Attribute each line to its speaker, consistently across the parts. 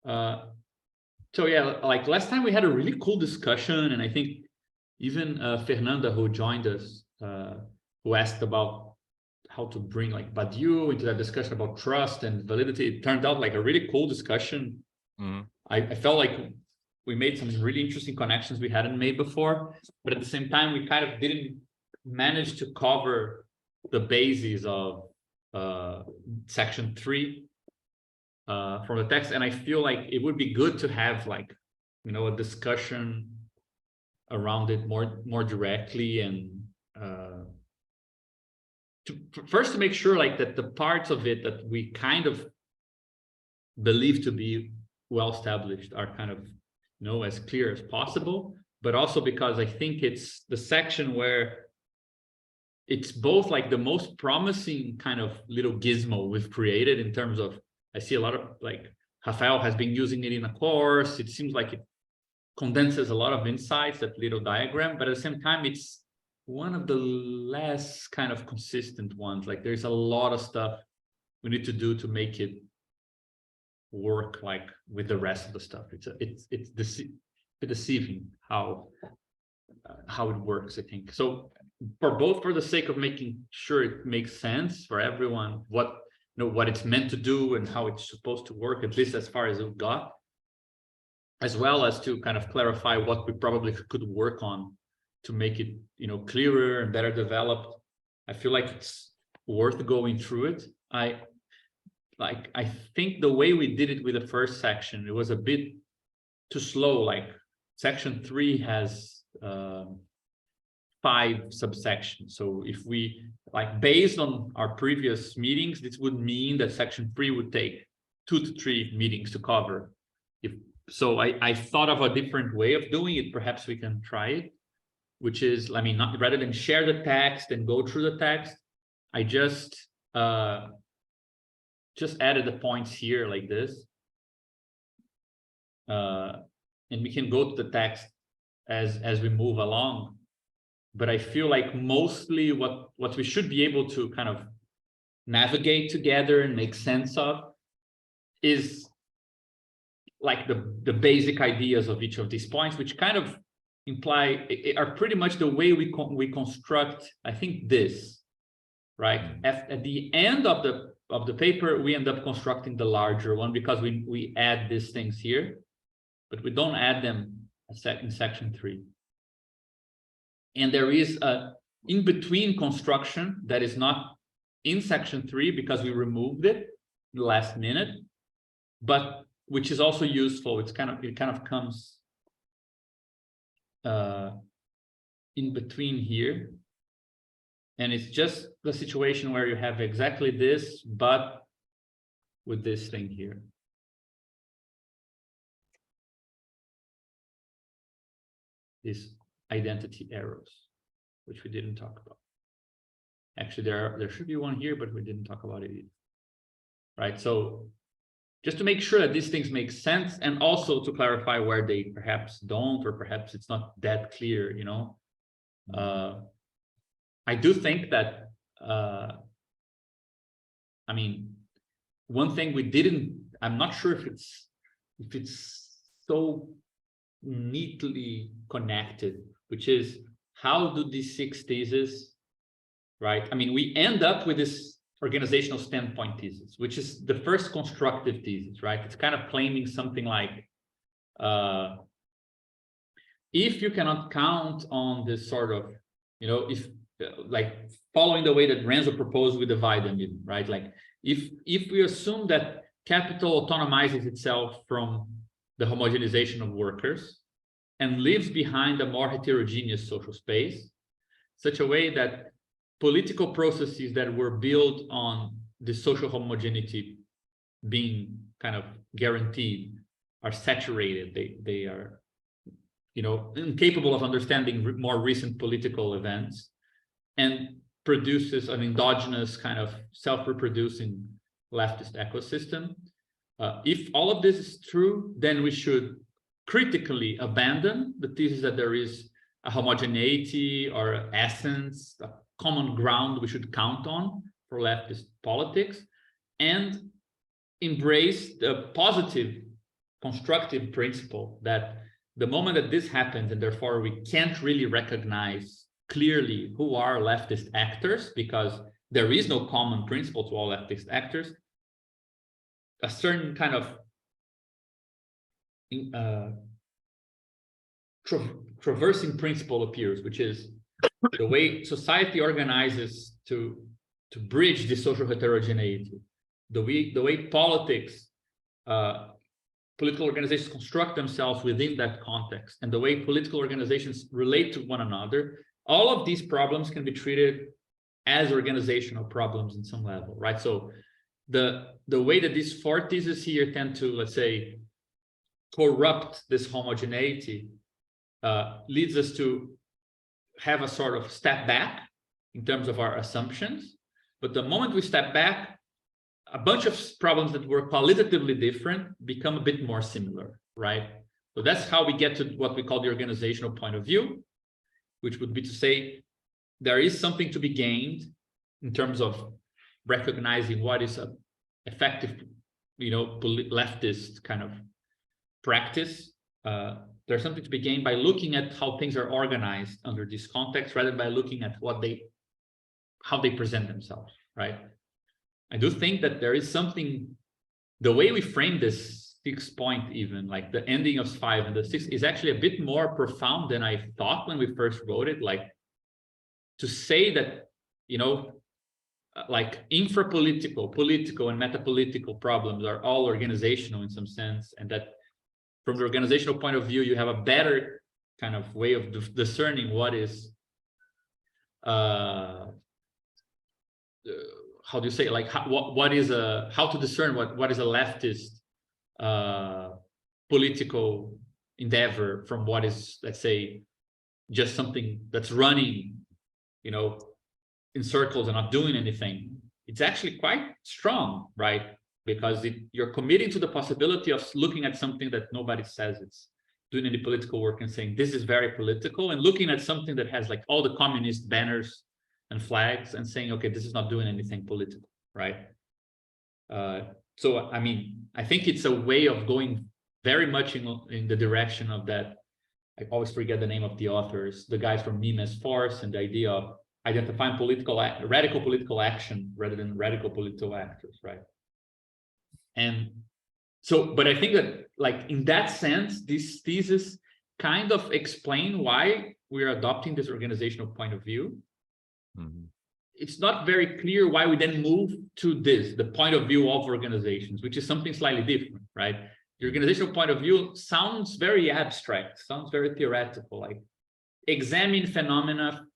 Speaker 1: So yeah, like last time we had a really cool discussion, and I think even Fernanda, who joined us, who asked about how to bring like Badiou into that discussion about trust and validity, it turned out like a really cool discussion. I felt like we made some really interesting connections we hadn't made before, but at the same time, we kind of didn't manage to cover the bases of section 3 from the text. And I feel like it would be good to have like, you know, a discussion around it more directly, and first to make sure like that the parts of it that we kind of believe to be well established are kind of, you know, as clear as possible, but also because I think it's the section where it's both like the most promising kind of little gizmo we've created in terms of, I see a lot of like Rafael has been using it in a course. It seems like it condenses a lot of insights, that little diagram, but at the same time, it's one of the less kind of consistent ones. Like there's a lot of stuff we need to do to make it work like with the rest of the stuff. It's deceiving how it works, I think. So for the sake of making sure it makes sense for everyone, what it's meant to do and how it's supposed to work, at least as far as we've got, as well as to kind of clarify what we probably could work on to make it, you know, clearer and better developed. I feel like it's worth going through it. I think the way we did it with the first section, it was a bit too slow. Like section 3 has 5 subsections. So if we, like, based on our previous meetings, this would mean that section 3 would take 2 to 3 meetings to cover. So I thought of a different way of doing it. Perhaps we can try it, which is, I mean, rather than share the text and go through the text, I just added the points here like this. And we can go to the text as we move along. But I feel like mostly what we should be able to kind of navigate together and make sense of is like the basic ideas of each of these points, which kind of imply are pretty much the way we construct, I think, this, right? At the end of the paper, we end up constructing the larger one because we add these things here, but we don't add them in section 3. And there is a in-between construction that is not in section 3 because we removed it in the last minute, but which is also useful. It kind of comes in between here. And it's just the situation where you have exactly this, but with this thing here. These identity arrows, which we didn't talk about. Actually, there should be one here, but we didn't talk about it either. Right? So just to make sure that these things make sense, and also to clarify where they perhaps don't, or perhaps it's not that clear, you know. I do think that, I mean, one thing we didn't, I'm not sure if it's so neatly connected, which is how do these 6 theses, right? I mean, we end up with this organizational standpoint thesis, which is the first constructive thesis, right? It's kind of claiming something like, if you cannot count on this sort of, you know, if like following the way that Renzo proposed, we divide them in, right? Like if we assume that capital autonomizes itself from the homogenization of workers and leaves behind a more heterogeneous social space, such a way that political processes that were built on the social homogeneity being kind of guaranteed are saturated. They are, you know, incapable of understanding more recent political events, and produces an endogenous kind of self-reproducing leftist ecosystem. If all of this is true, then we should critically abandon the thesis that there is a homogeneity or essence, a common ground we should count on for leftist politics, and embrace the positive constructive principle that the moment that this happens, and therefore we can't really recognize clearly who are leftist actors, because there is no common principle to all leftist actors, a certain kind of traversing principle appears, which is the way society organizes to bridge the social heterogeneity, the way politics, political organizations construct themselves within that context, and the way political organizations relate to one another. All of these problems can be treated as organizational problems in some level, right? So the way that these four theses here tend to, let's say, corrupt this homogeneity leads us to have a sort of step back in terms of our assumptions. But the moment we step back, a bunch of problems that were qualitatively different become a bit more similar, right? So that's how we get to what we call the organizational point of view, which would be to say there is something to be gained in terms of recognizing what is an effective, leftist kind of practice. There's something to be gained by looking at how things are organized under this context, rather than by looking at how they present themselves, right? I do think that there is something, the way we frame this 6 point, even like the ending of 5 and the 6, is actually a bit more profound than I thought when we first wrote it. Like, to say that, like infra-political, political, and meta-political problems are all organizational in some sense, and that from the organizational point of view, you have a better kind of way of discerning what is, how do you say, like, how to discern what is a leftist political endeavor from what is, let's say, just something that's running, in circles and not doing anything. It's actually quite strong, right? Because you're committing to the possibility of looking at something that nobody says it's doing any political work and saying this is very political, and looking at something that has like all the communist banners and flags and saying, okay, this is not doing anything political, right? So I mean, I think it's a way of going very much in the direction of that. I always forget the name of the authors, the guys from Mimes Force, and the idea of identifying radical political action rather than radical political actors, right? And so, but I think that, like, in that sense, these theses kind of explain why we're adopting this organizational point of view. Mm-hmm. It's not very clear why we then move to the point of view of organizations, which is something slightly different, right? The organizational point of view sounds very abstract, sounds very theoretical, like examine phenomena,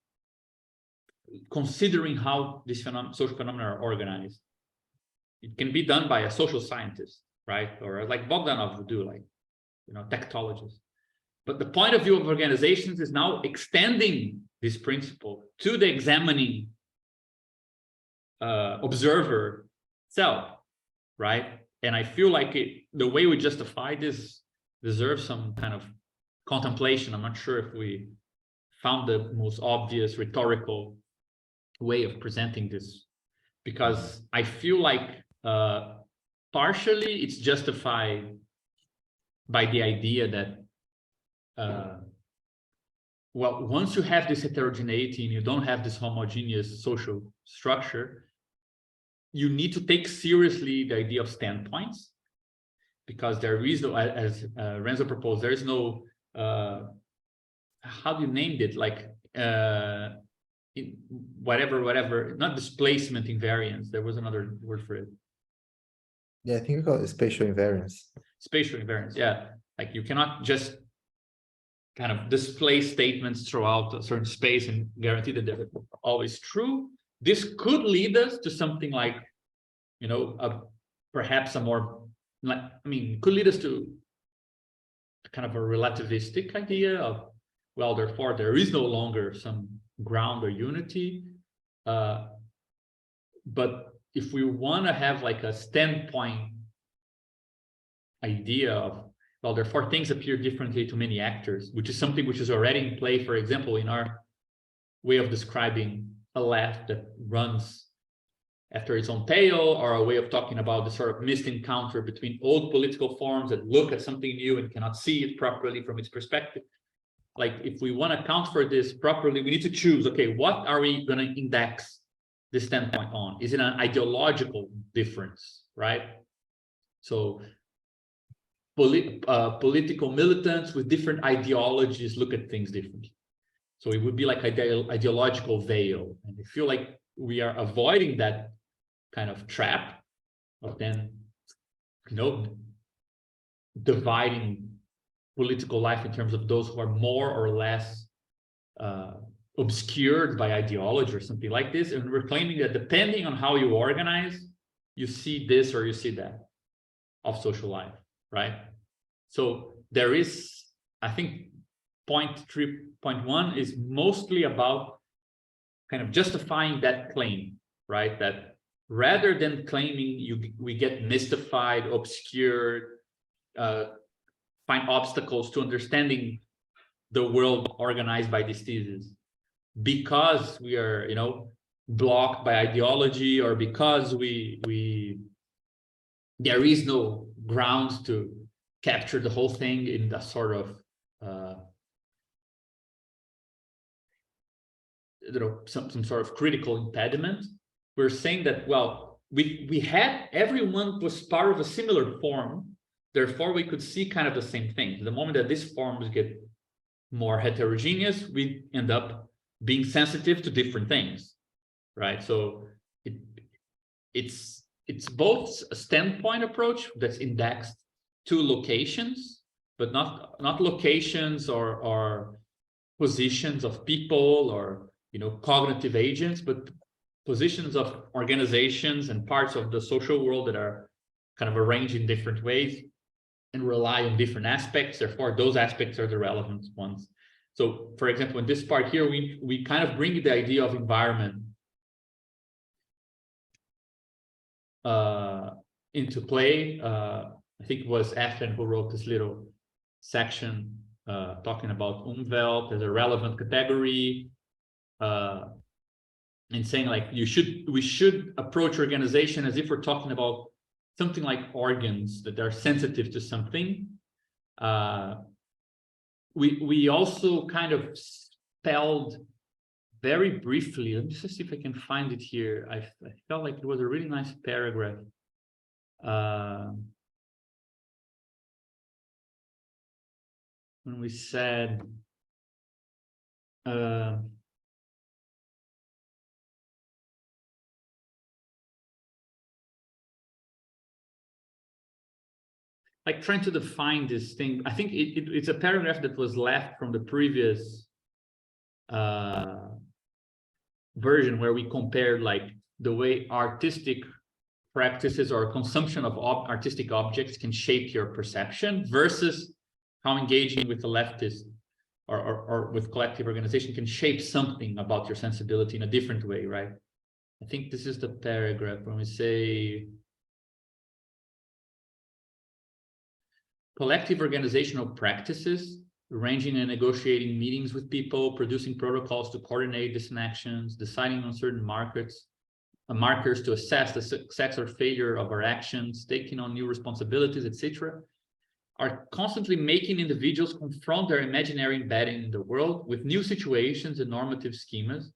Speaker 1: considering how these social phenomena are organized. It can be done by a social scientist, right? Or like Bogdanov would do, like, technologists. But the point of view of organizations is now extending this principle to the examining observer self, right? And I feel like the way we justify this deserves some kind of contemplation. I'm not sure if we found the most obvious rhetorical way of presenting this, because I feel like partially it's justified by the idea that well, once you have this heterogeneity and you don't have this homogeneous social structure, you need to take seriously the idea of standpoints, because there is no, as Renzo proposed, there is no how do you name it, like whatever, not displacement invariance. There was another word for it.
Speaker 2: Yeah, I think we call it spatial invariance. Spatial
Speaker 1: invariance, yeah. Like, you cannot just kind of display statements throughout a certain space and guarantee that they're always true. This could lead us to something like, perhaps a more, could lead us to kind of a relativistic idea of, well, therefore there is no longer some ground or unity. But if we want to have like a standpoint idea of, well, therefore things appear differently to many actors, which is something which is already in play, for example, in our way of describing a left that runs after its own tail, or a way of talking about the sort of missed encounter between old political forms that look at something new and cannot see it properly from its perspective. Like, if we want to account for this properly, we need to choose, okay, what are we going to index this standpoint on? Is it an ideological difference, right? So political militants with different ideologies look at things differently. So it would be like ideological veil. And I feel like we are avoiding that kind of trap of then, dividing political life in terms of those who are more or less obscured by ideology or something like this. And we're claiming that depending on how you organize, you see this or you see that of social life, right? So there is, I think, point 3.1 is mostly about kind of justifying that claim, right? That rather than claiming we get mystified, obscured, find obstacles to understanding the world organized by these theses, because we are, blocked by ideology, or because there is no ground to capture the whole thing in a sort of some sort of critical impediment. We're saying that, well, everyone was part of a similar form, therefore we could see kind of the same thing. The moment that these forms get more heterogeneous, we end up being sensitive to different things, right? So it's both a standpoint approach that's indexed to locations, but not locations or positions of people or cognitive agents, but positions of organizations and parts of the social world that are kind of arranged in different ways and rely on different aspects. Therefore, those aspects are the relevant ones. So, for example, in this part here, we kind of bring the idea of environment into play. I think it was Efren who wrote this little section talking about Umwelt as a relevant category, and saying like we should approach organization as if we're talking about something like organs that are sensitive to something. We also kind of spelled very briefly. Let me just see if I can find it here. I felt like it was a really nice paragraph. When we said, like trying to define this thing. I think it's a paragraph that was left from the previous version, where we compared like the way artistic practices or consumption of artistic objects can shape your perception versus how engaging with the leftist or with collective organization can shape something about your sensibility in a different way, right? I think this is the paragraph when we say collective organizational practices, arranging and negotiating meetings with people, producing protocols to coordinate distant actions, deciding on certain markers to assess the success or failure of our actions, taking on new responsibilities, etc., are constantly making individuals confront their imaginary embedding in the world with new situations and normative schemas,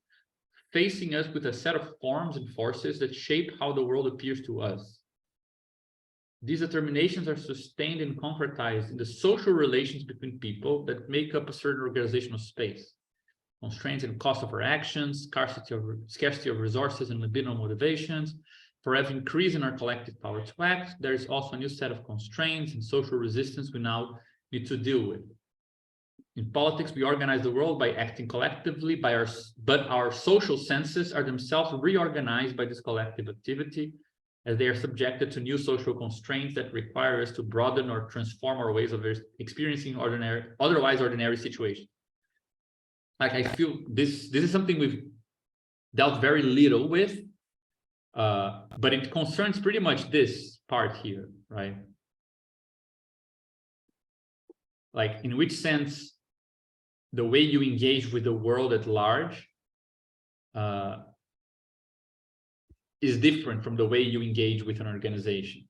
Speaker 1: facing us with a set of forms and forces that shape how the world appears to us. These determinations are sustained and concretized in the social relations between people that make up a certain organizational space. Constraints and cost of our actions, scarcity of resources and libidinal motivations. For every increase in our collective power to act, there is also a new set of constraints and social resistance we now need to deal with. In politics, we organize the world by acting collectively, but our social senses are themselves reorganized by this collective activity, as they are subjected to new social constraints that require us to broaden or transform our ways of experiencing otherwise ordinary situations. Like, I feel this is something we've dealt very little with, but it concerns pretty much this part here, right? Like, in which sense the way you engage with the world at large is different from the way you engage with an organization,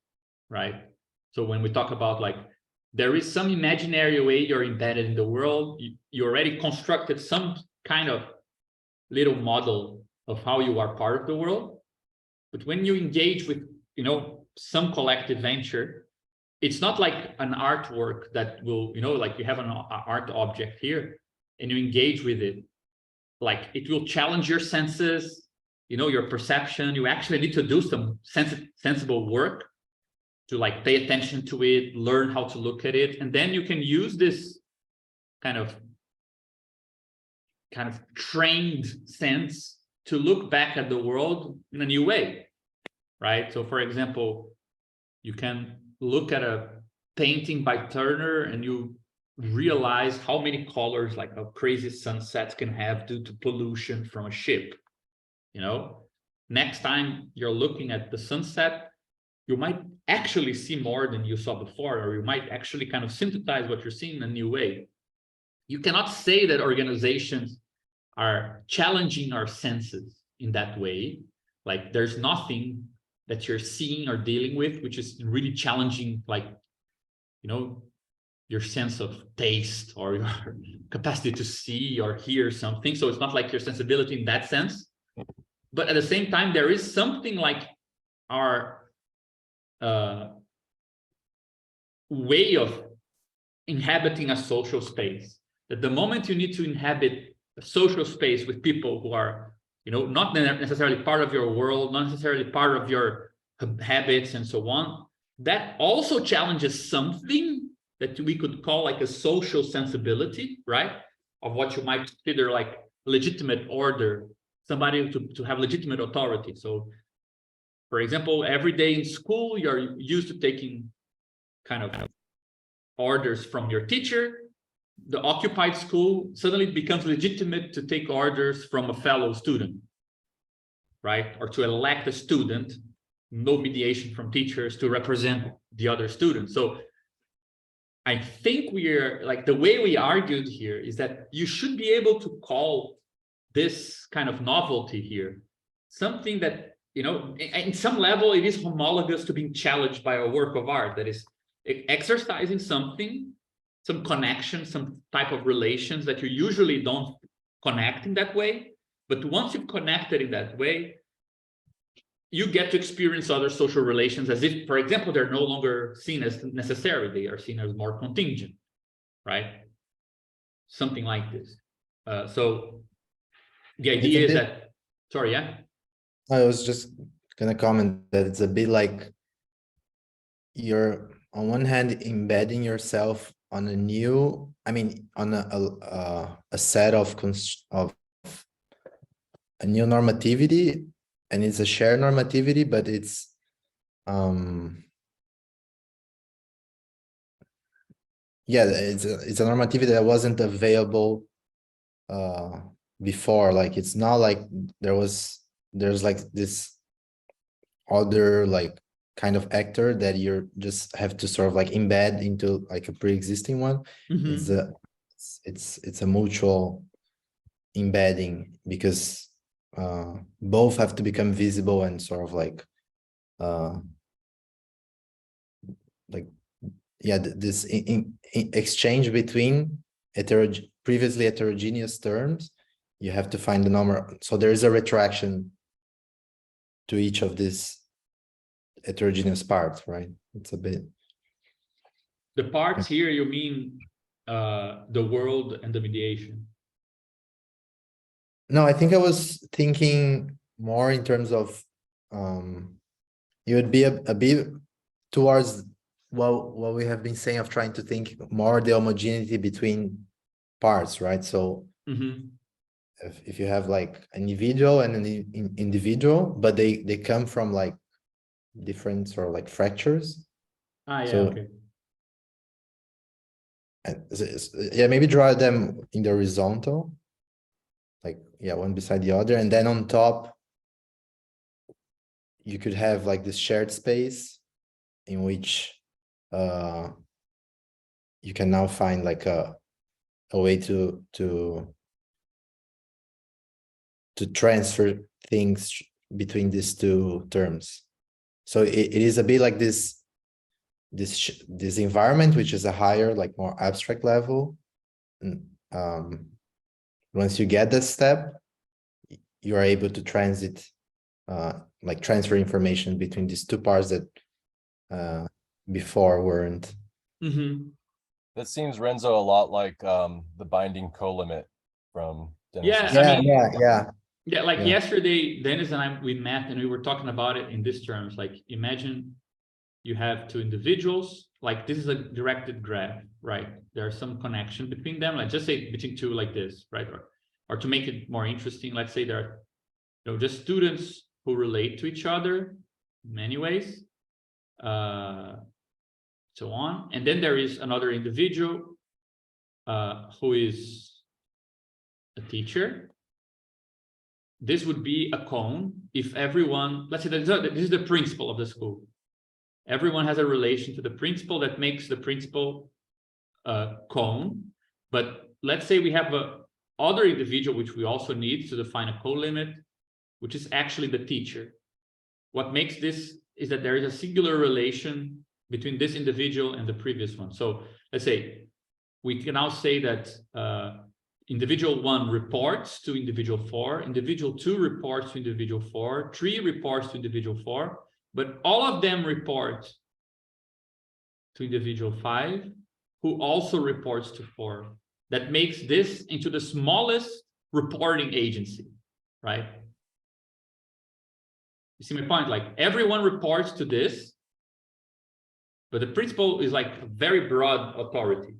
Speaker 1: right? So when we talk about like, there is some imaginary way you're embedded in the world, you already constructed some kind of little model of how you are part of the world. But when you engage with, you know, some collective venture, it's not like an artwork that will, you know, like you have an art object here and you engage with it. Like it will challenge your senses, you know, your perception. You actually need to do some sensible work to like pay attention to it, learn how to look at it. And then you can use this kind of trained sense to look back at the world in a new way, right? So for example, you can look at a painting by Turner and you realize how many colors, like how crazy sunsets can have due to pollution from a ship, you know? Next time you're looking at the sunset, you might actually see more than you saw before, or you might actually kind of synthesize what you're seeing in a new way. You cannot say that organizations are challenging our senses in that way. Like there's nothing that you're seeing or dealing with which is really challenging, like, you know, your sense of taste or your capacity to see or hear something. So it's not like your sensibility in that sense. But at the same time, there is something like our way of inhabiting a social space. That the moment you need to inhabit a social space with people who are, you know, not necessarily part of your world, not necessarily part of your habits and so on, that also challenges something that we could call like a social sensibility, right? Of what you might consider like legitimate order, somebody to have legitimate authority. So for example, every day in school, you're used to taking kind of orders from your teacher. The occupied school suddenly becomes legitimate to take orders from a fellow student, right? Or to elect a student, no mediation from teachers to represent the other students. So I think we're like, the way we argued here is that you should be able to call this kind of novelty here something that, you know, in some level, it is homologous to being challenged by a work of art that is exercising something, some connection, some type of relations that you usually don't connect in that way. But once you've connected in that way, you get to experience other social relations as if, for example, they're no longer seen as necessary. They are seen as more contingent, right? Something like this. So the idea is that, sorry, yeah?
Speaker 2: I was just gonna comment that it's a bit like you're on one hand embedding yourself on a new, I mean, on a set of a new normativity, and it's a shared normativity, but it's yeah, it's a normativity that wasn't available before. Like it's not like there's like this other like kind of actor that you just have to sort of like embed into like a pre-existing one.
Speaker 1: Mm-hmm.
Speaker 2: It's a mutual embedding, because both have to become visible and sort of like yeah, this in exchange between previously heterogeneous terms. You have to find the number, so there is a retraction to each of these heterogeneous parts, right? It's a bit
Speaker 1: The parts here, you mean the world and the mediation?
Speaker 2: No, I think I was thinking more in terms of it would be a bit towards what we have been saying of trying to think more the homogeneity between parts, right? So if you have like an individual and an individual, but they come from like different sort of like fractures.
Speaker 1: Yeah,
Speaker 2: So,
Speaker 1: okay.
Speaker 2: Yeah, maybe draw them in the horizontal, like, yeah, one beside the other. And then on top, you could have like this shared space in which you can now find like a way to transfer things between these two terms. So it is a bit like this environment, which is a higher, like more abstract level. Once you get that step, you are able to transit, like transfer information between these two parts that before weren't.
Speaker 1: Mm-hmm.
Speaker 3: That seems, Renzo, a lot like the binding co-limit from Dennis's.
Speaker 1: Yeah, like yesterday, Dennis and we met and we were talking about it in these terms. Like, imagine you have two individuals, like this is a directed graph, right? There's some connection between them, like just say between two like this, right? Or to make it more interesting, let's say there are just students who relate to each other in many ways, so on. And then there is another individual who is a teacher. This would be a cone if everyone, let's say this is the principal of the school. Everyone has a relation to the principal that makes the principal cone. But let's say we have a other individual, which we also need to define a co-limit, which is actually the teacher. What makes this is that there is a singular relation between this individual and the previous one. So let's say we can now say that individual 1 reports to individual 4, individual 2 reports to individual 4, 3 reports to individual 4, but all of them report to individual 5, who also reports to 4. That makes this into the smallest reporting agency, right? You see my point? Like everyone reports to this, but the principal is like a very broad authority.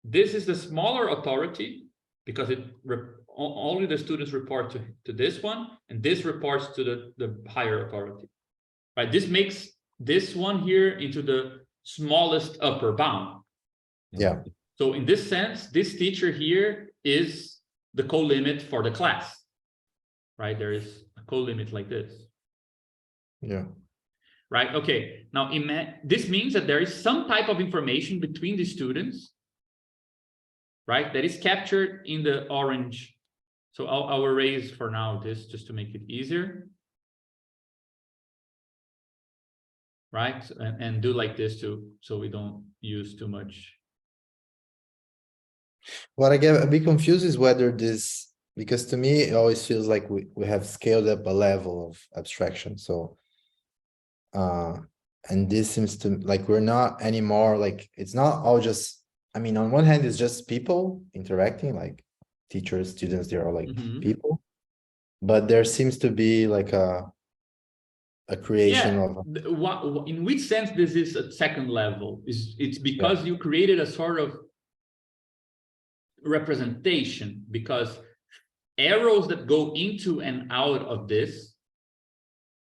Speaker 1: This is the smaller authority because only the students report to this one, and this reports to the higher authority, right? This makes this one here into the smallest upper bound.
Speaker 2: Yeah.
Speaker 1: So in this sense, this teacher here is the co-limit for the class, right? There is a co-limit like this.
Speaker 2: Yeah.
Speaker 1: Right. Okay. Now, this means that there is some type of information between the students, right, that is captured in the orange. So I'll erase for now this just to make it easier. Right. And do like this too, so we don't use too much.
Speaker 2: What I get a bit confused is whether this, because to me, it always feels like we have scaled up a level of abstraction. So, and this seems to like we're not anymore, like it's not all just, I mean, on one hand, it's just people interacting, like teachers, students, they're all like people, but there seems to be like a creation of.
Speaker 1: In which sense this is a second level? It's because you created a sort of representation, because arrows that go into and out of this,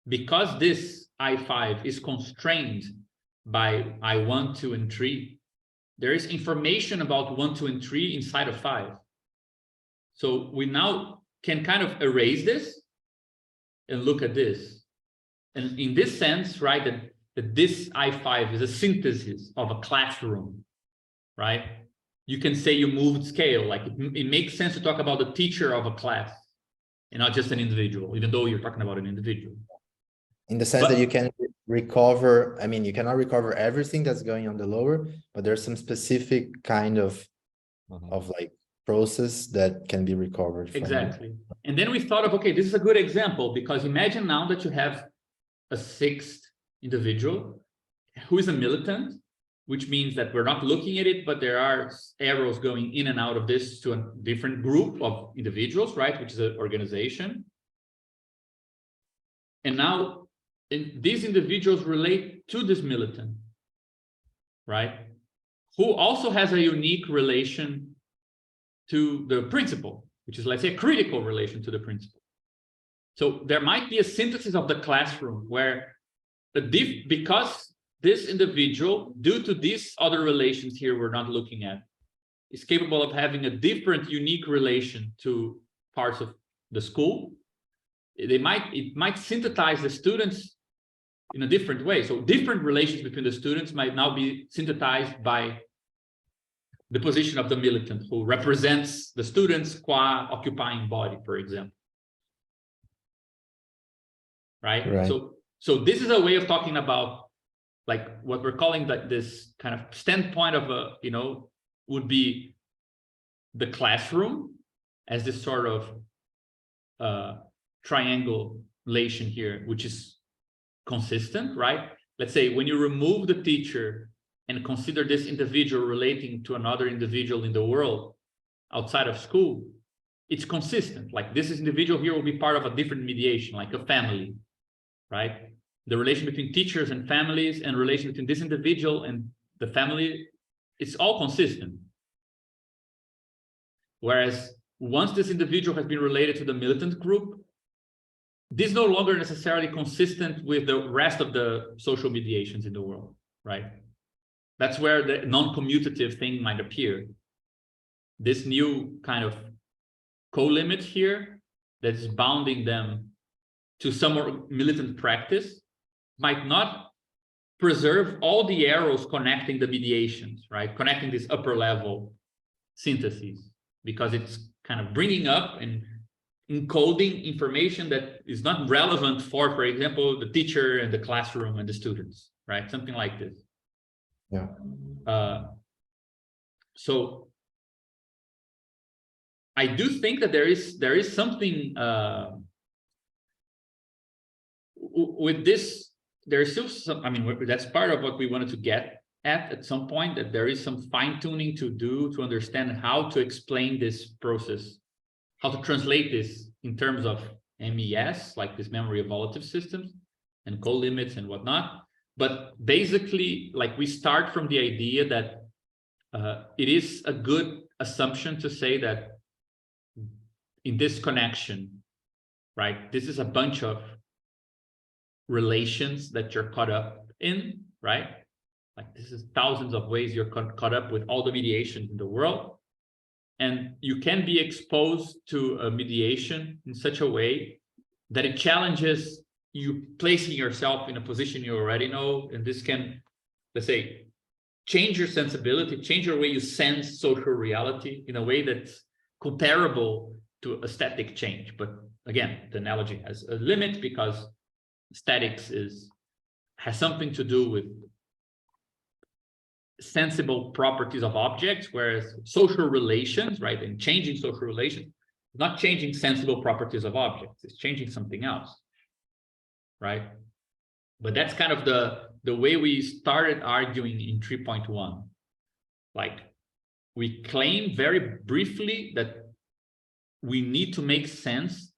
Speaker 1: because this I5 is constrained by I1, 2, and 3, there is information about 1, 2, and 3 inside of 5. So we now can kind of erase this and look at this. And in this sense, right, that this I5 is a synthesis of a classroom, right? You can say you moved scale, like it makes sense to talk about the teacher of a class and not just an individual, even though you're talking about an individual.
Speaker 2: In the sense that you can recover, I mean, you cannot recover everything that's going on the lower, but there's some specific kind of like process that can be recovered.
Speaker 1: Exactly. And then we thought of, okay, this is a good example, because imagine now that you have a 6th individual who is a militant, which means that we're not looking at it, but there are arrows going in and out of this to a different group of individuals, right, which is an organization. And now these individuals relate to this militant, right, who also has a unique relation to the principal, which is, let's say, a critical relation to the principal. So there might be a synthesis of the classroom where because this individual, due to these other relations here we're not looking at, is capable of having a different, unique relation to parts of the school, it might synthesize the students in a different way. So different relations between the students might now be synthesized by the position of the militant, who represents the students qua occupying body, for example. right?
Speaker 2: Right.
Speaker 1: So this is a way of talking about like what we're calling that this kind of standpoint of a, you know, would be the classroom as this sort of triangulation here, which is consistent, right? Let's say when you remove the teacher and consider this individual relating to another individual in the world outside of school, it's consistent. Like this individual here will be part of a different mediation, like a family, right? The relation between teachers and families and relation between this individual and the family, it's all consistent. Whereas once this individual has been related to the militant group, this is no longer necessarily consistent with the rest of the social mediations in the world, right? That's where the non-commutative thing might appear. This new kind of co-limit here that is bounding them to some more militant practice might not preserve all the arrows connecting the mediations, right? Connecting this upper level syntheses, because it's kind of bringing up and encoding information that is not relevant for example, the teacher and the classroom and the students, right? Something like this.
Speaker 2: Yeah.
Speaker 1: So I do think that there is something with this. There's still some, I mean, that's part of what we wanted to get at some point, that there is some fine-tuning to do to understand how to explain this process, how to translate this in terms of MES, like this memory evolutive systems and co-limits and whatnot. But basically, like we start from the idea that it is a good assumption to say that in this connection, right, this is a bunch of relations that you're caught up in, right? Like this is thousands of ways you're caught up with all the mediations in the world. And you can be exposed to a mediation in such a way that it challenges you placing yourself in a position you already know. And this can, let's say, change your sensibility, change your way you sense social reality in a way that's comparable to a static change. But again, the analogy has a limit because statics has something to do with sensible properties of objects, whereas social relations, right, and changing social relations, not changing sensible properties of objects, it's changing something else, right? But that's kind of the way we started arguing in 3.1. Like we claim very briefly that we need to make sense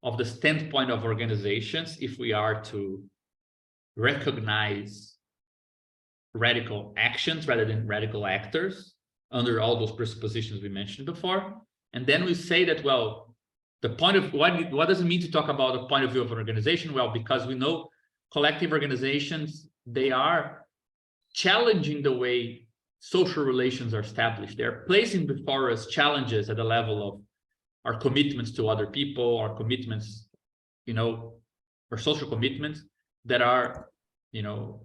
Speaker 1: of the standpoint of organizations if we are to recognize radical actions rather than radical actors under all those presuppositions we mentioned before. And then we say that, well, the point of what does it mean to talk about the point of view of an organization? Well, because we know collective organizations, they are challenging the way social relations are established. They're placing before us challenges at the level of our commitments to other people, our commitments, you know, our social commitments that are, you know,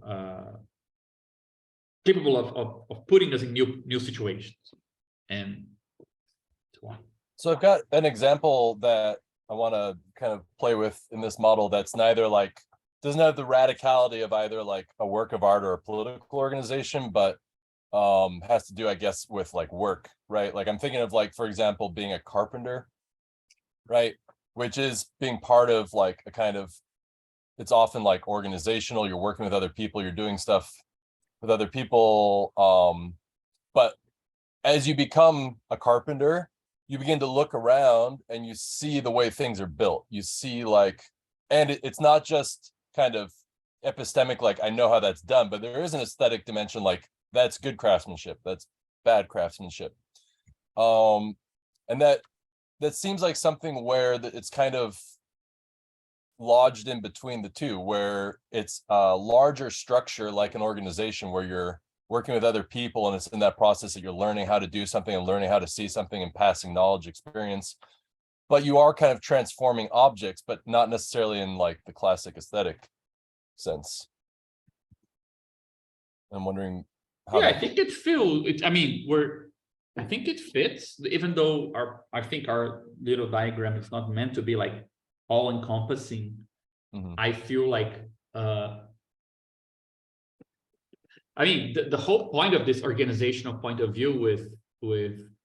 Speaker 1: capable of putting us in new situations. And
Speaker 3: so I've got an example that I want to kind of play with in this model that's neither like, doesn't have the radicality of either like a work of art or a political organization, but has to do, I guess, with like work, right? Like I'm thinking of like, for example, being a carpenter, right? Which is being part of like a kind of, it's often like organizational, you're working with other people, you're doing stuff with other people. But as you become a carpenter, you begin to look around and you see the way things are built. You see like, and it's not just kind of epistemic, like I know how that's done, but there is an aesthetic dimension, like that's good craftsmanship, that's bad craftsmanship. And that seems like something where it's kind of lodged in between the two, where it's a larger structure like an organization where you're working with other people, and it's in that process that you're learning how to do something and learning how to see something and passing knowledge, experience, but you are kind of transforming objects, but not necessarily in like the classic aesthetic sense. I'm wondering how
Speaker 1: I think it feels it. I mean, I think it fits, even though I think our little diagram is not meant to be like all encompassing I feel like, I mean, the whole point of this organizational point of view with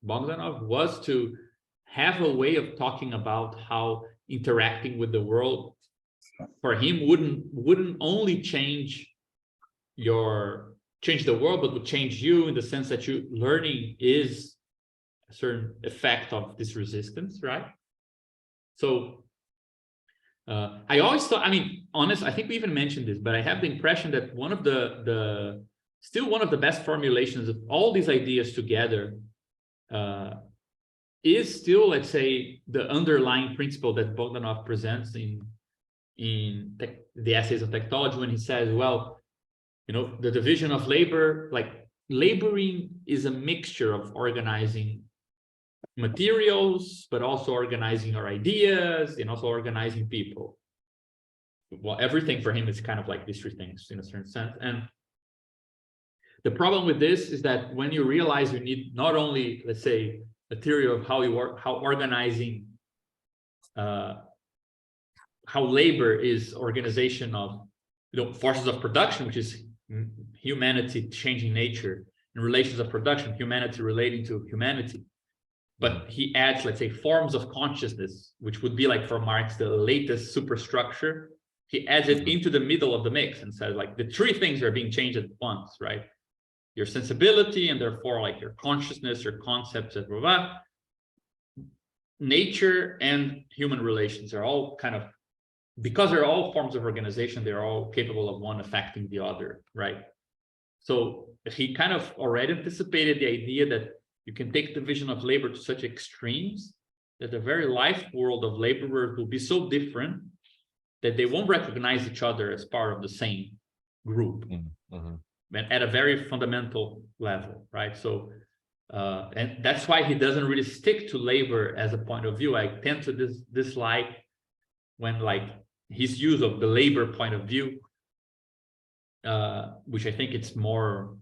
Speaker 1: Bogdanov was to have a way of talking about how interacting with the world for him wouldn't only change the world, but would change you in the sense that you learning is a certain effect of this resistance, right? So I always thought, I mean, honest, I think we even mentioned this, but I have the impression that one of still one of the best formulations of all these ideas together is still, let's say, the underlying principle that Bogdanov presents in the Essays on Technology, when he says, well, you know, the division of labor, like laboring is a mixture of organizing materials, but also organizing our ideas and also organizing people. Well, everything for him is kind of like these three things in a certain sense. And the problem with this is that when you realize you need not only, let's say, a theory of how you work, how organizing, how labor is organization of, you know, forces of production, which is humanity changing nature, and relations of production, humanity relating to humanity. But he adds, let's say, forms of consciousness, which would be like for Marx, the latest superstructure. He adds it into the middle of the mix and says, like, the three things are being changed at once, right? Your sensibility, and therefore like your consciousness, your concepts, and blah, blah. Nature and human relations are all kind of, because they're all forms of organization, they're all capable of one affecting the other, right? So he kind of already anticipated the idea that you can take the vision of labor to such extremes that the very life world of laborers will be so different that they won't recognize each other as part of the same group, at a very fundamental level, right? So, and that's why he doesn't really stick to labor as a point of view. I tend to dislike when, like, his use of the labor point of view, which I think it's more,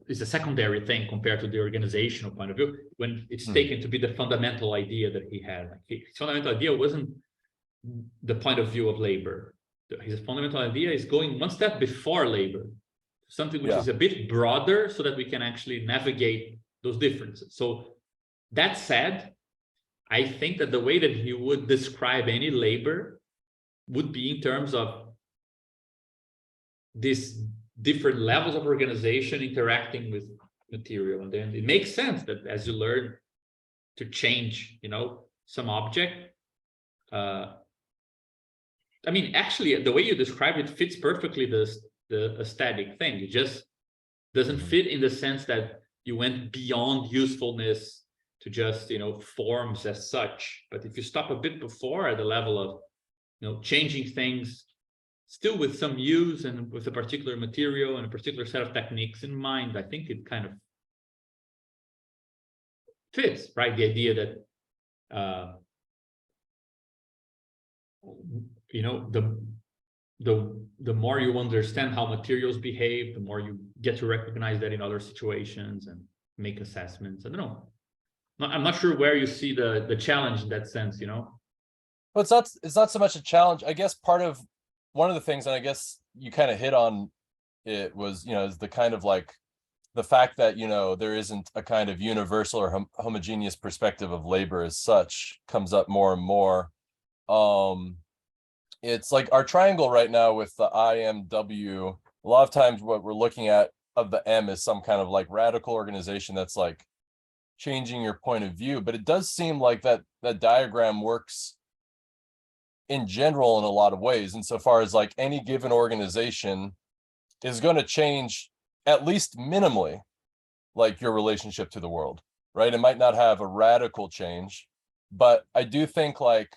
Speaker 1: is a secondary thing compared to the organizational point of view, when it's taken to be the fundamental idea that he had. Like, his fundamental idea wasn't the point of view of labor. His fundamental idea is going one step before labor, something which is a bit broader so that we can actually navigate those differences. So that said, I think that the way that he would describe any labor would be in terms of these different levels of organization interacting with material. And then it makes sense that as you learn to change, you know, some object, I mean, actually, the way you describe it fits perfectly the aesthetic thing. It just doesn't fit in the sense that you went beyond usefulness to just, you know, forms as such. But if you stop a bit before at the level of, you know, changing things, still with some use and with a particular material and a particular set of techniques in mind, I think it kind of fits, right? The idea that, you know, the more you understand how materials behave, the more you get to recognize that in other situations and make assessments. I don't know. I'm not sure where you see the challenge in that sense, you know?
Speaker 3: Well, it's not so much a challenge. I guess one of the things, and I guess you kind of hit on it, was, you know, is the kind of like the fact that, you know, there isn't a kind of universal or homogeneous perspective of labor as such comes up more and more. It's like our triangle right now with the IMW. A lot of times what we're looking at of the M is some kind of like radical organization that's like changing your point of view. But it does seem like that diagram works in general in a lot of ways, insofar as like any given organization is going to change at least minimally, like your relationship to the world, right? It might not have a radical change, but I do think like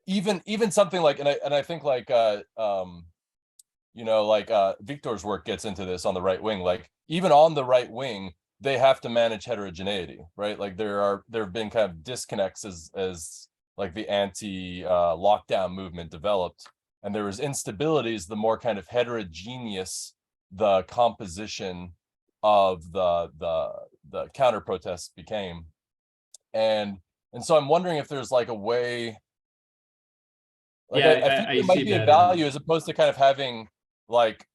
Speaker 3: even something like, and I think like you know, like Victor's work gets into this on the right wing. Like even on the right wing, they have to manage heterogeneity, right? Like there have been kind of disconnects as like the anti-lockdown movement developed, and there was instabilities the more kind of heterogeneous the composition of the counter protests became. And so I'm wondering if there's like a way Like,
Speaker 1: Yeah,
Speaker 3: I think
Speaker 1: I
Speaker 3: there might
Speaker 1: see
Speaker 3: be a
Speaker 1: that.
Speaker 3: value as opposed to kind of having like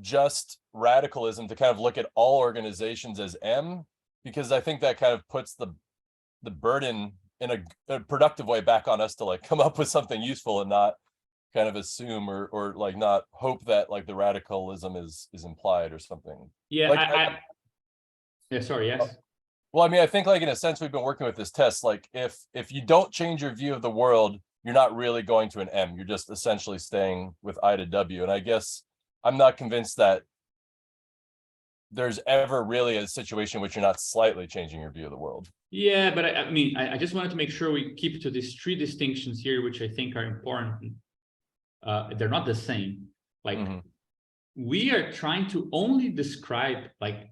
Speaker 3: just radicalism to kind of look at all organizations as M, because I think that kind of puts the burden in a productive way back on us to like come up with something useful and not kind of assume or like not hope that like the radicalism is implied or something.
Speaker 1: Yeah,
Speaker 3: Like
Speaker 1: yeah, sorry, yes.
Speaker 3: well, I mean, I think like in a sense, we've been working with this test. Like if you don't change your view of the world, you're not really going to an M. You're just essentially staying with I to W. And I guess I'm not convinced that there's ever really a situation in which you're not slightly changing your view of the world.
Speaker 1: Yeah, but I mean, I just wanted to make sure we keep to these three distinctions here, which I think are important. They're not the same. Like we are trying to only describe like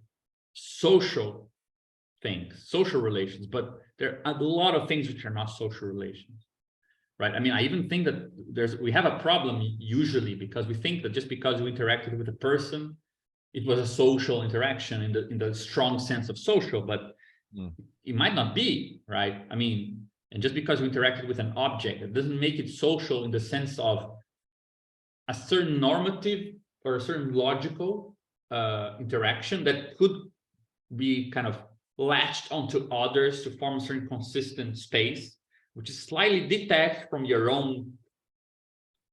Speaker 1: social things, social relations, but there are a lot of things which are not social relations, right? I mean, I even think that we have a problem usually because we think that just because we interacted with a person, it was a social interaction in the strong sense of social, but it might not be, right? I mean, and just because we interacted with an object, it doesn't make it social in the sense of a certain normative or a certain logical interaction that could be kind of latched onto others to form a certain consistent space, which is slightly detached from your own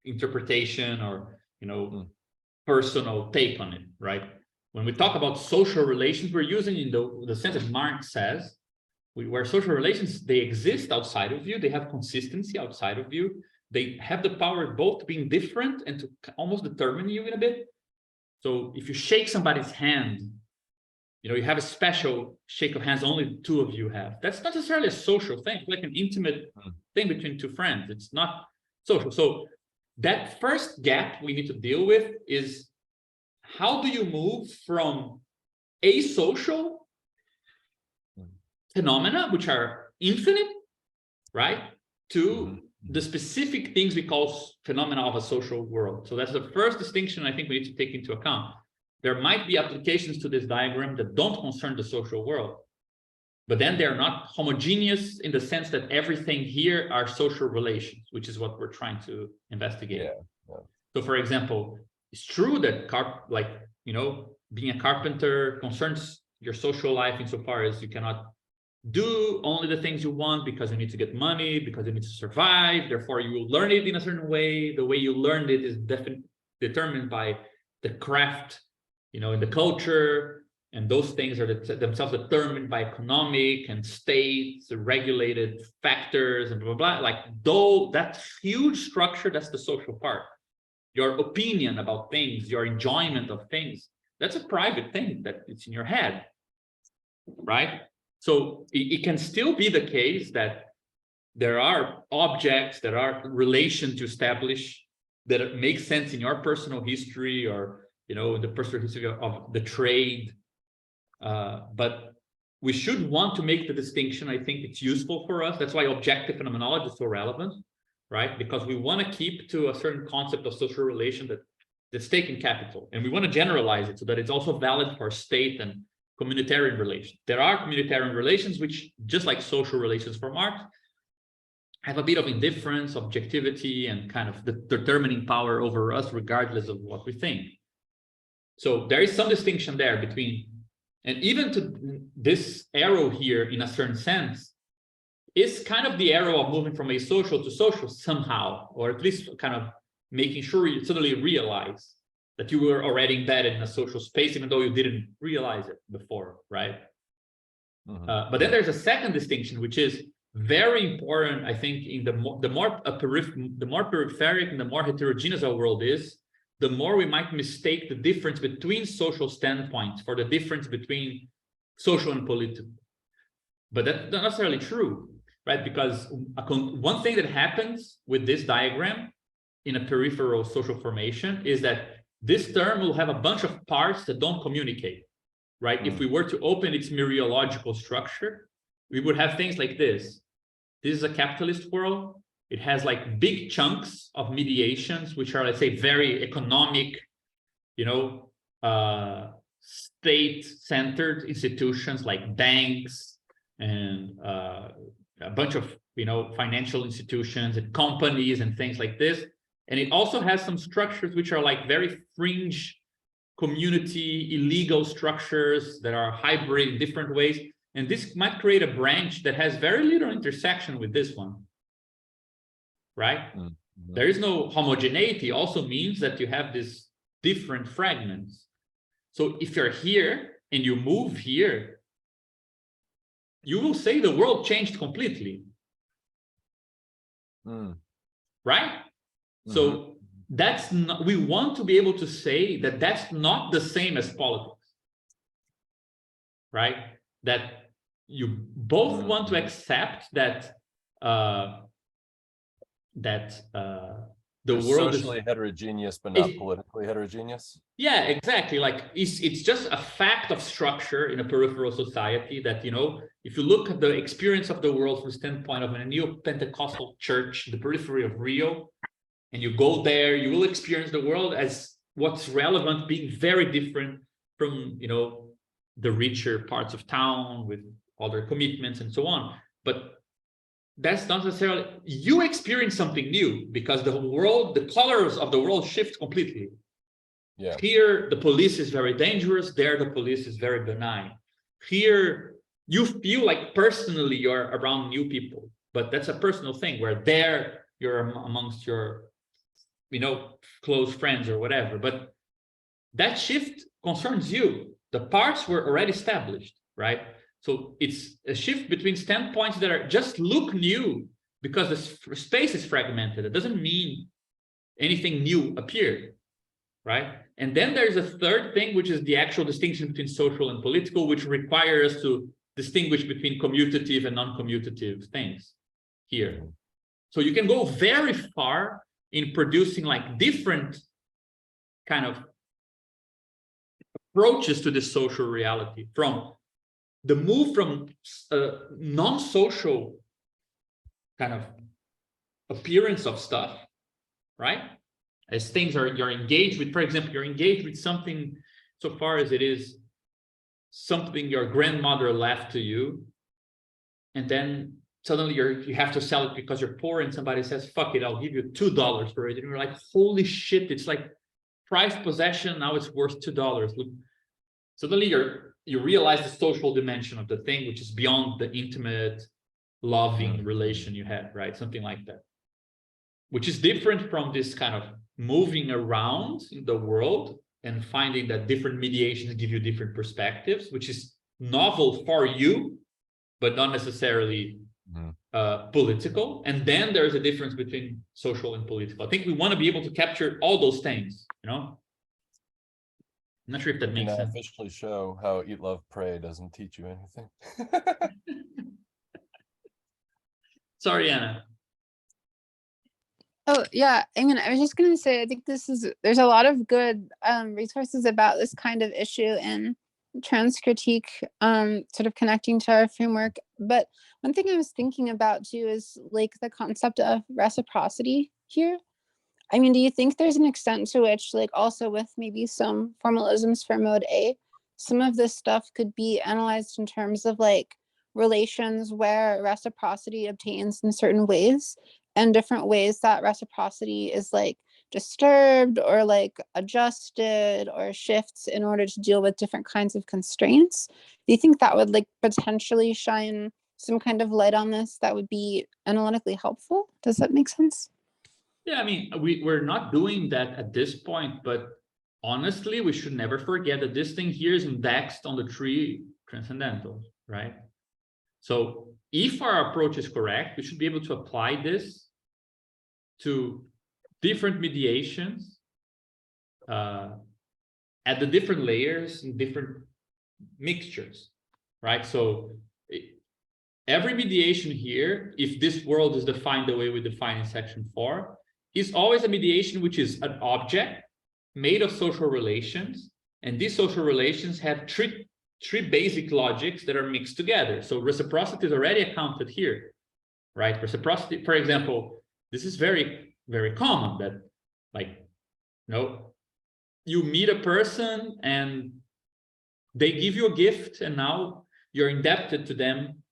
Speaker 1: interpretation or, you know, personal take on it, right? When we talk about social relations, we're using in the sense that Marx says, where social relations, they exist outside of you, they have consistency outside of you, they have the power both to being different and to almost determine you in a bit. So if you shake somebody's hand, you know, you have a special shake of hands only two of you have. That's not necessarily a social thing, like an intimate thing between two friends. It's not social. So that first gap we need to deal with is how do you move from asocial phenomena, which are infinite, right, to the specific things we call phenomena of a social world. So that's the first distinction I think we need to take into account. There might be applications to this diagram that don't concern the social world, but then they're not homogeneous in the sense that everything here are social relations, which is what we're trying to investigate.
Speaker 3: Yeah.
Speaker 1: So for example, it's true that being a carpenter concerns your social life insofar as you cannot do only the things you want because you need to get money, because you need to survive. Therefore, you will learn it in a certain way. The way you learned it is determined by the craft, you know, in the culture, and those things are themselves determined by economic and states, regulated factors, and blah, blah, blah. Like, though that huge structure, that's the social part. Your opinion about things, your enjoyment of things, that's a private thing that it's in your head, right? So it can still be the case that there are objects, there are relations to establish that make sense in your personal history or, you know, in the personal history of the trade. But we should want to make the distinction. I think it's useful for us. That's why objective phenomenology is so relevant, right? Because we want to keep to a certain concept of social relation that's taken capital. And we want to generalize it so that it's also valid for state and communitarian relations. There are communitarian relations, which, just like social relations for Marx, have a bit of indifference, objectivity, and kind of the determining power over us, regardless of what we think. So there is some distinction there between, and even to this arrow here, in a certain sense, is kind of the arrow of moving from asocial to social somehow, or at least kind of making sure you suddenly realize that you were already embedded in a social space, even though you didn't realize it before, right? But then there's a second distinction, which is very important, I think, in the more peripheric and the more heterogeneous our world is, the more we might mistake the difference between social standpoints for the difference between social and political. But that's not necessarily true, right? Because one thing that happens with this diagram in a peripheral social formation is that this term will have a bunch of parts that don't communicate, right? If we were to open its mereological structure, we would have things like this. This is a capitalist world. It has like big chunks of mediations, which are, let's say, very economic, you know, state-centered institutions like banks and a bunch of, financial institutions and companies and things like this. And it also has some structures which are like very fringe community, illegal structures that are hybrid in different ways. And this might create a branch that has very little intersection with this one, right? Mm-hmm. There is no homogeneity, also means that you have these different fragments. So if you're here and you move here, you will say the world changed completely. Right? Mm-hmm. So that's not, we want to be able to say that that's not the same as politics, right? That you both want to accept that the world
Speaker 3: socially
Speaker 1: is
Speaker 3: heterogeneous, but not politically heterogeneous.
Speaker 1: Yeah, exactly. Like it's just a fact of structure in a peripheral society that, if you look at the experience of the world from the standpoint of a neo-Pentecostal church, the periphery of Rio, and you go there, you will experience the world as what's relevant being very different from, the richer parts of town with other commitments and so on. But that's not necessarily, you experience something new because the world, the colors of the world shift completely. Yeah. Here, the police is very dangerous. There, the police is very benign. Here, you feel like personally you're around new people, but that's a personal thing where there you're amongst your, close friends or whatever. But that shift concerns you. The parts were already established, right? So it's a shift between standpoints that are just look new because the space is fragmented. It doesn't mean anything new appeared, right? And then there's a third thing, which is the actual distinction between social and political, which requires us to distinguish between commutative and non-commutative things here. So you can go very far in producing like different kind of approaches to this social reality, from the move from non-social kind of appearance of stuff, right? As things you're engaged with, for example, you're engaged with something so far as it is something your grandmother left to you, and then suddenly you have to sell it because you're poor, and somebody says, fuck it, I'll give you $2 for it. And you're like, holy shit, it's like prized possession, now it's worth $2. Look, suddenly you realize the social dimension of the thing, which is beyond the intimate, loving relation you had, right? Something like that, which is different from this kind of moving around in the world and finding that different mediations give you different perspectives, which is novel for you, but not necessarily political. And then there's a difference between social and political. I think we want to be able to capture all those things, I'm not sure if that makes sense.
Speaker 3: Officially show how Eat, Love, Pray doesn't teach you anything.
Speaker 1: Sorry, Anna.
Speaker 4: Oh, yeah. I mean, I was just going to say, I think there's a lot of good resources about this kind of issue in trans critique, sort of connecting to our framework. But one thing I was thinking about too is like the concept of reciprocity here. I mean, do you think there's an extent to which, like, also with maybe some formalisms for mode A, some of this stuff could be analyzed in terms of like relations where reciprocity obtains in certain ways, and different ways that reciprocity is like disturbed or like adjusted or shifts in order to deal with different kinds of constraints? Do you think that would like potentially shine some kind of light on this that would be analytically helpful? Does that make sense?
Speaker 1: Yeah, I mean, we're not doing that at this point, but honestly, we should never forget that this thing here is indexed on the tree transcendental, right? So if our approach is correct, we should be able to apply this to different mediations at the different layers and different mixtures, right? So every mediation here, if this world is defined the way we define in section 4, is always a mediation which is an object made of social relations, and these social relations have three basic logics that are mixed together. So reciprocity is already accounted here, right? Reciprocity, for example, this is very, very common that, like, you meet a person and they give you a gift, and now you're indebted to them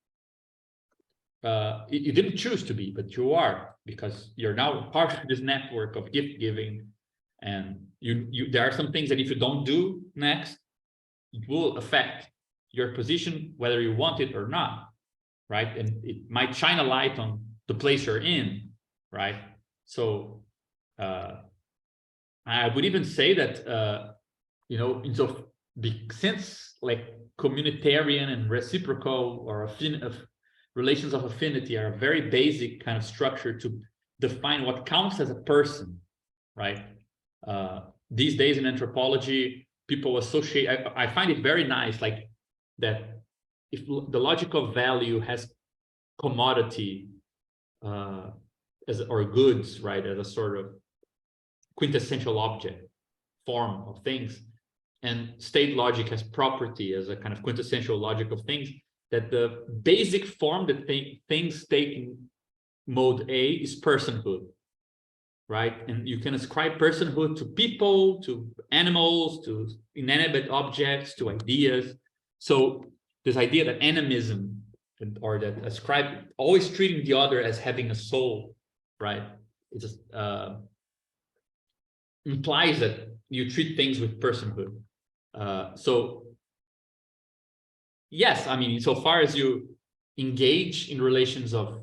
Speaker 1: you didn't choose to be, but you are, because you're now part of this network of gift giving. And there are some things that if you don't do next, it will affect your position, whether you want it or not, right? And it might shine a light on the place you're in, right? So I would even say that, you know, since like communitarian and reciprocal or relations of affinity are a very basic kind of structure to define what counts as a person, right? These days in anthropology, people associate, I find it very nice, like that if the logic of value has commodity or goods, right, as a sort of quintessential object form of things, and state logic has property as a kind of quintessential logic of things, that the basic form that things take in mode A is personhood, right? And you can ascribe personhood to people, to animals, to inanimate objects, to ideas. So this idea that animism, or that always treating the other as having a soul, right? It just implies that you treat things with personhood. So yes, I mean, insofar as you engage in relations of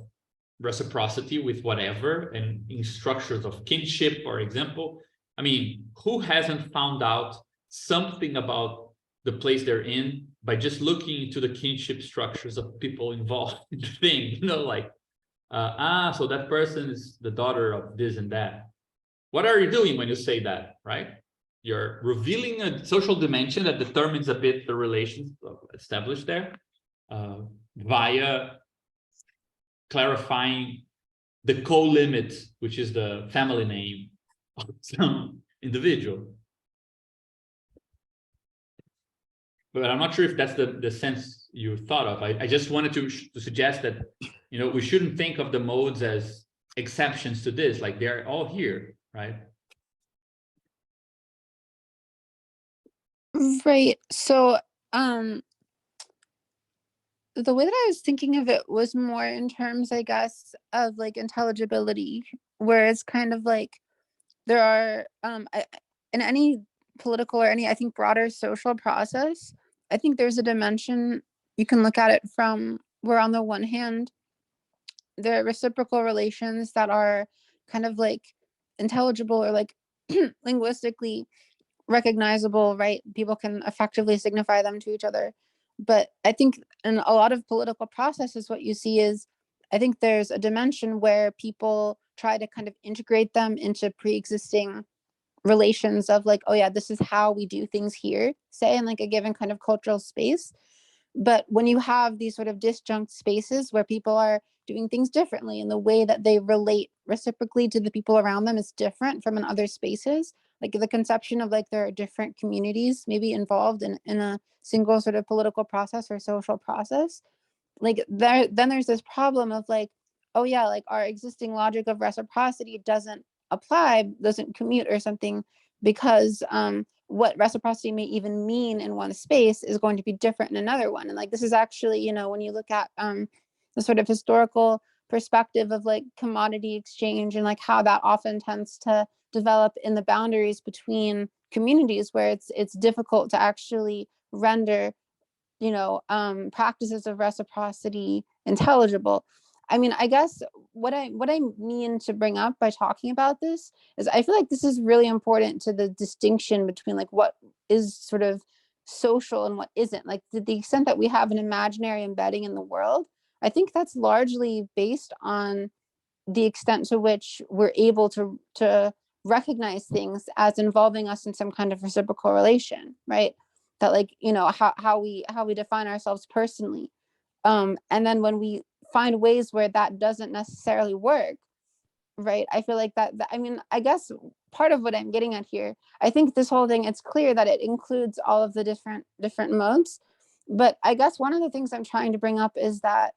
Speaker 1: reciprocity with whatever, and in structures of kinship, for example, I mean, who hasn't found out something about the place they're in by just looking into the kinship structures of people involved in the thing, you know, like, so that person is the daughter of this and that. What are you doing when you say that, right? You're revealing a social dimension that determines a bit the relations established there via clarifying the co-limit, which is the family name of some individual. But I'm not sure if that's the sense you thought of. I just wanted to suggest that, you know, we shouldn't think of the modes as exceptions to this, like they're all here, right?
Speaker 4: Right. So, the way that I was thinking of it was more in terms, I guess, of like intelligibility, where it's kind of like there are, in any political or any, I think, broader social process, I think there's a dimension you can look at it from where on the one hand, there are reciprocal relations that are kind of like intelligible or like linguistically recognizable, right? People can effectively signify them to each other. But I think in a lot of political processes, what you see is, I think there's a dimension where people try to kind of integrate them into pre-existing relations of like, oh yeah, this is how we do things here, say in like a given kind of cultural space. But when you have these sort of disjunct spaces where people are doing things differently and the way that they relate reciprocally to the people around them is different from in other spaces, like the conception of like there are different communities maybe involved in a single sort of political process or social process, like then there's this problem of like, oh yeah, like our existing logic of reciprocity doesn't commute or something, because what reciprocity may even mean in one space is going to be different in another one. And like this is actually, you know, when you look at the sort of historical perspective of like commodity exchange and like how that often tends to develop in the boundaries between communities, where it's difficult to actually render, you know, practices of reciprocity intelligible. I mean, I guess what I mean to bring up by talking about this is I feel like this is really important to the distinction between like what is sort of social and what isn't. Like to the extent that we have an imaginary embedding in the world, I think that's largely based on the extent to which we're able to recognize things as involving us in some kind of reciprocal relation, right? That like, you know, how we define ourselves personally. And then when we find ways where that doesn't necessarily work, right? I feel like that I mean, I guess part of what I'm getting at here, I think this whole thing, it's clear that it includes all of the different modes. But I guess one of the things I'm trying to bring up is that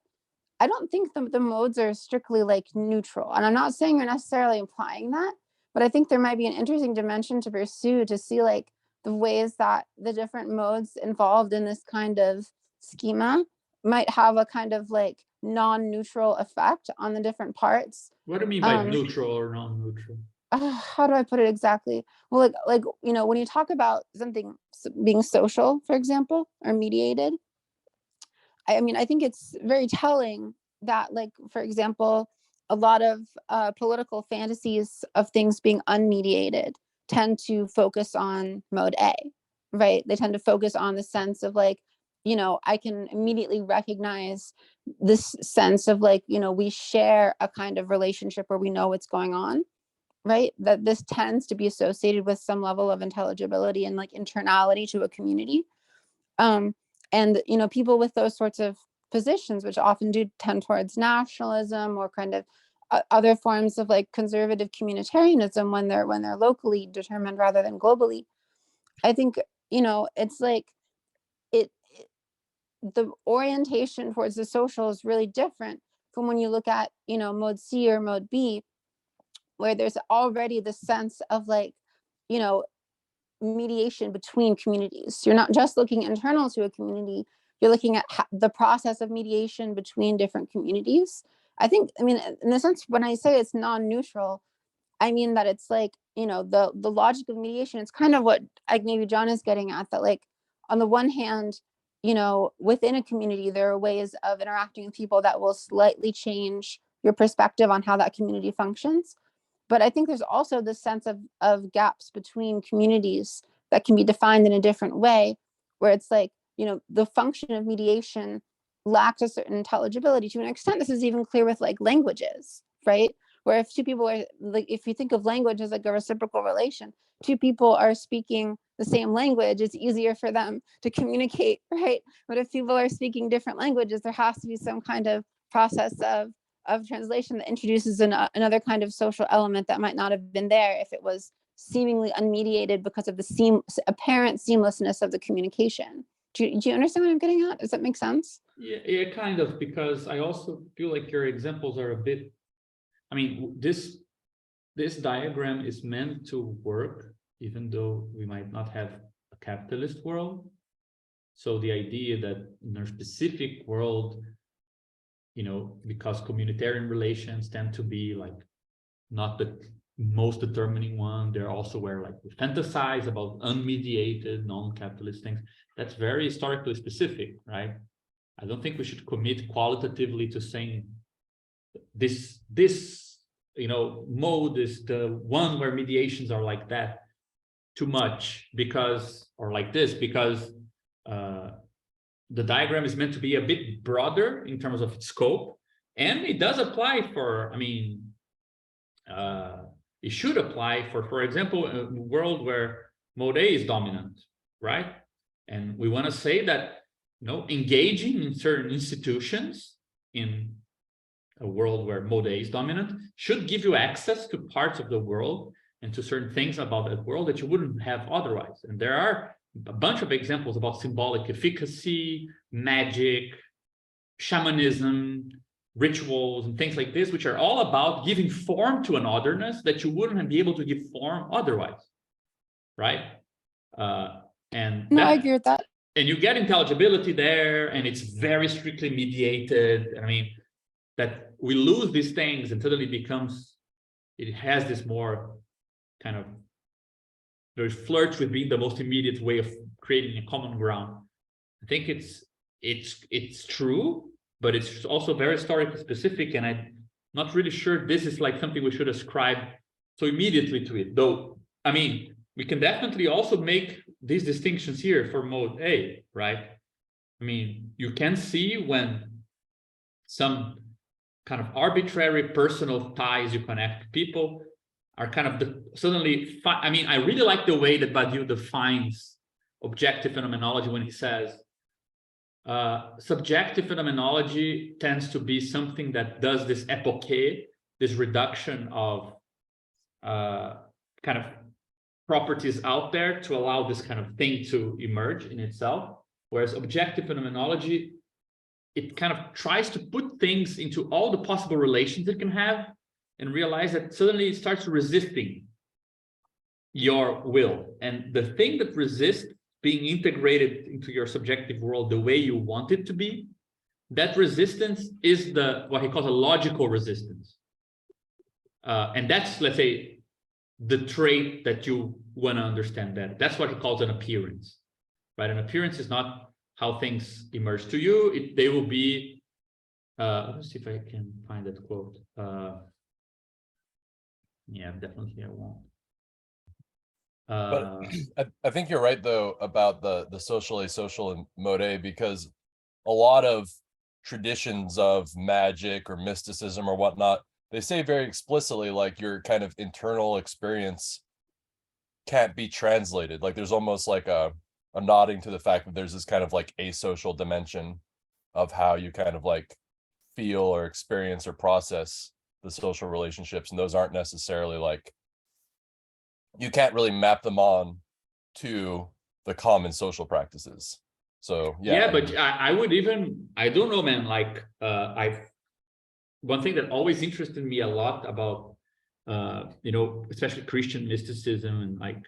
Speaker 4: I don't think the modes are strictly like neutral. And I'm not saying you're necessarily implying that, but I think there might be an interesting dimension to pursue to see like the ways that the different modes involved in this kind of schema might have a kind of like non-neutral effect on the different parts.
Speaker 1: What do you mean by neutral or non-neutral?
Speaker 4: How do I put it exactly? Well, like you know, when you talk about something being social, for example, or mediated, I mean, I think it's very telling that, like, for example, a lot of political fantasies of things being unmediated tend to focus on mode A, right? They tend to focus on the sense of like, you know, I can immediately recognize this sense of like, you know, we share a kind of relationship where we know what's going on, right? That this tends to be associated with some level of intelligibility and like internality to a community. And you know, people with those sorts of positions, which often do tend towards nationalism or kind of other forms of like conservative communitarianism when they're locally determined rather than globally, I think, you know, it's like the orientation towards the social is really different from when you look at, you know, mode C or mode B, where there's already the sense of like, you know, mediation between communities. You're not just looking internal to a community, you're looking at the process of mediation between different communities. I think, I mean, in the sense, when I say it's non-neutral, I mean that it's like, you know, the logic of mediation, it's kind of what like maybe John is getting at, that like, on the one hand, you know, within a community, there are ways of interacting with people that will slightly change your perspective on how that community functions. But I think there's also this sense of gaps between communities that can be defined in a different way, where it's like, you know, the function of mediation lacks a certain intelligibility. To an extent, this is even clear with like languages, right? Where if two people are like, if you think of language as like a reciprocal relation, two people are speaking the same language, it's easier for them to communicate, right? But if people are speaking different languages, there has to be some kind of process of translation that introduces another kind of social element that might not have been there if it was seemingly unmediated because of the apparent seamlessness of the communication. Do you understand what I'm getting at? Does that make sense?
Speaker 1: Yeah, kind of, because I also feel like your examples are a bit, I mean, this diagram is meant to work, even though we might not have a capitalist world. So the idea that in a specific world, you know, because communitarian relations tend to be like not the most determining one, they're also where like we fantasize about unmediated, non-capitalist things. That's very historically specific, right? I don't think we should commit qualitatively to saying this you know, mode is the one where mediations are like that too much, because, or like this, because the diagram is meant to be a bit broader in terms of its scope, and it does apply for, I mean, it should apply for example, a world where mode A is dominant, right? And we want to say that, you know, engaging in certain institutions in a world where mode A is dominant should give you access to parts of the world and to certain things about that world that you wouldn't have otherwise. And there are a bunch of examples about symbolic efficacy, magic, shamanism, rituals, and things like this, which are all about giving form to an otherness that you wouldn't be able to give form otherwise, right? And
Speaker 4: no, I agree with that.
Speaker 1: And you get intelligibility there, and it's very strictly mediated. I mean, that we lose these things and suddenly becomes, it has this more kind of, there's flirts with being the most immediate way of creating a common ground. I think it's true, but it's also very historically specific, and I'm not really sure this is like something we should ascribe so immediately to it. Though, I mean, we can definitely also make these distinctions here for mode A, right? I mean, you can see when some kind of arbitrary personal ties you connect to people are kind of suddenly, I mean, I really like the way that Badiou defines objective phenomenology when he says, subjective phenomenology tends to be something that does this epoché, this reduction of kind of properties out there to allow this kind of thing to emerge in itself. Whereas objective phenomenology, it kind of tries to put things into all the possible relations it can have and realize that suddenly it starts resisting your will. And the thing that resists being integrated into your subjective world the way you want it to be that resistance is what he calls a logical resistance. And that's, let's say, the trait that you want to understand better. That's what he calls an appearance, right? An appearance is not how things emerge to you. They will be, let's see if I can find that quote. Yeah, definitely I won't.
Speaker 3: But I think you're right though about the social, asocial, and mode, because a lot of traditions of magic or mysticism or whatnot, they say very explicitly like your kind of internal experience can't be translated. Like there's almost like a nodding to the fact that there's this kind of like asocial dimension of how you kind of like feel or experience or process the social relationships, and those aren't necessarily like, you can't really map them on to the common social practices. So yeah,
Speaker 1: but I would even, I don't know, man, like one thing that always interested me a lot about you know, especially Christian mysticism and like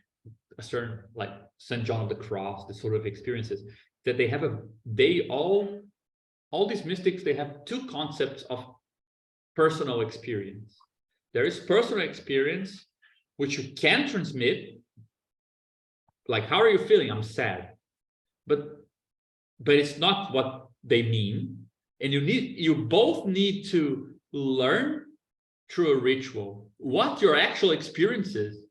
Speaker 1: a certain like St. John of the Cross, the sort of experiences that they have all these mystics, they have two concepts of personal experience. There is personal experience, which you can transmit, like, how are you feeling? I'm sad. But it's not what they mean. And you both need to learn through a ritual what your actual experience is.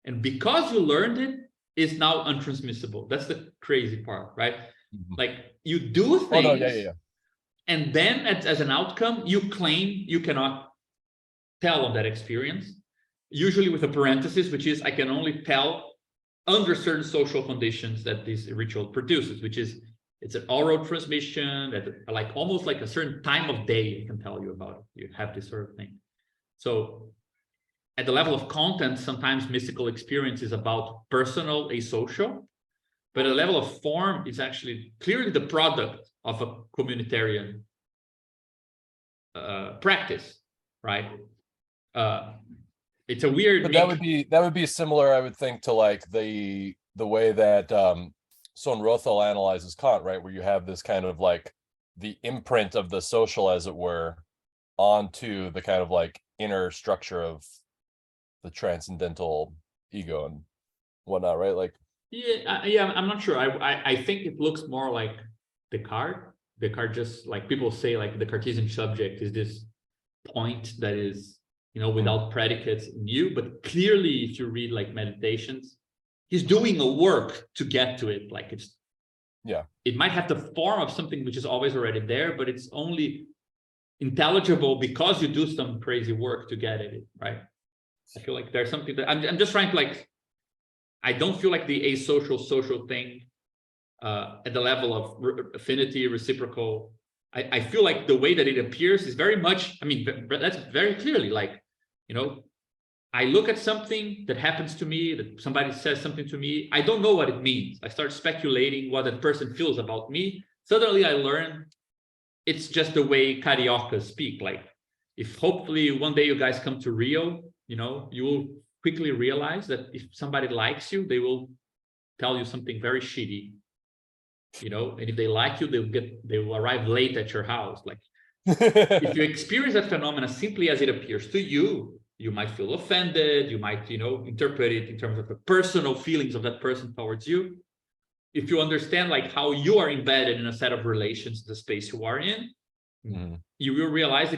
Speaker 1: And because you learned it, is now untransmissible. That's the crazy part, right? Mm-hmm. Like you do things, and then as an outcome, you claim you cannot tell on that experience, usually with a parenthesis, which is I can only tell under certain social conditions that this ritual produces, which is it's an oral transmission that like almost like a certain time of day I can tell you about it. You have this sort of thing. So at the level of content, sometimes mystical experience is about personal, asocial, but at the level of form, it's actually clearly the product of a communitarian practice, right? It's a weird.
Speaker 3: But that would be similar, I would think, to like the way that Son Rothel analyzes Kant, right? Where you have this kind of like the imprint of the social, as it were, onto the kind of like inner structure of the transcendental ego and whatnot, right? Like,
Speaker 1: yeah, I'm not sure. I think it looks more like Descartes. Descartes, just like people say, like the Cartesian subject is this point that is, you know, without predicates in you, but clearly if you read like Meditations, he's doing a work to get to it. Like it's,
Speaker 3: yeah, it
Speaker 1: might have the form of something which is always already there, but it's only intelligible because you do some crazy work to get at it, right? I feel like there's something that I'm just trying to like, I don't feel like the asocial social thing at the level of affinity, reciprocal. I feel like the way that it appears is very much, I mean, that's very clearly like, you know, I look at something that happens to me, that somebody says something to me, I don't know what it means. I start speculating what that person feels about me. Suddenly I learn it's just the way cariocas speak. Like if hopefully one day you guys come to Rio, you know, you will quickly realize that if somebody likes you, they will tell you something very shitty, you know, and if they like you, they will arrive late at your house. Like if you experience that phenomena simply as it appears to you, you might feel offended, you might, you know, interpret it in terms of the personal feelings of that person towards you. If you understand like how you are embedded in a set of relations, the space you are in, you will realize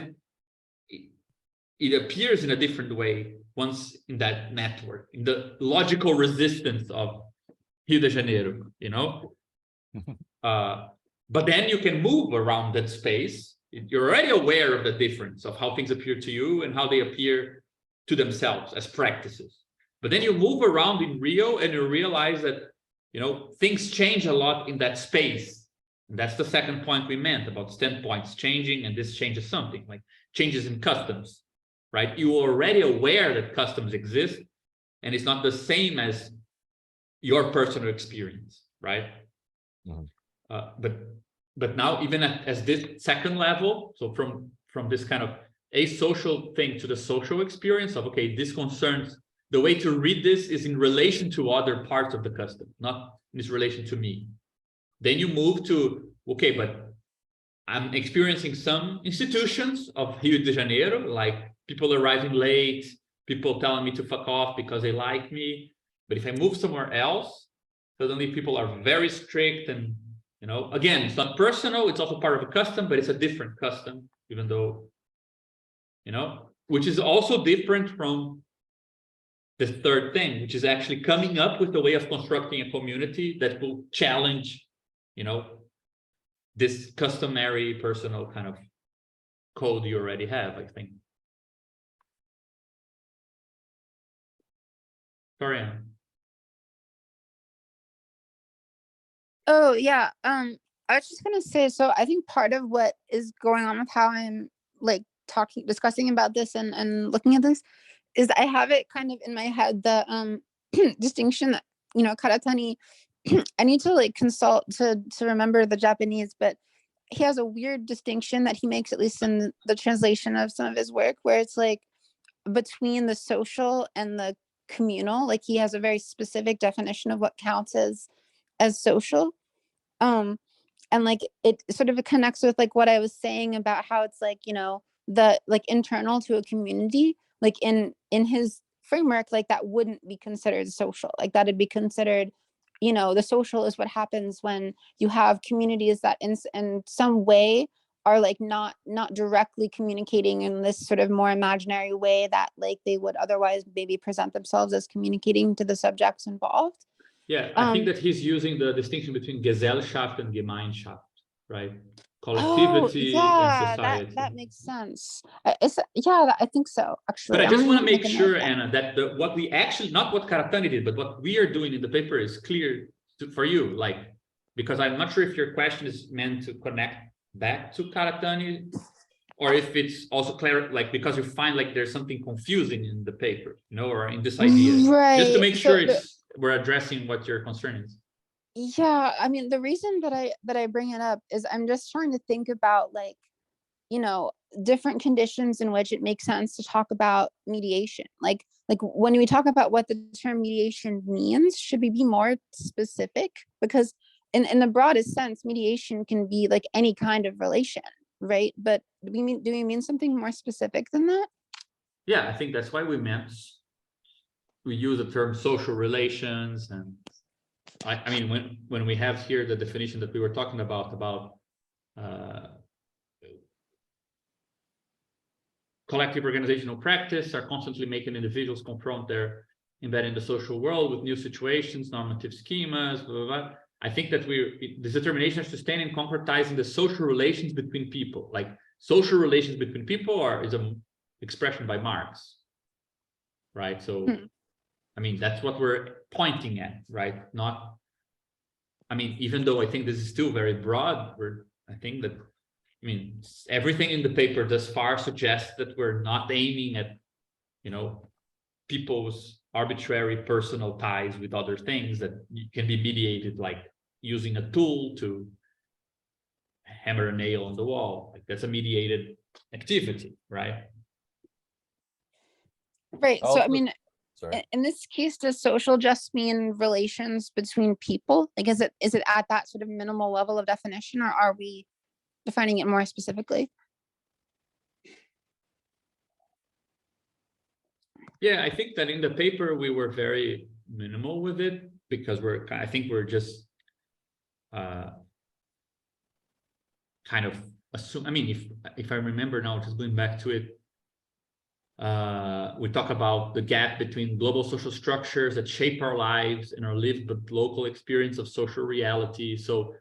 Speaker 1: it appears in a different way once in that network, in the logical resistance of Rio de Janeiro, you know? But then you can move around that space. You're already aware of the difference of how things appear to you and how they appear to themselves as practices. But then you move around in Rio and you realize that, you know, things change a lot in that space. And that's the second point we meant about standpoints changing, and this changes something, like changes in customs, right? You are already aware that customs exist, and it's not the same as your personal experience, right? But now even as this second level, so from this kind of asocial thing to the social experience of, okay, this concerns, the way to read this is in relation to other parts of the custom, not in this relation to me. Then you move to, okay, but I'm experiencing some institutions of Rio de Janeiro, like people arriving late, people telling me to fuck off because they like me. But if I move somewhere else, suddenly people are very strict. And, you know, again, it's not personal. It's also part of a custom, but it's a different custom, even though, you know, which is also different from the third thing, which is actually coming up with a way of constructing a community that will challenge, you know, this customary personal kind of code you already have, I think. Sorry, Anna.
Speaker 4: Oh yeah. I was just gonna say, so I think part of what is going on with how I'm like discussing about this and looking at this is I have it kind of in my head, the distinction that, you know, Karatani, I need to like consult to remember the Japanese, but he has a weird distinction that he makes, at least in the translation of some of his work, where it's like between the social and the communal. Like he has a very specific definition of what counts as social. And like it sort of connects with like what I was saying about how it's like, you know, the like internal to a community, like in his framework, like that wouldn't be considered social. Like that'd be considered, you know, the social is what happens when you have communities that in some way are like not directly communicating in this sort of more imaginary way that like they would otherwise maybe present themselves as communicating to the subjects involved.
Speaker 1: Yeah, I think that he's using the distinction between Gesellschaft and Gemeinschaft, right? Collectivity and society.
Speaker 4: That makes sense. I think so, actually.
Speaker 1: But I just want to make sure,
Speaker 4: that.
Speaker 1: Anna, that what we actually, not what Karatani did, but what we are doing in the paper is clear for you, like, because I'm not sure if your question is meant to connect back to Karatani, or if it's also clear, like, because you find like there's something confusing in the paper, you know, or in this idea,
Speaker 4: right?
Speaker 1: Just to make sure we're addressing what your concern is.
Speaker 4: Yeah, I mean, the reason that I bring it up is I'm just trying to think about like, you know, different conditions in which it makes sense to talk about mediation. Like when we talk about what the term mediation means, should we be more specific? Because in the broadest sense, mediation can be like any kind of relation, right? But do we mean something more specific than that?
Speaker 1: Yeah, I think that's why we use the term social relations. And I mean, when we have here the definition that we were talking about collective organizational practice are constantly making individuals confront their embedded in the social world with new situations, normative schemas, blah, blah, blah. I think that this determination of sustaining and concretizing the social relations between people, like social relations between people is an expression by Marx, right? So, I mean, that's what we're pointing at, right? Not, I mean, even though I think this is still very broad, I think that, I mean, everything in the paper thus far suggests that we're not aiming at, you know, people's arbitrary personal ties with other things that can be mediated, like using a tool to hammer a nail on the wall. Like that's a mediated activity, right?
Speaker 4: Right. So, I mean, in this case, does social just mean relations between people? Like, is it at that sort of minimal level of definition, or are we defining it more specifically?
Speaker 1: Yeah, I think that in the paper we were very minimal with it because I think we're just kind of assume. I mean, if I remember now, just going back to it, we talk about the gap between global social structures that shape our lives and our lived but local experience of social reality. So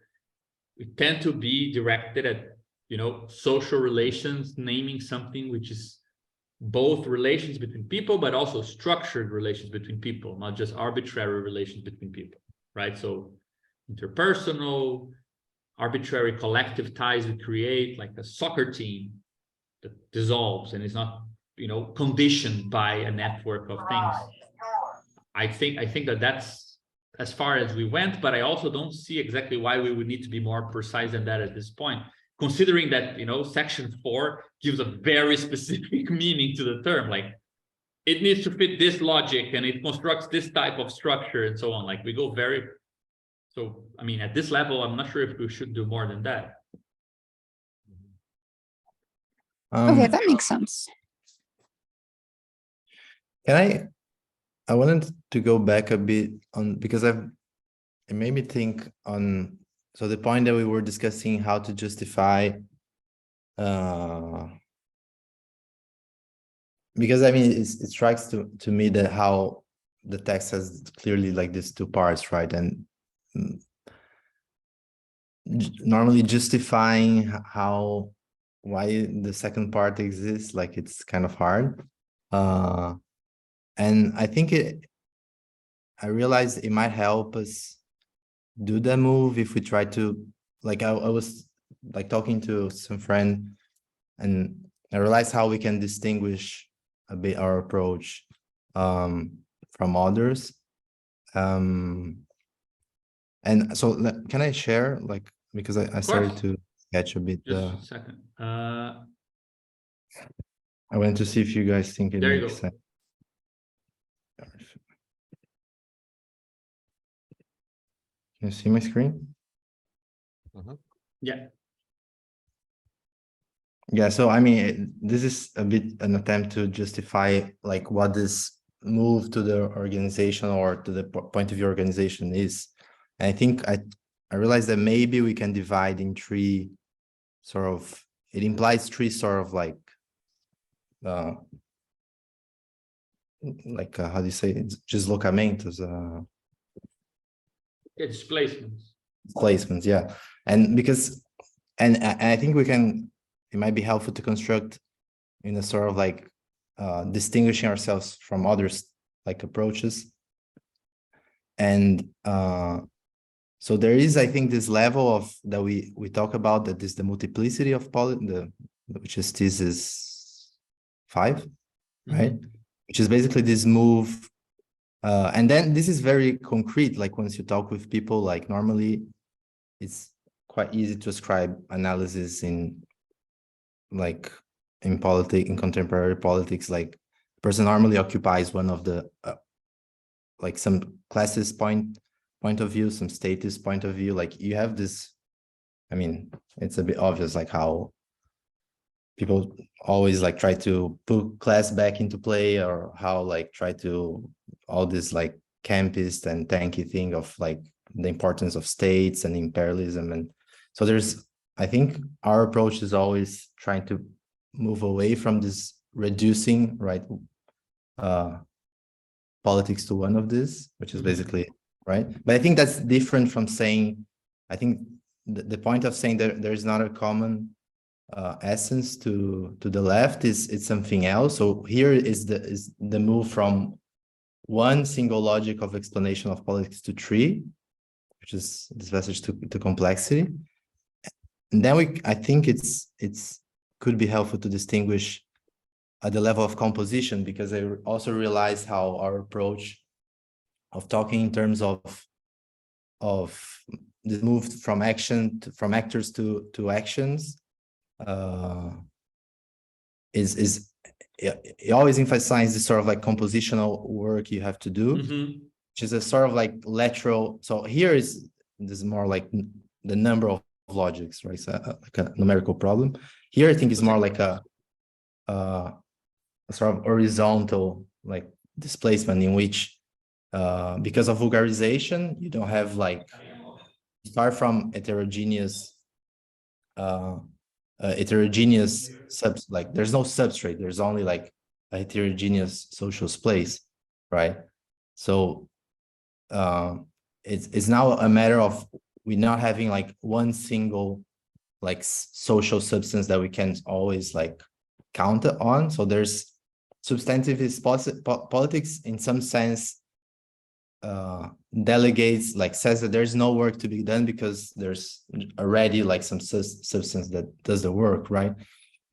Speaker 1: we tend to be directed at, you know, social relations, naming something which is both relations between people, but also structured relations between people, not just arbitrary relations between people, right? So interpersonal, arbitrary collective ties we create, like a soccer team that dissolves and is not, you know, conditioned by a network of things. I think that that's as far as we went, but I also don't see exactly why we would need to be more precise than that at this point, considering that, you know, section 4 gives a very specific meaning to the term, like it needs to fit this logic and it constructs this type of structure and so on. Like we go so I mean, at this level, I'm not sure if we should do more than that.
Speaker 4: Okay,
Speaker 2: Um,
Speaker 4: that makes sense.
Speaker 2: can I wanted to go back a bit on, because it made me think on, so the point that we were discussing how to justify, because I mean, it strikes to me that how the text has clearly like these two parts, right? And normally justifying why the second part exists, like it's kind of hard. And I think I realized it might help us do that move if we try to, like I was like talking to some friend, and I realized how we can distinguish a bit our approach from others. And so can I share, like, because I started to sketch a bit.
Speaker 1: Just a second.
Speaker 2: I want to see if you guys think it
Speaker 1: There you
Speaker 2: makes
Speaker 1: go.
Speaker 2: sense. Can you see my screen?
Speaker 1: Yeah.
Speaker 2: Yeah, so I mean, this is a bit an attempt to justify like what this move to the organization or to the point of view organization is. And I think I realized that maybe we can divide in three sort of, it implies three sort of like how do you say it? Deslocamentos,
Speaker 1: It's placements.
Speaker 2: placements, yeah. And because, and I think it might be helpful to construct in a sort of like distinguishing ourselves from others like approaches. And so there is, I think, this level of that we talk about, that is the multiplicity of which is thesis 5, right? Which is basically this move. And then this is very concrete, like once you talk with people, like normally it's quite easy to ascribe analysis in like in contemporary politics, like person normally occupies one of the like some classist point of view, some statist point of view. Like you have this, I mean, it's a bit obvious like how people always like try to put class back into play, or how like try to all this like campist and tanky thing of like the importance of states and imperialism. And so I think our approach is always trying to move away from this reducing, right, politics to one of this, which is basically, right? But I think that's different from saying, I think the point of saying that there's not a common essence to the left it's something else. So here is the move from one single logic of explanation of politics to three, which is this passage to complexity. And then I think it's could be helpful to distinguish at the level of composition, because I also realized how our approach of talking in terms of the move from from actors to actions it always emphasizes the sort of like compositional work you have to do, which is a sort of like lateral. So here this is more like the number of logics, right? So like a numerical problem. Here I think it's more like a sort of horizontal like displacement, in which because of vulgarization you don't have like start from heterogeneous like there's no substrate, there's only like a heterogeneous social space, right? So it's now a matter of we not having like one single like social substance that we can always like count on. So there's substantivist politics in some sense delegates, like says that there's no work to be done because there's already like some substance that does the work, right?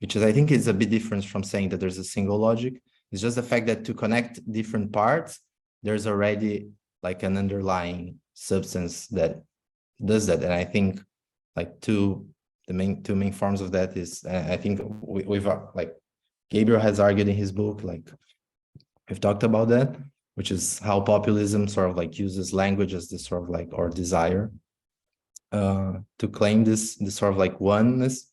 Speaker 2: Which is, I think, is a bit different from saying that there's a single logic. It's just the fact that to connect different parts, there's already like an underlying substance that does that. And I think like two main forms of that is, I think we've like Gabriel has argued in his book, like we've talked about that, which is how populism sort of like uses language as this sort of like, or desire to claim this sort of like oneness.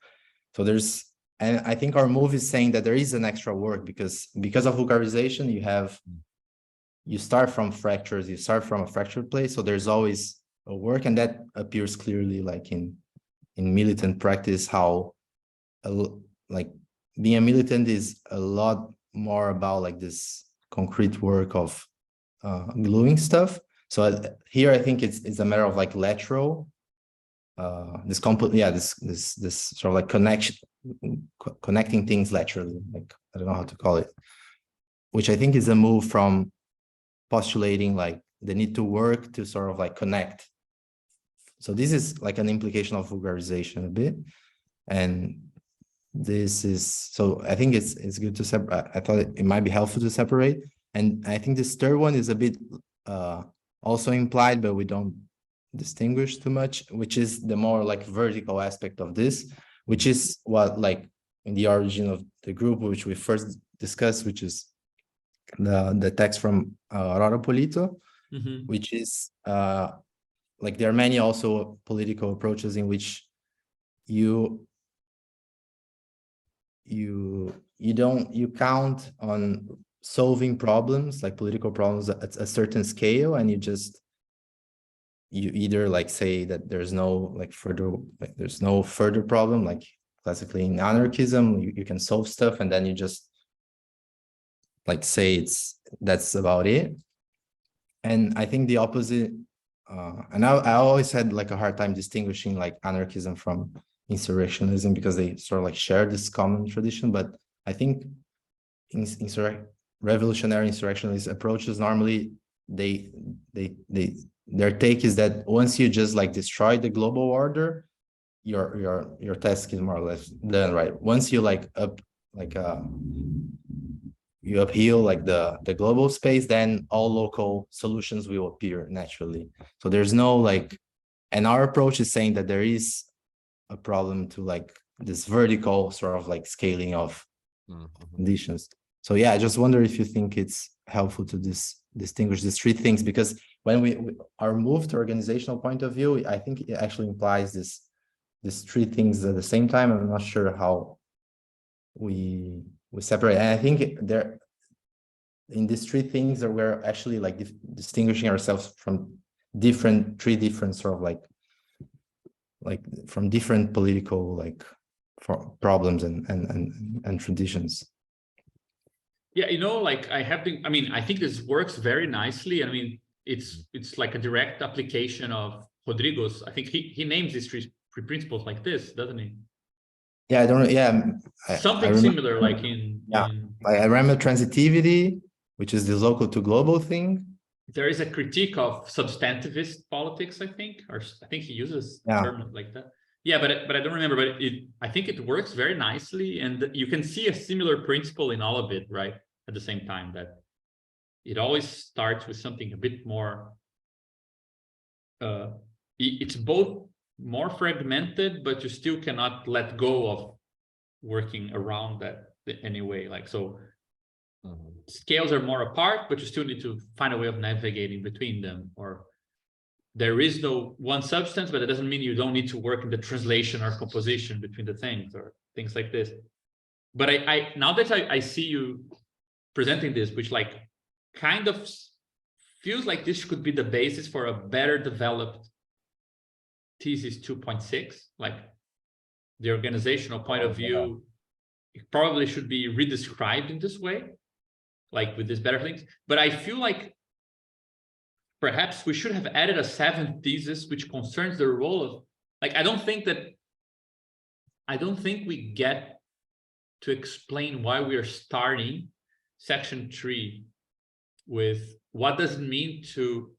Speaker 2: So there's, and I think our move is saying that there is an extra work because of vulgarization, you start from fractures, you start from a fractured place. So there's always a work, and that appears clearly like in militant practice, how like being a militant is a lot more about like this concrete work of gluing stuff. So here I think it's a matter of like lateral this sort of like connecting things laterally, like I don't know how to call it, which I think is a move from postulating like the need to work to sort of like connect. So this is like an implication of vulgarization a bit, and this is, so I think it's good to separate. I thought it might be helpful to separate, and I think this third one is a bit also implied, but we don't distinguish too much, which is the more like vertical aspect of this, which is what like in the origin of the group, which we first discussed, which is the text from Aurora Polito, which is like there are many also political approaches in which you count on solving problems, like political problems at a certain scale, and you either like say that there's no further problem, like classically in anarchism, you can solve stuff and then you just like say that's about it. And I think the opposite, and I always had like a hard time distinguishing like anarchism from insurrectionism because they sort of like share this common tradition. But I think revolutionary insurrectionist approaches normally their take is that once you just like destroy the global order, your task is more or less done, right? Once you you upheal like the global space, then all local solutions will appear naturally. So there's no like, and our approach is saying that there is a problem to like this vertical sort of like scaling of conditions. So yeah, I just wonder if you think it's helpful to distinguish these three things, because when our move to organizational point of view, I think it actually implies these three things at the same time. I'm not sure how we separate. And I think there in these three things that we're actually like distinguishing ourselves from three different sort of like from different political like problems and traditions.
Speaker 1: Yeah, like I think this works very nicely. I mean, it's like a direct application of Rodrigo's. I think he names these three principles like this, doesn't he?
Speaker 2: Yeah, I don't know. Yeah,
Speaker 1: something similar, like
Speaker 2: I remember transitivity, which is the local to global thing.
Speaker 1: There is a critique of substantivist politics, I think, or I think he uses terms like that. Yeah, but I don't remember. But I think it works very nicely, and you can see a similar principle in all of it, right? At the same time, that it always starts with something a bit more. It's both more fragmented, but you still cannot let go of working around that anyway. Like so, scales are more apart, but you still need to find a way of navigating between them. Or there is no one substance, but it doesn't mean you don't need to work in the translation or composition between the things or things like this. But I now that I see you presenting this, which like kind of feels like this could be the basis for a better developed thesis 2.6, like the organizational point of view, it probably should be redescribed in this way, like with these better things. But I feel like perhaps we should have added a seventh thesis, which concerns the role of, like, I don't think we get to explain why we are starting section 3 with what does it mean to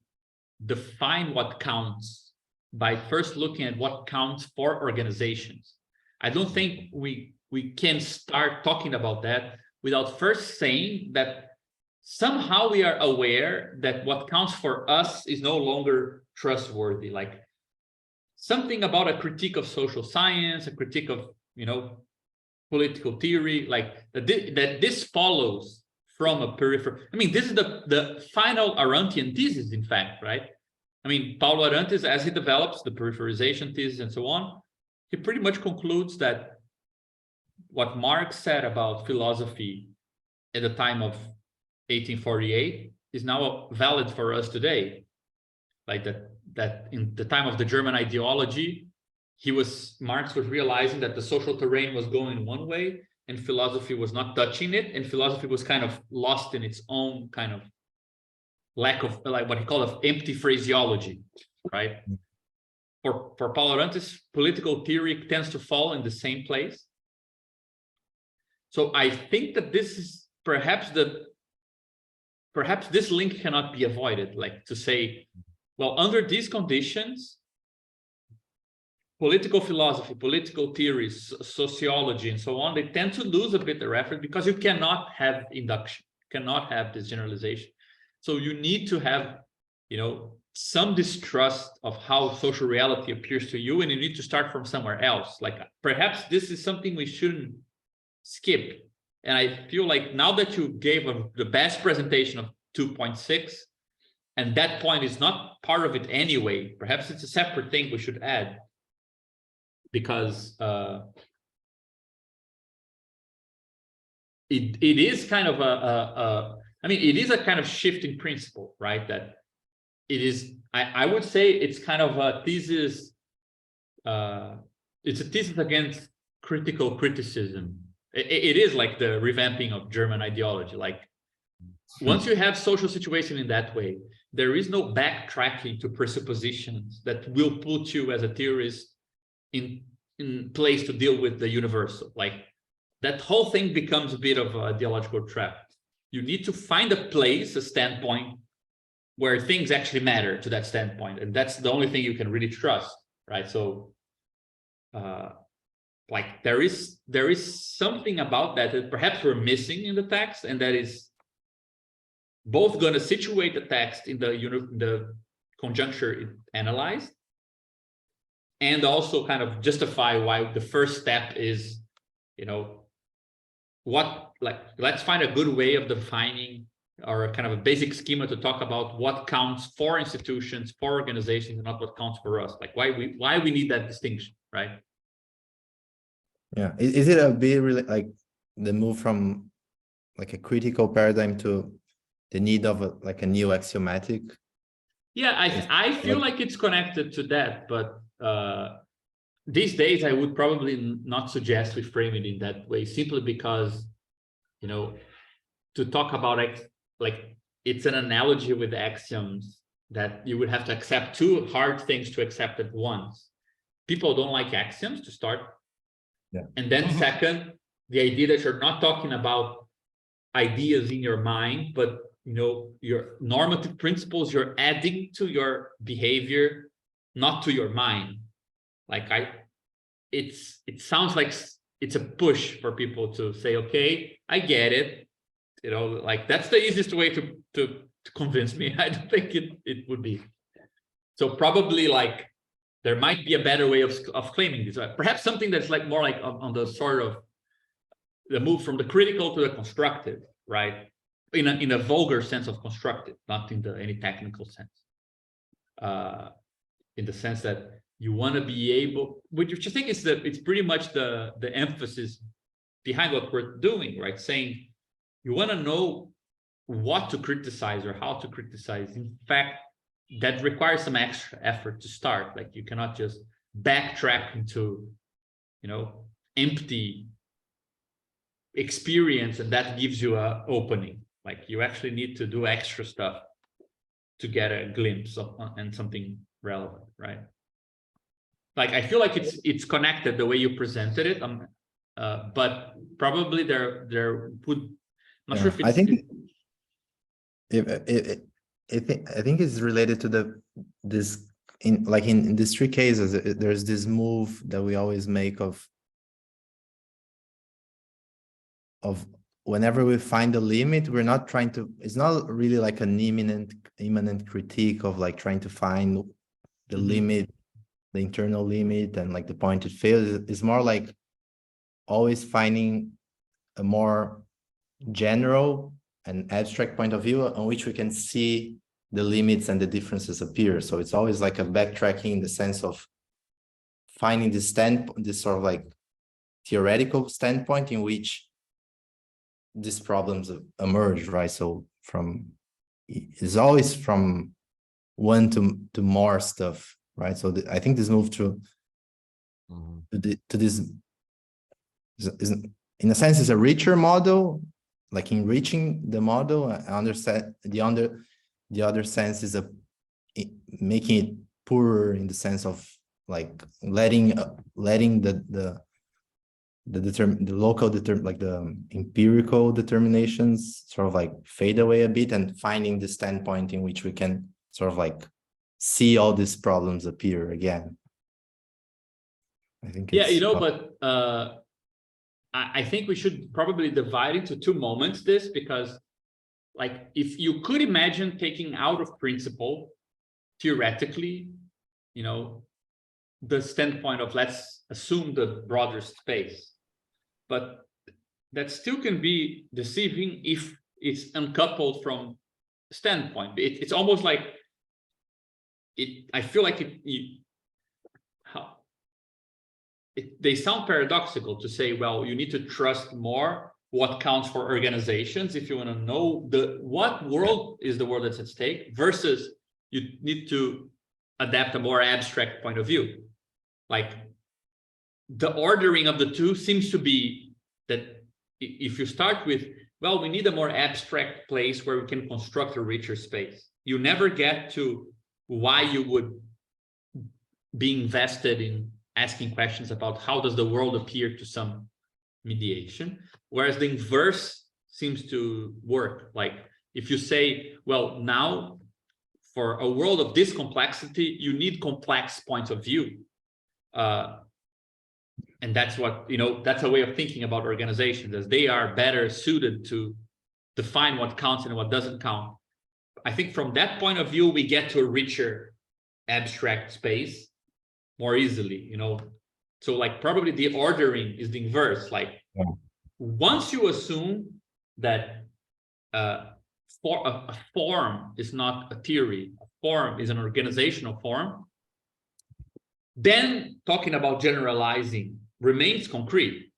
Speaker 1: define what counts by first looking at what counts for organizations. I don't think we can start talking about that without first saying that somehow we are aware that what counts for us is no longer trustworthy. Like something about a critique of social science, a critique of, political theory, like that this follows from a peripheral. I mean, this is the final Arendtian thesis, in fact, right? I mean, Paulo Arantes, as he develops the peripherization thesis and so on, he pretty much concludes that what Marx said about philosophy at the time of 1848 is now valid for us today. Like that in the time of the German ideology, Marx was realizing that the social terrain was going one way and philosophy was not touching it, and philosophy was kind of lost in its own kind of lack of, like what he called of empty phraseology, right? For Paulo Arantes, political theory tends to fall in the same place. So I think that this is perhaps this link cannot be avoided, like to say, well, under these conditions, political philosophy, political theories, sociology, and so on, they tend to lose a bit their effort because you cannot have induction, you cannot have this generalization. So you need to have, you know, some distrust of how social reality appears to you, and you need to start from somewhere else. Like perhaps this is something we shouldn't skip. And I feel like now that you gave the best presentation of 2.6, and that point is not part of it anyway, perhaps it's a separate thing we should add, because it is kind of I mean, it is a kind of shift in principle, right? That it is, I would say it's kind of a thesis, it's a thesis against critical criticism. It is like the revamping of German ideology. Like once you have social situation in that way, there is no backtracking to presuppositions that will put you as a theorist in place to deal with the universal. Like that whole thing becomes a bit of a ideological trap. You need to find a place, a standpoint where things actually matter to that standpoint, and that's the only thing you can really trust, right? So like there is something about that perhaps we're missing in the text, and that is both going to situate the text in the conjuncture it analyzed, and also kind of justify why the first step is, you know, what, like, let's find a good way of defining, or a kind of a basic schema to talk about what counts for institutions, for organizations, and not what counts for us. Like why we need that distinction, right?
Speaker 2: Yeah, is it a bit really like the move from like a critical paradigm to the need of like a new axiomatic?
Speaker 1: Yeah, I feel like it's connected to that, but these days I would probably not suggest we frame it in that way, simply because, you know, to talk about like it's an analogy with axioms that you would have to accept two hard things to accept at once. People don't like axioms to start.
Speaker 2: Yeah.
Speaker 1: And then second, the idea that you're not talking about ideas in your mind, but, you know, your normative principles you're adding to your behavior, not to your mind. Like it sounds like it's a push for people to say, okay, I get it. You know, like that's the easiest way to convince me. I don't think it would be. So probably like there might be a better way of claiming this. Perhaps something that's like more like on the sort of the move from the critical to the constructive, right? In a vulgar sense of constructive, not in any technical sense. In the sense that you want to be able, which I think is it's pretty much the emphasis behind what we're doing, right? Saying you want to know what to criticize or how to criticize. In fact, that requires some extra effort to start. Like you cannot just backtrack into, you know, empty experience and that gives you a opening. Like you actually need to do extra stuff to get a glimpse of and something relevant, right? Like I feel like it's connected the way you presented it, but probably there would. I'm not sure if it's,
Speaker 2: I think I think it's related to this in these three cases. There's this move that we always make of whenever we find a limit, we're not trying to. It's not really like an immanent critique of like trying to find the limit, the internal limit, and like the point it fails. It's more like always finding a more general and abstract point of view on which we can see the limits and the differences appear. So it's always like a backtracking in the sense of finding this sort of like theoretical standpoint in which these problems emerge, right? So it's always from one to more stuff, right? So I think this move to this is in a sense is a richer model, like enriching the model. I understand the other sense is making it poorer in the sense of like letting the empirical determinations sort of like fade away a bit, and finding the standpoint in which we can sort of like see all these problems appear again. I think
Speaker 1: yeah, you know, but I think we should probably divide into two moments this, because like if you could imagine taking out of principle theoretically, you know, the standpoint of let's assume the broader space, but that still can be deceiving if it's uncoupled from standpoint. It's almost like I feel like they sound paradoxical to say, well, you need to trust more what counts for organizations if you want to know what world is the world that's at stake, versus you need to adapt a more abstract point of view. Like the ordering of the two seems to be that if you start with, well, we need a more abstract place where we can construct a richer space, you never get to why you would be invested in asking questions about how does the world appear to some mediation, whereas the inverse seems to work. Like if you say, well, now for a world of this complexity, you need complex points of view. And that's what, you know, that's a way of thinking about organizations, as they are better suited to define what counts and what doesn't count. I think from that point of view, we get to a richer abstract space more easily, you know. So like probably the ordering is the inverse. Like once you assume that for a form is not a theory, a form is an organizational form, then talking about generalizing remains concrete.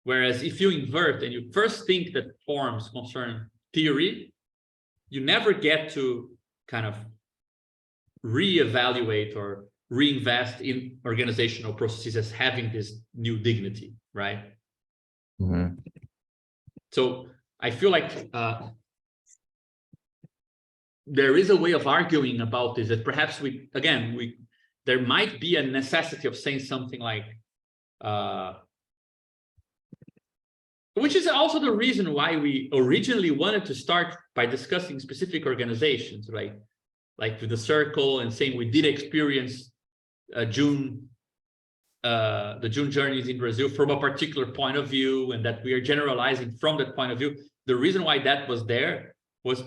Speaker 1: Whereas if you invert and you first think that forms concern theory, you never get to kind of reevaluate or reinvest in organizational processes as having this new dignity, right?
Speaker 2: Mm-hmm.
Speaker 1: So I feel like there is a way of arguing about this, that perhaps there might be a necessity of saying something like, which is also the reason why we originally wanted to start by discussing specific organizations, right? Like with the circle and saying we did experience the June journeys in Brazil from a particular point of view, and that we are generalizing from that point of view. The reason why that was there was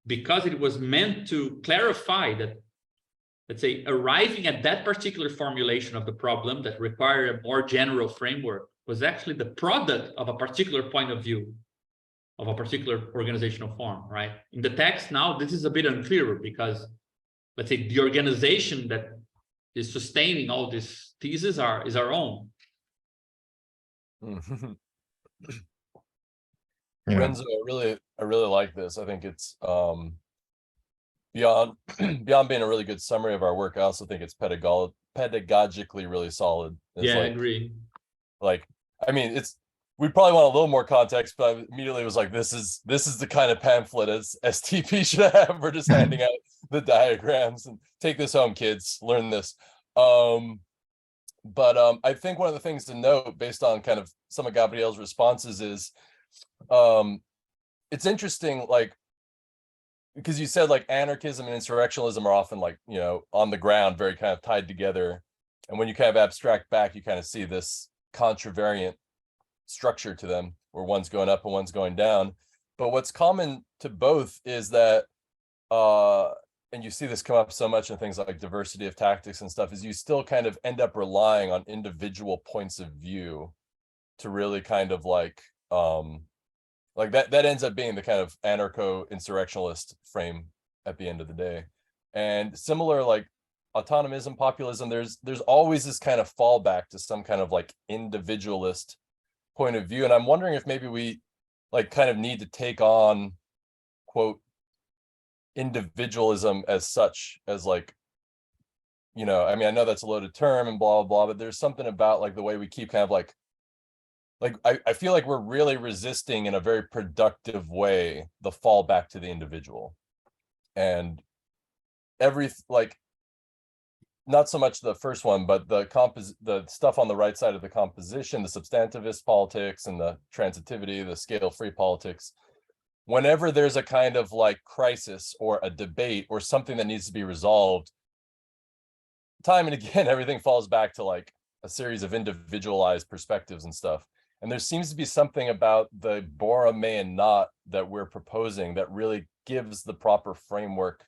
Speaker 1: because it was meant to clarify that, let's say, arriving at that particular formulation of the problem that required a more general framework was actually the product of a particular point of view of a particular organizational form, right? In the text now, this is a bit unclearer because, let's say, the organization that is sustaining all these theses is our own.
Speaker 3: Renzo, I really like this. I think it's beyond being a really good summary of our work. I also think it's pedagogically really solid. It's
Speaker 1: I agree.
Speaker 3: Like, I mean, we probably want a little more context, but I immediately was like, this is the kind of pamphlet as STP should have. We're just handing out the diagrams and take this home, kids, learn this. But I think one of the things to note based on kind of some of Gabriel's responses is it's interesting, like, because you said like anarchism and insurrectionalism are often like, you know, on the ground, very kind of tied together. And when you kind of abstract back, you kind of see this contravariant structure to them, where one's going up and one's going down. But what's common to both is that, and you see this come up so much in things like diversity of tactics and stuff, is you still kind of end up relying on individual points of view to really kind of like that ends up being the kind of anarcho-insurrectionalist frame at the end of the day. And similar, like autonomism, populism, there's always this kind of fallback to some kind of like individualist point of view. And I'm wondering if maybe we like kind of need to take on, quote, individualism as such, as like, you know, I mean, I know that's a loaded term and blah, blah, blah, but there's something about like the way we keep kind of like I feel like we're really resisting in a very productive way the fall back to the individual. And like, not so much the first one, but the stuff on the right side of the composition, the substantivist politics and the transitivity, the scale-free politics. Whenever there's a kind of like crisis or a debate or something that needs to be resolved, time and again, everything falls back to like a series of individualized perspectives and stuff. And there seems to be something about the Borromean knot that we're proposing that really gives the proper framework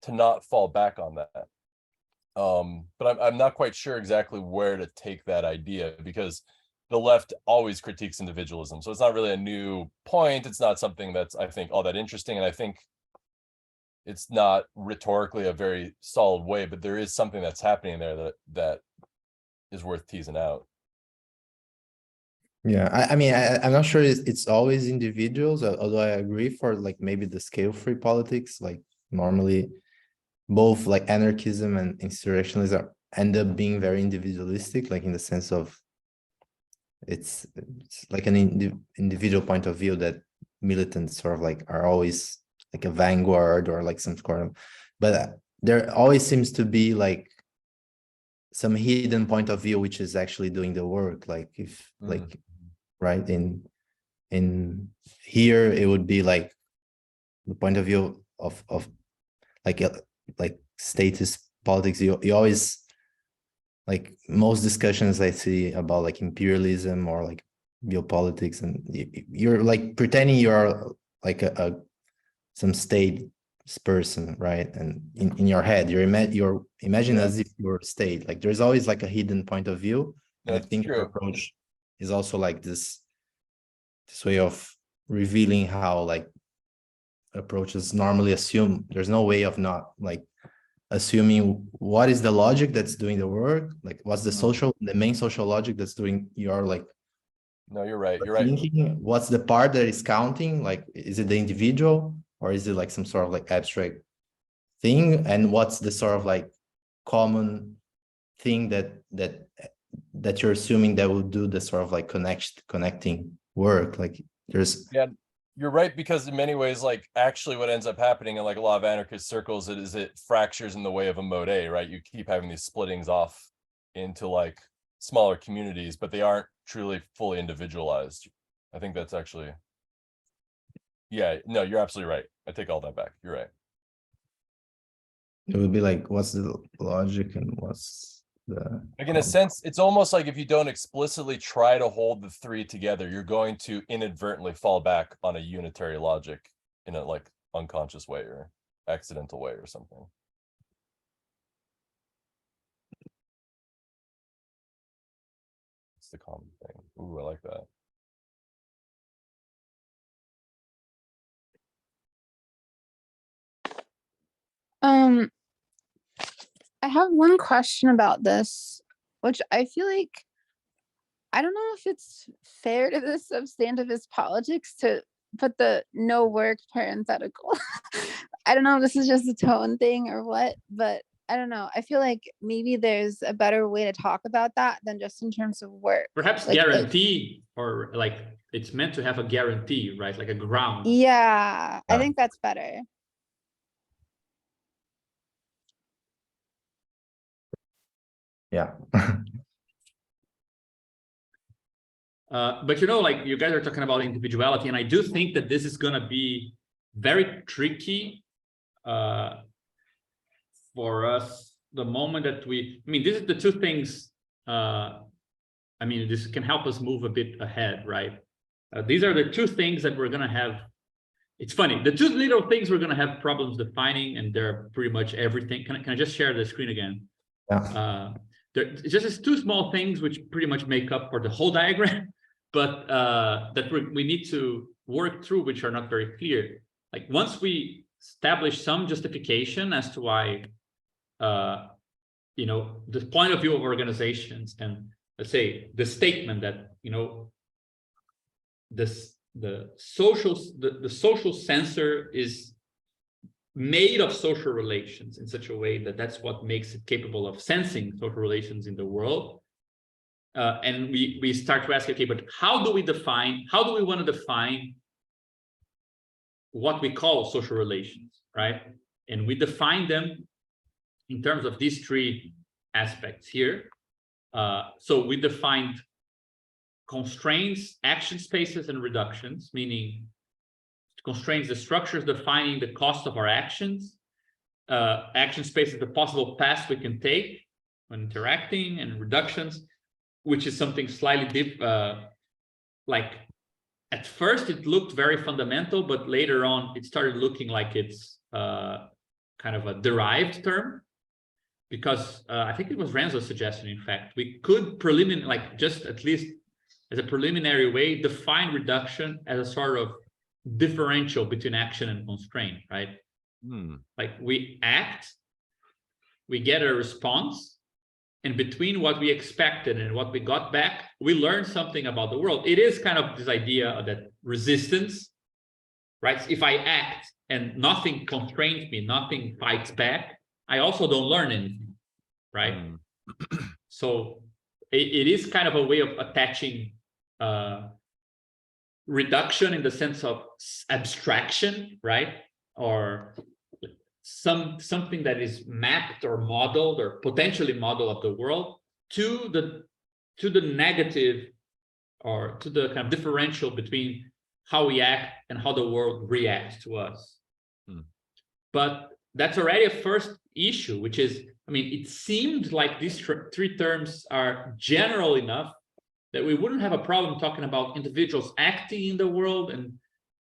Speaker 3: to not fall back on that. But I'm not quite sure exactly where to take that idea, because the left always critiques individualism. So it's not really a new point. It's not something that's, I think, all that interesting. And I think it's not rhetorically a very solid way, but there is something that's happening there that is worth teasing out.
Speaker 2: Yeah, I mean, I'm not sure it's always individuals, although I agree for like maybe the scale-free politics, like normally both like anarchism and insurrectionism end up being very individualistic, like in the sense of it's like an individual point of view that militants sort of like are always like a vanguard or like some sort of, but there always seems to be like some hidden point of view which is actually doing the work. Like if like right in here it would be like the point of view of like status politics. You always, like most discussions I see about like imperialism or like geopolitics, and you're like pretending you're like a some state person, right? And in your head you're imagine as if you're a state. Like there's always like a hidden point of view. And I think your approach is also like this way of revealing how like approaches normally assume there's no way of not like assuming what is the logic that's doing the work, like what's the main social logic that's doing your like.
Speaker 3: No, you're right.
Speaker 2: Thinking, what's the part that is counting? Like, is it the individual or is it like some sort of like abstract thing? And what's the sort of like common thing that you're assuming that will do the sort of like connecting work? Like there's
Speaker 3: you're right, because in many ways, like actually what ends up happening in like a lot of anarchist circles is it fractures in the way of a mode A, right? You keep having these splittings off into like smaller communities, but they aren't truly fully individualized. I think that's actually, yeah, no, you're absolutely right. I take all that back. You're right.
Speaker 2: It would be like, what's the logic and what's
Speaker 3: like in a sense, it's almost like if you don't explicitly try to hold the three together, you're going to inadvertently fall back on a unitary logic in a like unconscious way or accidental way or something. It's the common thing. Ooh, I like that.
Speaker 4: I have one question about this, which I feel like I don't know if it's fair to the substantivist politics to put the no work parenthetical. I don't know if this is just a tone thing or what, but I don't know. I feel like maybe there's a better way to talk about that than just in terms of work.
Speaker 1: Perhaps
Speaker 4: like
Speaker 1: guarantee, or like it's meant to have a guarantee, right? Like a ground.
Speaker 4: Yeah, I think that's better.
Speaker 2: Yeah.
Speaker 1: But you know, like you guys are talking about individuality, and I do think that this is going to be very tricky for us the moment that I mean, this is the two things, I mean, this can help us move a bit ahead, right? These are the two things that we're going to have. It's funny, the two little things we're going to have problems defining, and they're pretty much everything. Can I just share the screen again?
Speaker 2: Yeah.
Speaker 1: It's just these two small things which pretty much make up for the whole diagram, but that we need to work through, which are not very clear. Like once we establish some justification as to why you know, the point of view of organizations, and let's say the statement that, you know, the social sensor is made of social relations in such a way that that's what makes it capable of sensing social relations in the world. And we start to ask, okay, but how do we want to define what we call social relations, right? And we define them in terms of these three aspects here. So we defined constraints, action spaces, and reductions, meaning constraints, the structures defining the cost of our actions, action spaces, the possible paths we can take when interacting, and reductions, which is something slightly like at first it looked very fundamental, but later on it started looking like it's kind of a derived term, because I think it was Renzo's suggestion, in fact, we could like just at least as a preliminary way, define reduction as a sort of differential between action and constraint, right? Like we act, we get a response, and between what we expected and what we got back, we learn something about the world. It is kind of this idea that resistance, right? If I act and nothing constrains me, nothing fights back, I also don't learn anything, right? So it is kind of a way of attaching reduction in the sense of abstraction, right? Or something that is mapped or modeled or potentially modeled of the world to the negative, or to the kind of differential between how we act and how the world reacts to us. But that's already a first issue, which is, I mean, it seemed like these three terms are general enough that we wouldn't have a problem talking about individuals acting in the world and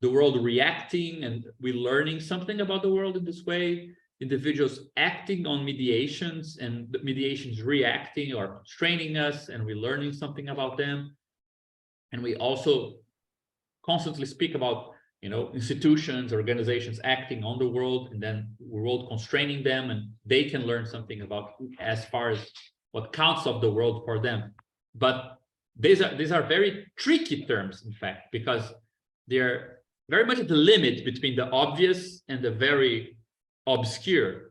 Speaker 1: the world reacting, and we learning something about the world in this way, individuals acting on mediations and the mediations reacting or constraining us, and we learning something about them. And we also constantly speak about, you know, institutions, organizations acting on the world, and then the world constraining them, and they can learn something about as far as what counts of the world for them. But these are very tricky terms, in fact, because they're very much at the limit between the obvious and the very obscure.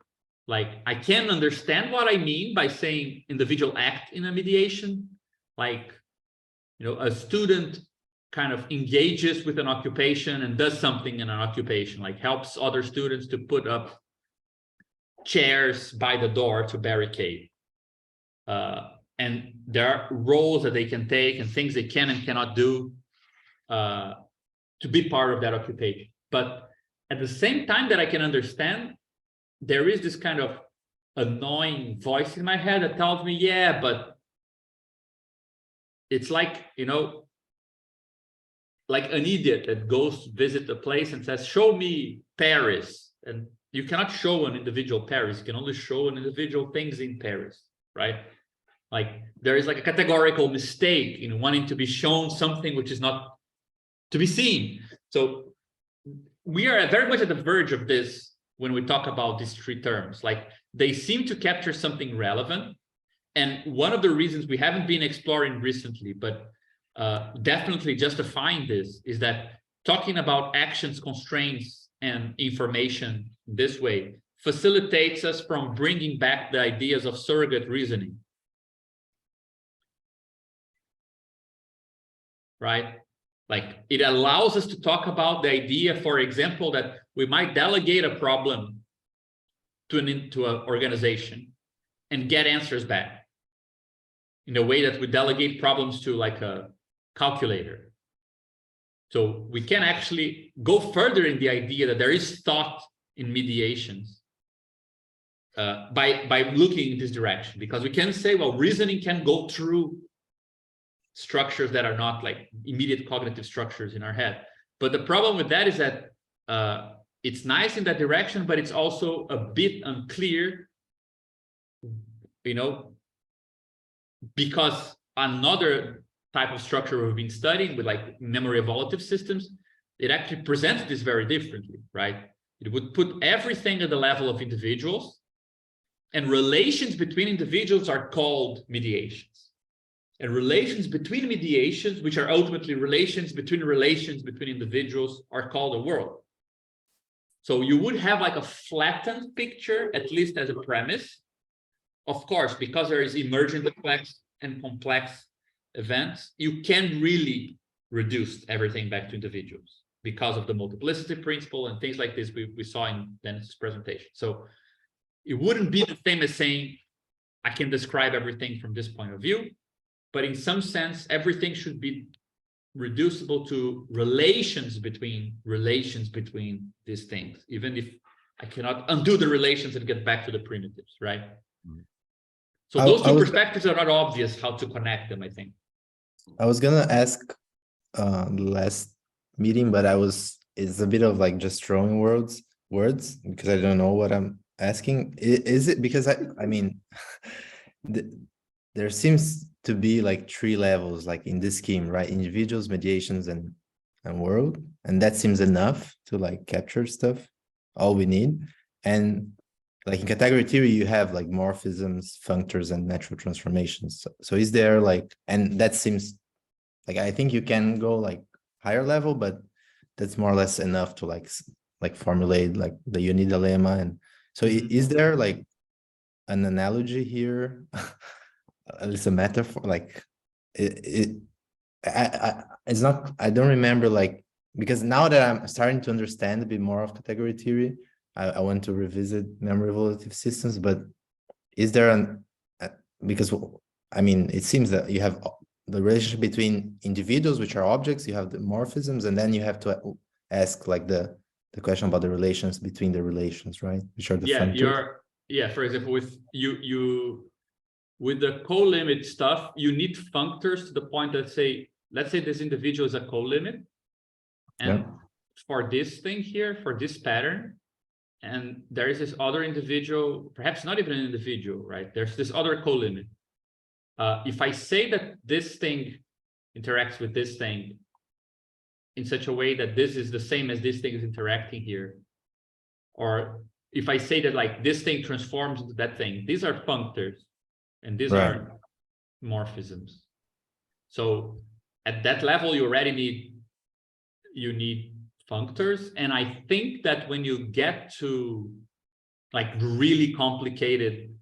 Speaker 1: Like, I can understand what I mean by saying individual act in a mediation, like, you know, a student kind of engages with an occupation and does something in an occupation, like helps other students to put up chairs by the door to barricade. And there are roles that they can take and things they can and cannot do to be part of that occupation. But at the same time that I can understand, there is this kind of annoying voice in my head that tells me, yeah, but it's like, you know, like an idiot that goes to visit a place and says, show me Paris. And you cannot show an individual Paris. You can only show an individual things in Paris, right? Like, there is like a categorical mistake in wanting to be shown something which is not to be seen. So we are very much at the verge of this when we talk about these three terms. Like, they seem to capture something relevant. And one of the reasons we haven't been exploring recently, but definitely justifying this, is that talking about actions, constraints, and information this way facilitates us from bringing back the ideas of surrogate reasoning. Right? Like, it allows us to talk about the idea, for example, that we might delegate a problem to an organization and get answers back in the way that we delegate problems to like a calculator. So we can actually go further in the idea that there is thought in mediations by looking in this direction, because we can say, well, reasoning can go through structures that are not like immediate cognitive structures in our head. But the problem with that is that it's nice in that direction, but it's also a bit unclear, you know, because another type of structure we've been studying with like memory evolutive systems, it actually presents this very differently, right? It would put everything at the level of individuals, And relations between individuals are called mediations. And relations between mediations, which are ultimately relations between individuals, are called a world. So you would have like a flattened picture, at least as a premise. Of course, because there is emergent effects and complex events, you can really reduce everything back to individuals because of the multiplicity principle and things like this we saw in Dennis's presentation. So it wouldn't be the same as saying, I can describe everything from this point of view, but in some sense, everything should be reducible to relations between these things, even if I cannot undo the relations and get back to the primitives, right? So those two perspectives are not obvious how to connect them, I think.
Speaker 2: I was gonna ask the last meeting, but it's a bit of like just throwing words because I don't know what I'm asking. Is it because I mean there seems to be like 3 levels like in this scheme, right? Individuals, mediations, and world, and that seems enough to like capture stuff, all we need. And like in category theory, you have like morphisms, functors, and natural transformations. So is there like, and that seems like, I think you can go like higher level, but that's more or less enough to like formulate like the unit dilemma. And so is there like an analogy here, at least a metaphor, like it's not, I don't remember, like, because now that I'm starting to understand a bit more of category theory, I want to revisit memory evolutive systems. But is there because I mean, it seems that you have the relationship between individuals, which are objects, you have the morphisms, and then you have to ask like the question about the relations between the relations, right? Which are the functors.
Speaker 1: For example, with with the co-limit stuff, you need functors to the point that let's say this individual is a co-limit, and for this thing here, for this pattern, and there is this other individual, perhaps not even an individual, right? There's this other co-limit. If I say that this thing interacts with this thing in such a way that this is the same as this thing is interacting here, or if I say that like this thing transforms into that thing, these are functors, and these are morphisms. So at that level, you already need functors. And I think that when you get to like really complicated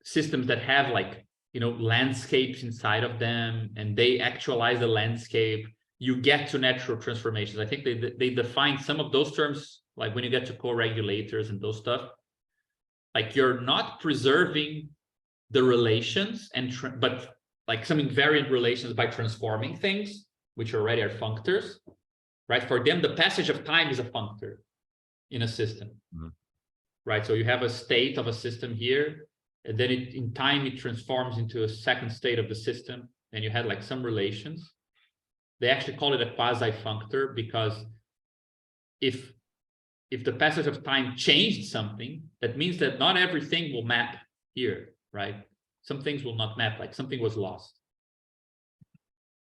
Speaker 1: systems that have like, landscapes inside of them, and they actualize the landscape, you get to natural transformations. I think they define some of those terms, like when you get to co-regulators and those stuff, like you're not preserving the relations but like some invariant relations by transforming things, which already are functors, right? For them, the passage of time is a functor in a system, right? So you have a state of a system here, and then in time, it transforms into a second state of the system, and you had like some relations. They actually call it a quasi-functor because if the passage of time changed something, that means that not everything will map here, right? Some things will not map, like something was lost.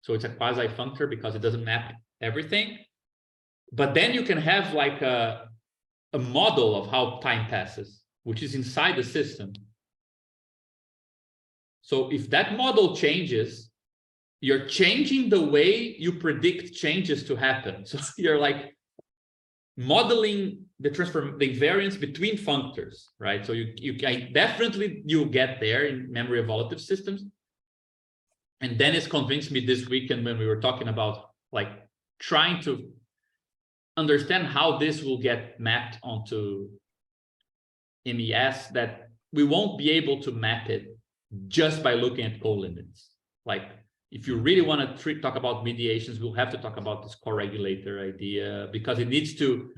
Speaker 1: So it's a quasi-functor because it doesn't map everything. But then you can have like a model of how time passes, which is inside the system. So if that model changes, you're changing the way you predict changes to happen. So you're like modeling the invariance between functors, right? So you'll get there in memory evolutive systems. And Dennis convinced me this weekend when we were talking about like trying to understand how this will get mapped onto MES, that we won't be able to map it just by looking at co-limits. Like if you really want to talk about mediations, we'll have to talk about this co-regulator idea, because it needs to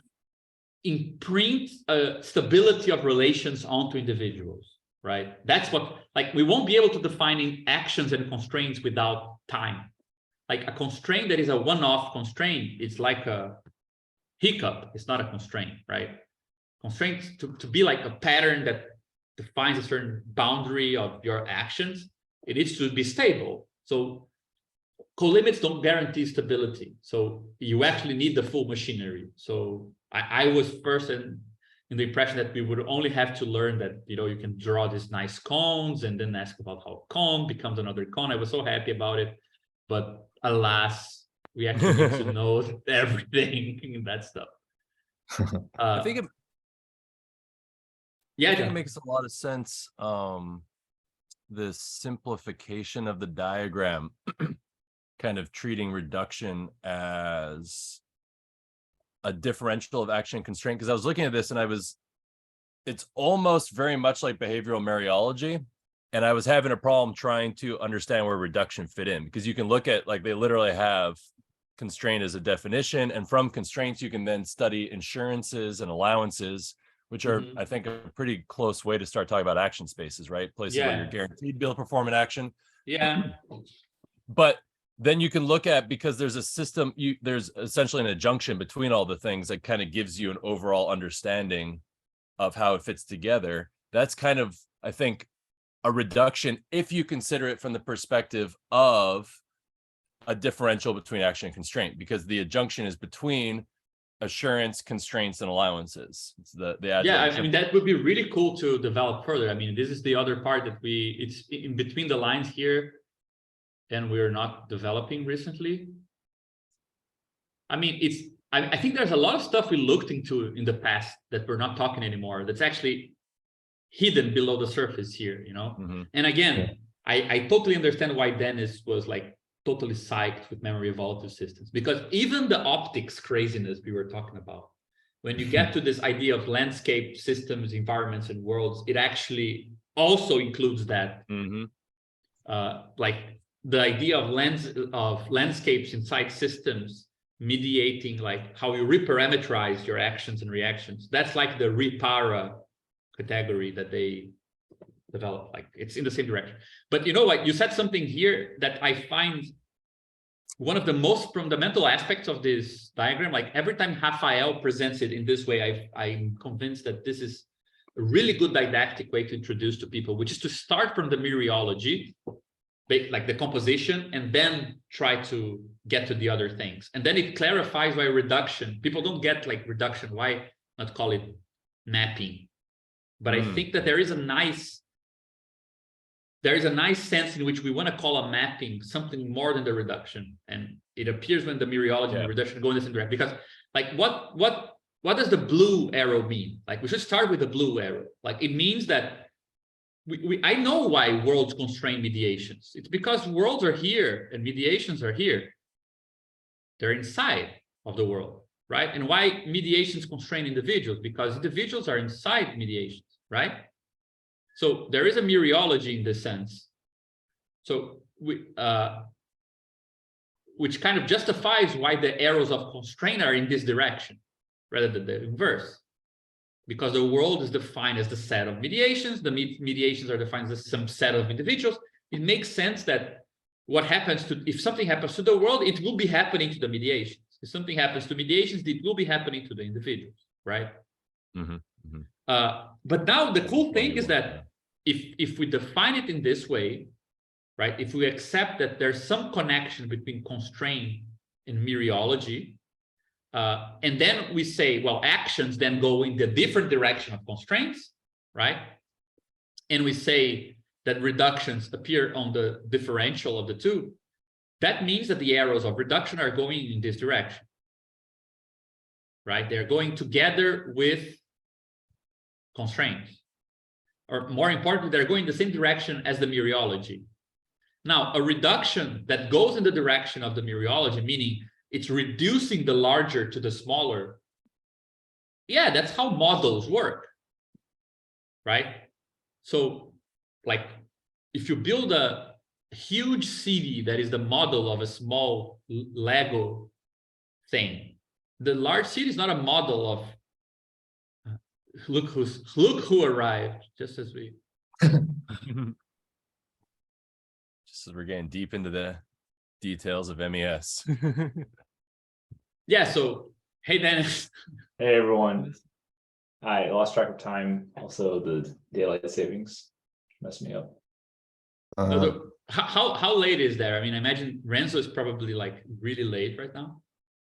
Speaker 1: imprint a stability of relations onto individuals, right? That's what, like, we won't be able to define actions and constraints without time. Like a constraint that is a one-off constraint, it's like a hiccup. It's not a constraint, right? Constraints to be like a pattern that defines a certain boundary of your actions, it needs to be stable. So co-limits don't guarantee stability. So you actually need the full machinery. So I was first, and in the impression that we would only have to learn that, you know, you can draw these nice cones and then ask about how a cone becomes another cone. I was so happy about it, but alas, we actually need to know everything in that stuff.
Speaker 3: I think it,
Speaker 1: yeah,
Speaker 3: I think it
Speaker 1: John.
Speaker 3: makes a lot of sense. The simplification of the diagram, kind of treating reduction as a differential of action and constraint. Because I was looking at this and it's almost very much like behavioral Mariology. And I was having a problem trying to understand where reduction fit in, because you can look at, like, they literally have constraint as a definition, and from constraints you can then study insurances and allowances, which are, I think, a pretty close way to start talking about action spaces, right? Places where you're guaranteed to be able to perform an action.
Speaker 1: Yeah.
Speaker 3: But then you can look at, because there's a system, there's essentially an adjunction between all the things that kind of gives you an overall understanding of how it fits together. That's kind of, I think, a reduction if you consider it from the perspective of a differential between action and constraint, because the adjunction is between assurance, constraints, and allowances. It's the
Speaker 1: yeah, I mean, that would be really cool to develop further. I mean, this is the other part that it's in between the lines here, and we're not developing recently. I mean, I think there's a lot of stuff we looked into in the past that we're not talking anymore, that's actually hidden below the surface here, you know. And again, I totally understand why Dennis was like totally psyched with memory evolutive systems, because even the optics craziness we were talking about, when you get to this idea of landscape systems, environments, and worlds, it actually also includes that. Like the idea of landscapes inside systems mediating, like how you reparameterize your actions and reactions. That's like the repara category that they developed. Like, it's in the same direction. But you know what, you said something here that I find one of the most fundamental aspects of this diagram. Like, every time Rafael presents it in this way, I'm convinced that this is a really good didactic way to introduce to people, which is to start from the mereology, like the composition, and then try to get to the other things. And then it clarifies why reduction, people don't get like reduction, why not call it mapping? But I think that there is a nice sense in which we want to call a mapping something more than the reduction. And it appears when the mereology and the reduction go in the same direction. Because, like, what does the blue arrow mean? Like, we should start with the blue arrow. Like, it means that I know why worlds constrain mediations. It's because worlds are here and mediations are here. They're inside of the world, right? And why mediations constrain individuals? Because individuals are inside mediations, right? So there is a mereology in this sense. So which kind of justifies why the arrows of constraint are in this direction rather than the inverse. Because the world is defined as the set of mediations, the mediations are defined as some set of individuals. It makes sense that what happens to, if something happens to the world, it will be happening to the mediations. If something happens to mediations, it will be happening to the individuals, right? But now the cool thing is that if we define it in this way, right? If we accept that there's some connection between constraint and mereology, and then we say, well, actions then go in the different direction of constraints, right? And we say that reductions appear on the differential of the two. That means that the arrows of reduction are going in this direction, right? They're going together with constraints. Or more importantly, they're going the same direction as the mereology. Now, a reduction that goes in the direction of the mereology, meaning it's reducing the larger to the smaller. Yeah, that's how models work, right? So, like, if you build a huge city that is the model of a small Lego thing, the large city is not a model of look who arrived, just as we
Speaker 3: just as we're getting deep into the details of MES.
Speaker 1: Yeah, so hey Dennis.
Speaker 5: Hey everyone. I lost track of time. Also, the daylight savings messed me up.
Speaker 1: How late is there? I mean, I imagine Renzo is probably like really late right now.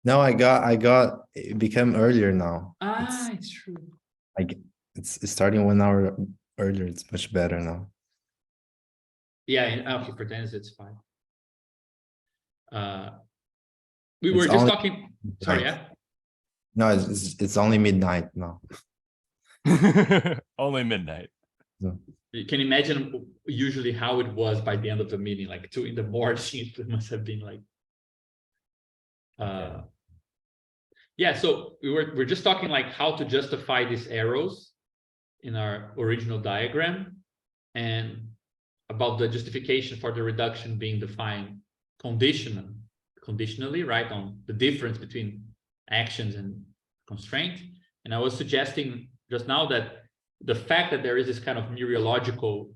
Speaker 2: No, I got it became earlier now.
Speaker 1: It's true.
Speaker 2: Like it's starting 1 hour earlier. It's much better now.
Speaker 1: Yeah, okay, for Dennis, it's fine. We
Speaker 2: It's
Speaker 1: were just
Speaker 2: only
Speaker 1: talking, sorry,
Speaker 2: midnight.
Speaker 1: yeah?
Speaker 2: No, it's only midnight now.
Speaker 3: Only midnight.
Speaker 2: So,
Speaker 1: You can imagine usually how it was by the end of the meeting, like 2 in the morning, it must have been like.
Speaker 3: Okay.
Speaker 1: Yeah, so we're just talking like how to justify these arrows in our original diagram, and about the justification for the reduction being defined conditionally, right, on the difference between actions and constraint. And I was suggesting just now that the fact that there is this kind of mereological,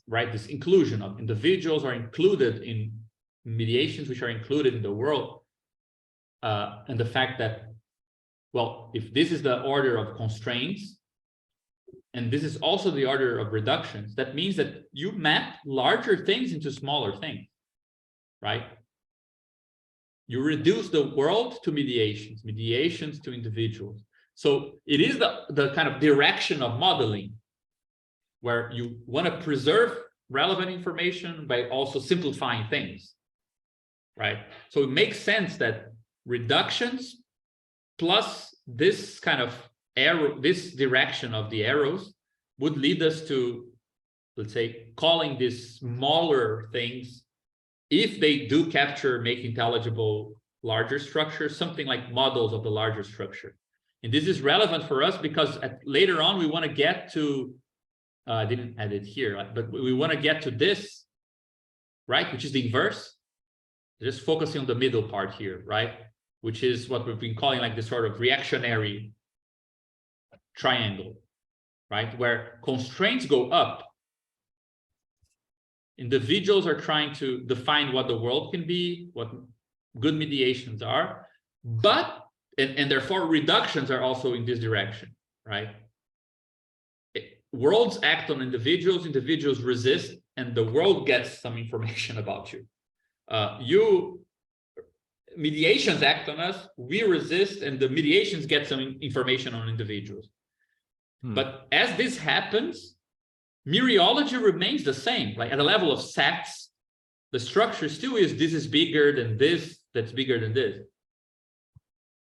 Speaker 1: right, this inclusion of individuals are included in mediations which are included in the world, and the fact that, well, if this is the order of constraints, and this is also the order of reductions, that means that you map larger things into smaller things, right? You reduce the world to mediations, mediations to individuals. So it is the kind of direction of modeling, where you want to preserve relevant information by also simplifying things, right? So it makes sense that reductions plus this kind of arrow, this direction of the arrows would lead us to, let's say, calling these smaller things, if they do capture, make intelligible larger structures, something like models of the larger structure. And this is relevant for us because later on we want to get to, I didn't add it here, but we want to get to this, right, which is the inverse. Just focusing on the middle part here, right, which is what we've been calling like this sort of reactionary triangle, right, where constraints go up. Individuals are trying to define what the world can be, what good mediations are, but, and therefore reductions are also in this direction, right? Worlds act on individuals, individuals resist, and the world gets some information about you. Mediations act on us, we resist, and the mediations get some information on individuals. But as this happens, mereology remains the same. Like at the level of sets, the structure still is, this is bigger than this, that's bigger than this.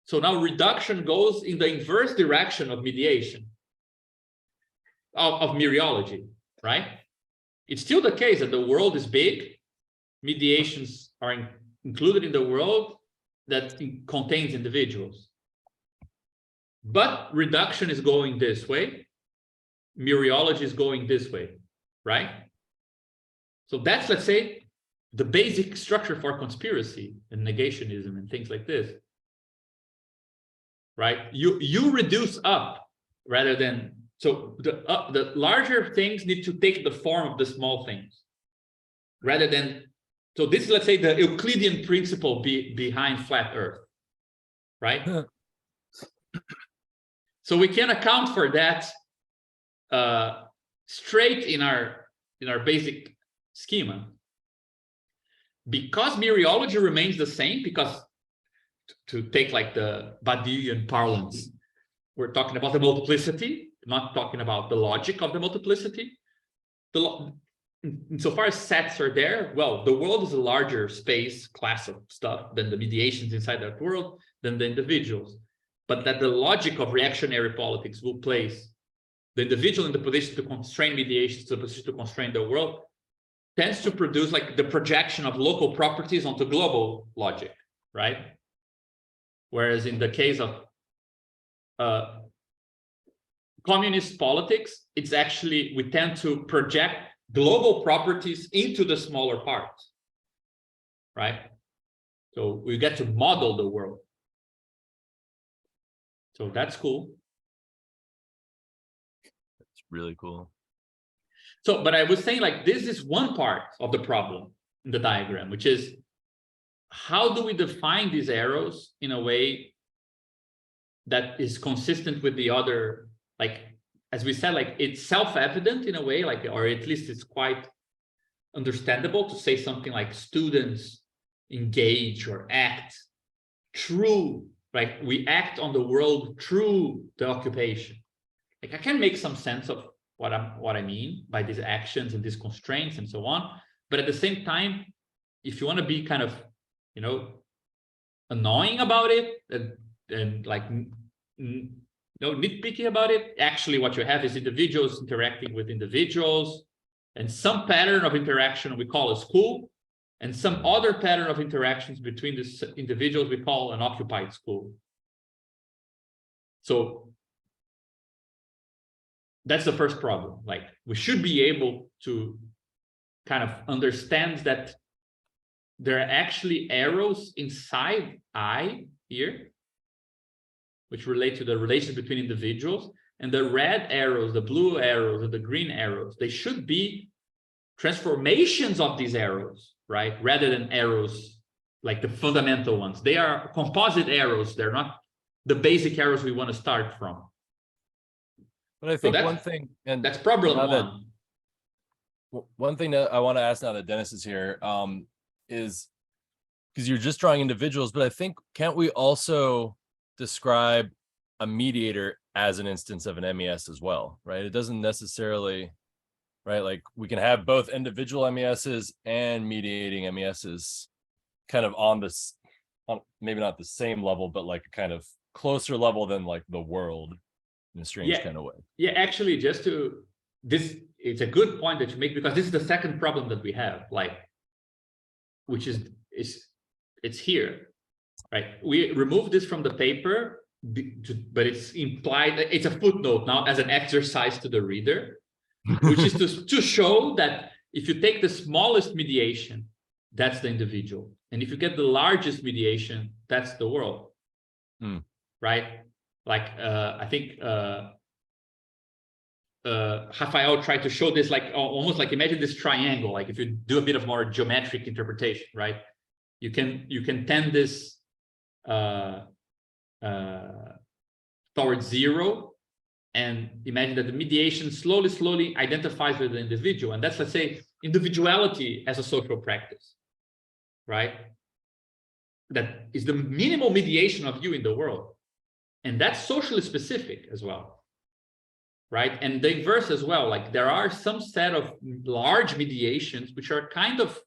Speaker 1: So now reduction goes in the inverse direction of mediation, of mereology, right? It's still the case that the world is big, mediations are included in the world that contains individuals. But reduction is going this way, mereology is going this way, right? So that's, let's say, the basic structure for conspiracy and negationism and things like this, right? You reduce up rather than, so the larger things need to take the form of the small things rather than, so this is, let's say, the Euclidean principle behind flat Earth, right? So we can account for that straight in our basic schema. Because mereology remains the same, because to take like the Badiouian parlance, we're talking about the multiplicity, not talking about the logic of the multiplicity. Insofar as sets are there, well, the world is a larger space, class of stuff than the mediations inside that world, than the individuals. But that the logic of reactionary politics will place the individual in the position to constrain mediations, to the position to constrain the world, tends to produce like the projection of local properties onto global logic, right? Whereas in the case of communist politics, it's actually, we tend to project global properties into the smaller parts, right? So we get to model the world. So that's cool.
Speaker 3: It's really cool.
Speaker 1: So, but I was saying, like, this is one part of the problem in the diagram, which is how do we define these arrows in a way that is consistent with the other, like, as we said, like, it's self-evident in a way, like, or at least it's quite understandable to say something like students engage or act through, like, we act on the world through the occupation. like I can make some sense of what I mean by these actions and these constraints and so on. But at the same time, if you want to be kind of, you know, annoying about it and like, you know, nitpicky about it, actually what you have is individuals interacting with individuals, and some pattern of interaction we call a school, and some other pattern of interactions between these individuals we call an occupied school. So that's the first problem. Like, we should be able to kind of understand that there are actually arrows inside I here, which relate to the relations between individuals, and the red arrows, the blue arrows, or the green arrows, they should be transformations of these arrows, right? Rather than arrows like the fundamental ones. They are composite arrows. They're not the basic arrows we want to start from.
Speaker 3: But I think one thing, and
Speaker 1: that's problem
Speaker 3: one thing that I want to ask now that Dennis is here, is because you're just drawing individuals, but I think, can't we also describe a mediator as an instance of an MES as well, right? It doesn't necessarily, right? Like, we can have both individual MESs and mediating MESs kind of on this, maybe not the same level, but like a kind of closer level than like the world in a strange kind of way. Yeah,
Speaker 1: actually, just to this, it's a good point that you make, because this is the second problem that we have, like, which is it's here, right? We remove this from the paper, but it's implied, it's a footnote now as an exercise to the reader, which is to show that if you take the smallest mediation, that's the individual, and if you get the largest mediation, that's the world. Right? Like, I think Rafael tried to show this, like almost like, imagine this triangle. Like, if you do a bit of more geometric interpretation, right? You can tend this towards zero, and imagine that the mediation slowly identifies with the individual, and that's, let's say, individuality as a social practice, right? That is the minimal mediation of you in the world. And that's socially specific as well, right? And diverse as well. Like, there are some set of large mediations which are kind of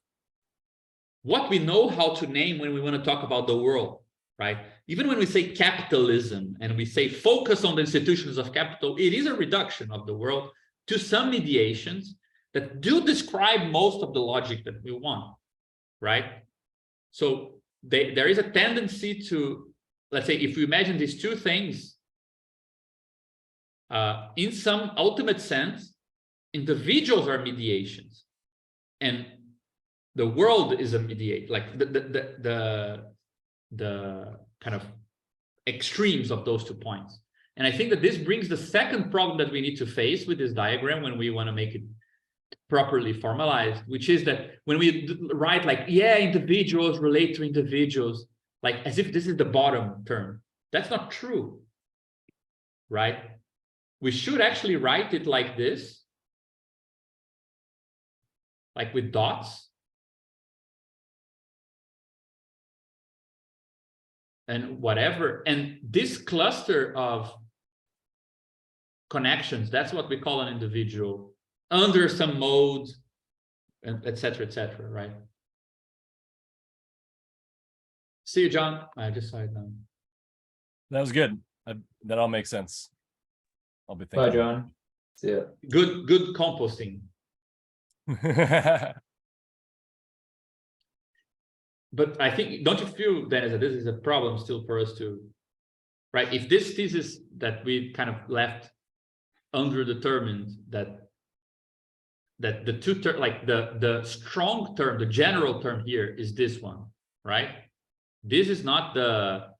Speaker 1: what we know how to name when we want to talk about the world, right? Even when we say capitalism and we say focus on the institutions of capital, it is a reduction of the world to some mediations that do describe most of the logic that we want, right? So there is a tendency to, let's say, if we imagine these two things, in some ultimate sense, individuals are mediations, and the world is a mediate, like the kind of extremes of those 2 points. And I think that this brings the second problem that we need to face with this diagram when we want to make it properly formalized, which is that when we write like, yeah, individuals relate to individuals, like as if this is the bottom term. That's not true, right? We should actually write it like this, like with dots. And whatever. And this cluster of connections, that's what we call an individual under some mode, and et cetera, right? See you, John. I just saw it now.
Speaker 3: That was good. That all makes sense. I'll be thinking.
Speaker 5: Bye, John. See ya.
Speaker 1: Good composting. But I think, don't you feel, Dennis, that this is a problem still for us to, right? If this thesis that we kind of left underdetermined, that the two term, like the strong term, the general term here is this one, right? This is not the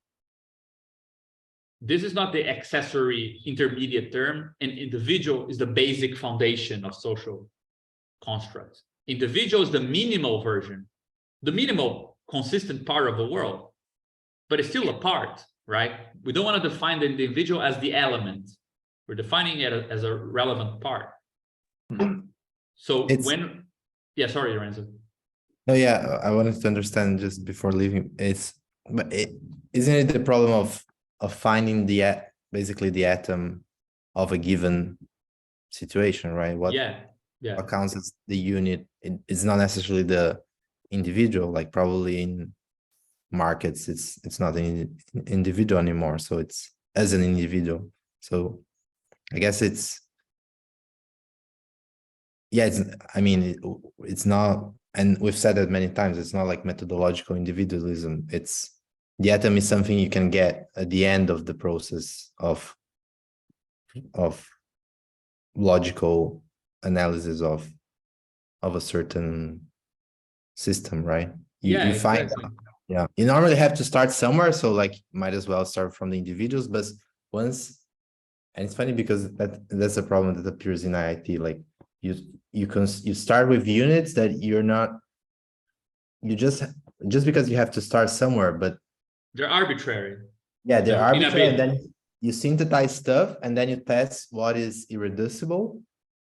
Speaker 1: accessory intermediate term, and individual is the basic foundation of social constructs. Individual is the minimal version, the minimal consistent part of the world, but it's still a part, right? We don't want to define the individual as the element. We're defining it as a relevant part. So yeah, sorry, Lorenzo.
Speaker 2: No, yeah, I wanted to understand just before leaving. Isn't it the problem of finding basically the atom of a given situation, right? What
Speaker 1: yeah,
Speaker 2: counts as the unit, it's not necessarily the individual. Like probably in markets, it's not an individual anymore, so it's as an individual. So I guess it's I mean, it's not, and we've said that many times, it's not like methodological individualism. It's the atom is something you can get at the end of the process of logical analysis of a certain system, right?
Speaker 1: yeah,
Speaker 2: You find,
Speaker 1: exactly.
Speaker 2: yeah, you normally have to start somewhere, so like might as well start from the individuals. But once, and it's funny because that's a problem that appears in IIT. Like you start with units that you're not, you just because you have to start somewhere, but
Speaker 1: They're arbitrary.
Speaker 2: yeah, they're
Speaker 1: So in a
Speaker 2: arbitrary, and
Speaker 1: bit,
Speaker 2: then you synthesize stuff, and then you test what is irreducible,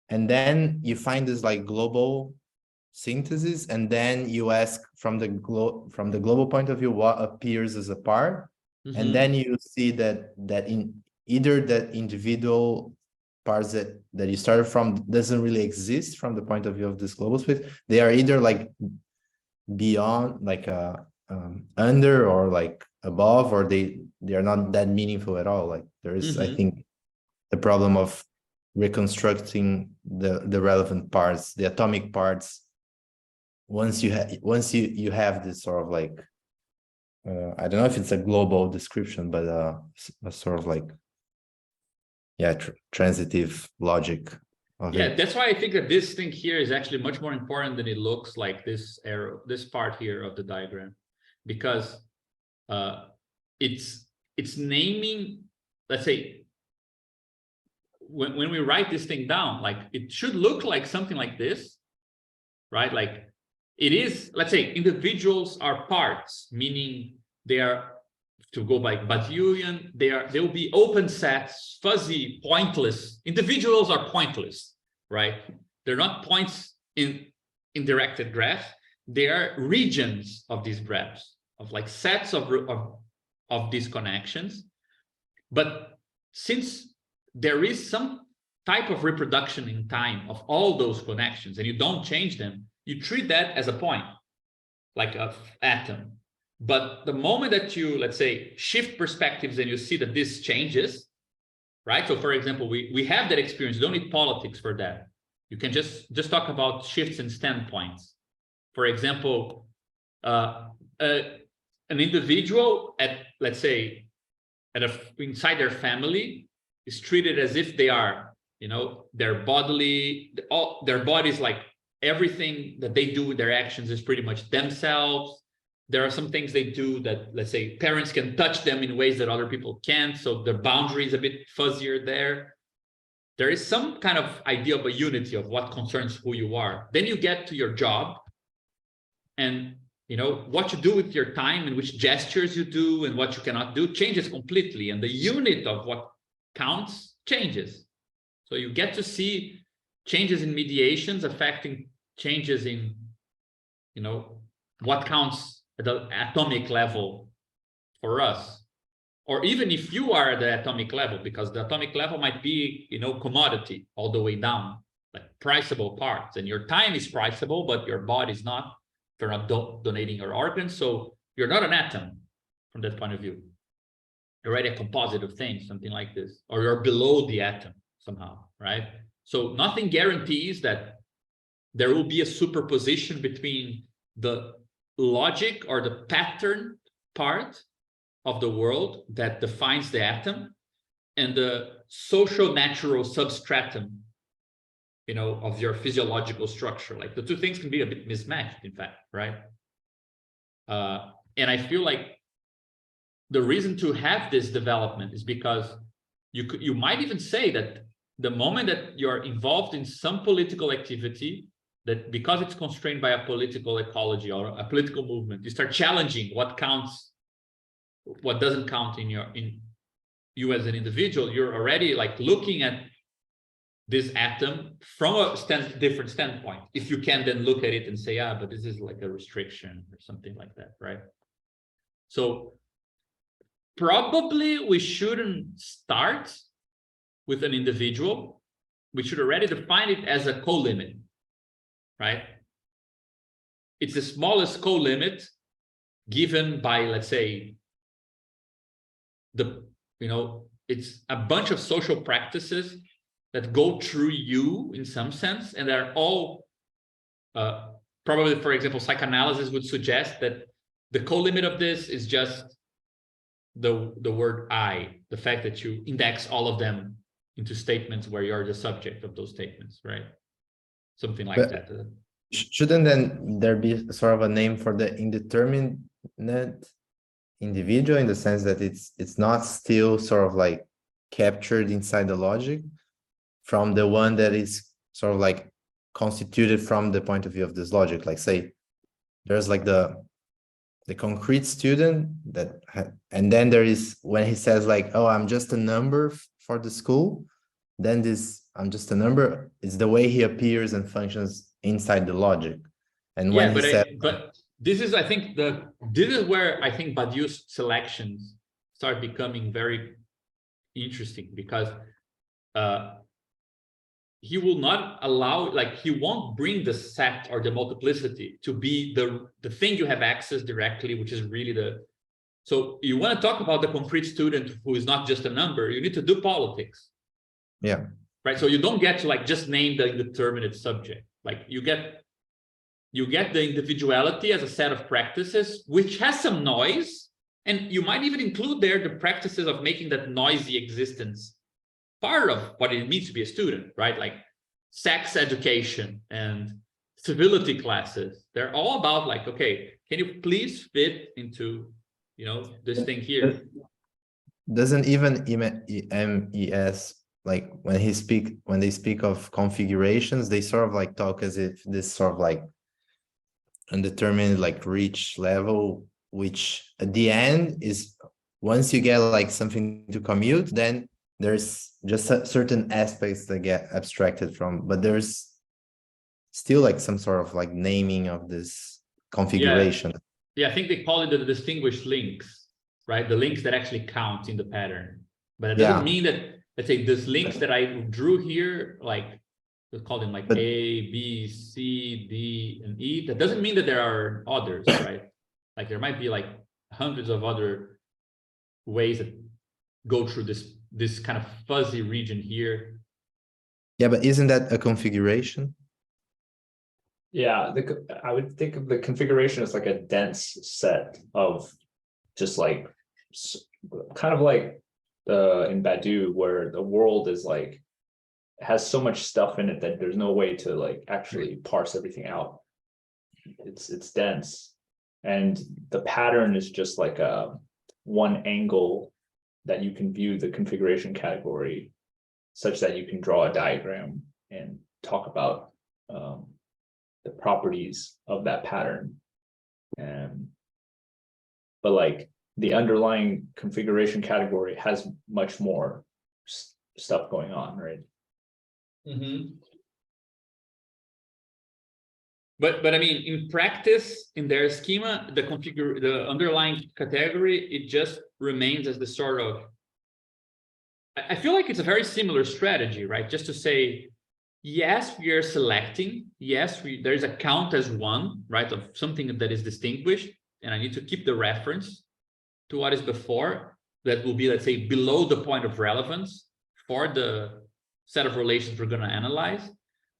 Speaker 2: and then you find this like global synthesis, and then you ask from the global point of view what appears as a part, and
Speaker 1: Mhm.
Speaker 2: then you see that in either that individual parts that you started from doesn't really exist from the point of view of this global space. They are either like beyond, like under, or like above, or they are not that meaningful at all. Like there is, I
Speaker 1: Mhm.
Speaker 2: think, the problem of reconstructing the relevant parts, the atomic parts, once you have this sort of like I don't know if it's a global description, but a sort of like, yeah, transitive logic of
Speaker 1: Yeah,
Speaker 2: it.
Speaker 1: that's why I think that this thing here is actually much more important than it looks, like this arrow, this part here of the diagram, because it's naming, let's say, when we write this thing down, like it should look like something like this, right? Like it is, let's say, individuals are parts, meaning they are, to go by Badiouian, they will be open sets, fuzzy, pointless. Individuals are pointless, right? They're not points in directed graphs. They are regions of these graphs, of like sets of these connections. But since there is some type of reproduction in time of all those connections, and you don't change them, you treat that as a point, like an atom. But the moment that you, let's say, shift perspectives and you see that this changes, right? So for example, we have that experience. You don't need politics for that. You can just talk about shifts in standpoints. For example, an individual at, let's say, inside their family is treated as if they are, their bodily, all their bodies, like everything that they do with their actions is pretty much themselves. There are some things they do that, let's say, parents can touch them in ways that other people can't, so the boundary is a bit fuzzier there. There is some kind of idea of a unity of what concerns who you are. Then you get to your job, and what you do with your time and which gestures you do and what you cannot do changes completely, and the unit of what counts changes. So you get to see changes in mediations affecting changes in what counts at the atomic level for us. Or even if you are at the atomic level, because the atomic level might be commodity all the way down, like priceable parts, and your time is priceable, but your body is not. You're not donating your organs, so you're not an atom from that point of view. You're already a composite of things, something like this, or you're below the atom somehow, right? So nothing guarantees that there will be a superposition between the logic or the pattern part of the world that defines the atom and the social natural substratum of your physiological structure. Like the two things can be a bit mismatched, in fact, right? And I feel like the reason to have this development is because you might even say that the moment that you're involved in some political activity, that because it's constrained by a political ecology or a political movement, you start challenging what counts, what doesn't count in you as an individual. You're already like looking at this atom from a different standpoint. If you can then look at it and say, but this is like a restriction or something like that, right? So probably we shouldn't start with an individual, we should already define it as a co-limit, right? It's the smallest co-limit given by, let's say, it's a bunch of social practices that go through you in some sense, and they're all probably, for example, psychoanalysis would suggest that the co-limit of this is just the word I, the fact that you index all of them into statements where you're the subject of those statements, right? Something like that.
Speaker 2: Shouldn't then there be sort of a name for the indeterminate individual, in the sense that it's not still sort of like captured inside the logic from the one that is sort of like constituted from the point of view of this logic? Like, say there's like the concrete student and then there is, when he says like, oh, I'm just a number for the school, then this I'm just a number, it's the way he appears and functions inside the logic. And when he said,
Speaker 1: but this is, I think, this is where I think Badiou's selections start becoming very interesting, because he will not allow, like, he won't bring the set or the multiplicity to be the thing you have access directly, which is really so you want to talk about the concrete student who is not just a number, you need to do politics.
Speaker 2: yeah,
Speaker 1: Right. So you don't get to like just name the indeterminate subject. Like you get the individuality as a set of practices, which has some noise, and you might even include there the practices of making that noisy existence part of what it means to be a student, right? Like sex education and civility classes. They're all about like, okay, can you please fit into, this thing here?
Speaker 2: doesn't even MES, like when they speak of configurations, they sort of like talk as if this sort of like undetermined like reach level, which at the end is, once you get like something to commute, then there's just certain aspects that get abstracted from, but there's still like some sort of like naming of this configuration.
Speaker 1: Yeah, I think they call it the distinguished links, right? The links that actually count in the pattern. But it doesn't mean that, let's say, these links that I drew here, like, let's call them like A, B, C, D, and E. That doesn't mean that there are others, right? Like there might be like hundreds of other ways that go through this kind of fuzzy region here.
Speaker 2: Yeah, but isn't that a configuration?
Speaker 5: Yeah, I would think of the configuration as like a dense set of just like kind of like in Badiou, where the world is like has so much stuff in it that there's no way to like actually parse everything out. It's dense, and the pattern is just like a one angle that you can view the configuration category, such that you can draw a diagram and talk about the properties of that pattern. But like the underlying configuration category has much more stuff going on, right?
Speaker 1: Mm-hmm. But I mean, in practice, in their schema, the underlying category, it just remains as the sort of, I feel like it's a very similar strategy, right? Just to say, yes, we are selecting, yes, there's a count as one, right, of something that is distinguished, and I need to keep the reference to what is before, that will be, let's say, below the point of relevance for the set of relations we're going to analyze.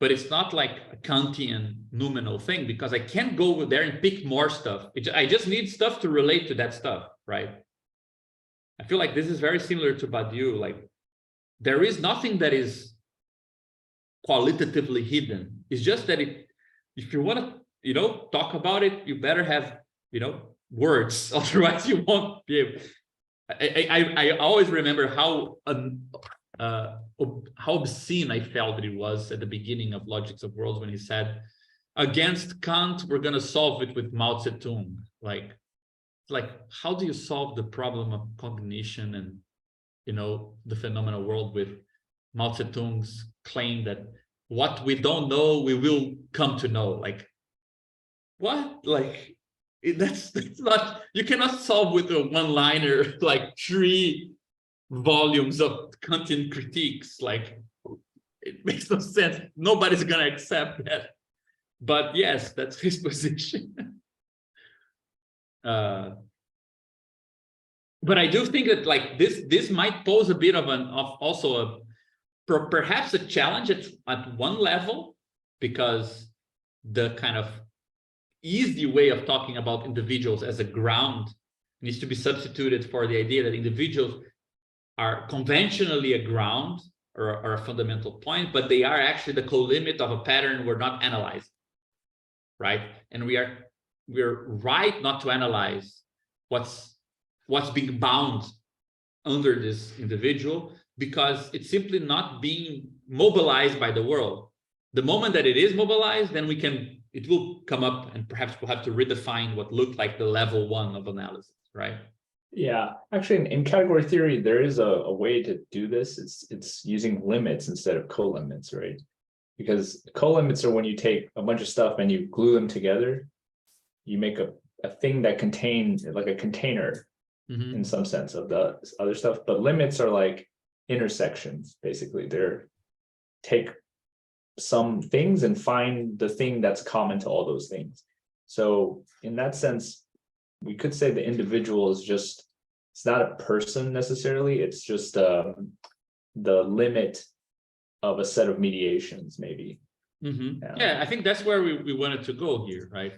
Speaker 1: But it's not like a Kantian noumenal thing, because I can't go there and pick more stuff. I just need stuff to relate to that stuff, right? I feel like this is very similar to Badiou. Like, there is nothing that is qualitatively hidden. It's just that if you want to, talk about it, you better have, words. Otherwise, you won't be able. I always remember how obscene I felt that it was at the beginning of Logics of Worlds when he said, against Kant, we're going to solve it with Mao Zedong. Like, how do you solve the problem of cognition and, the phenomenal world with Mao Zedong's claim that what we don't know, we will come to know? Like, what? Like, that's not, you cannot solve with a one-liner, like 3 volumes of content critiques. Like, it makes no sense. Nobody's gonna accept that. But yes, that's his position. But I do think that like this might pose a bit of perhaps a challenge at one level, because the kind of easy way of talking about individuals as a ground needs to be substituted for the idea that individuals are conventionally a ground or a fundamental point, but they are actually the co-limit of a pattern we're not analyzing, right? And we're right not to analyze what's being bound under this individual, because it's simply not being mobilized by the world. The moment that it is mobilized, then it will come up, and perhaps we'll have to redefine what looked like the level 1 of analysis, right?
Speaker 5: Yeah, actually, in category theory, there is a way to do this. It's using limits instead of co-limits, right? Because co-limits are when you take a bunch of stuff and you glue them together, you make a thing that contains like a container in some sense of the other stuff. But limits are like intersections, basically. They're take some things and find the thing that's common to all those things. So in that sense, we could say the individual is just, it's not a person necessarily, it's just the limit of a set of mediations, maybe.
Speaker 1: Yeah, I think that's where we wanted to go here, right?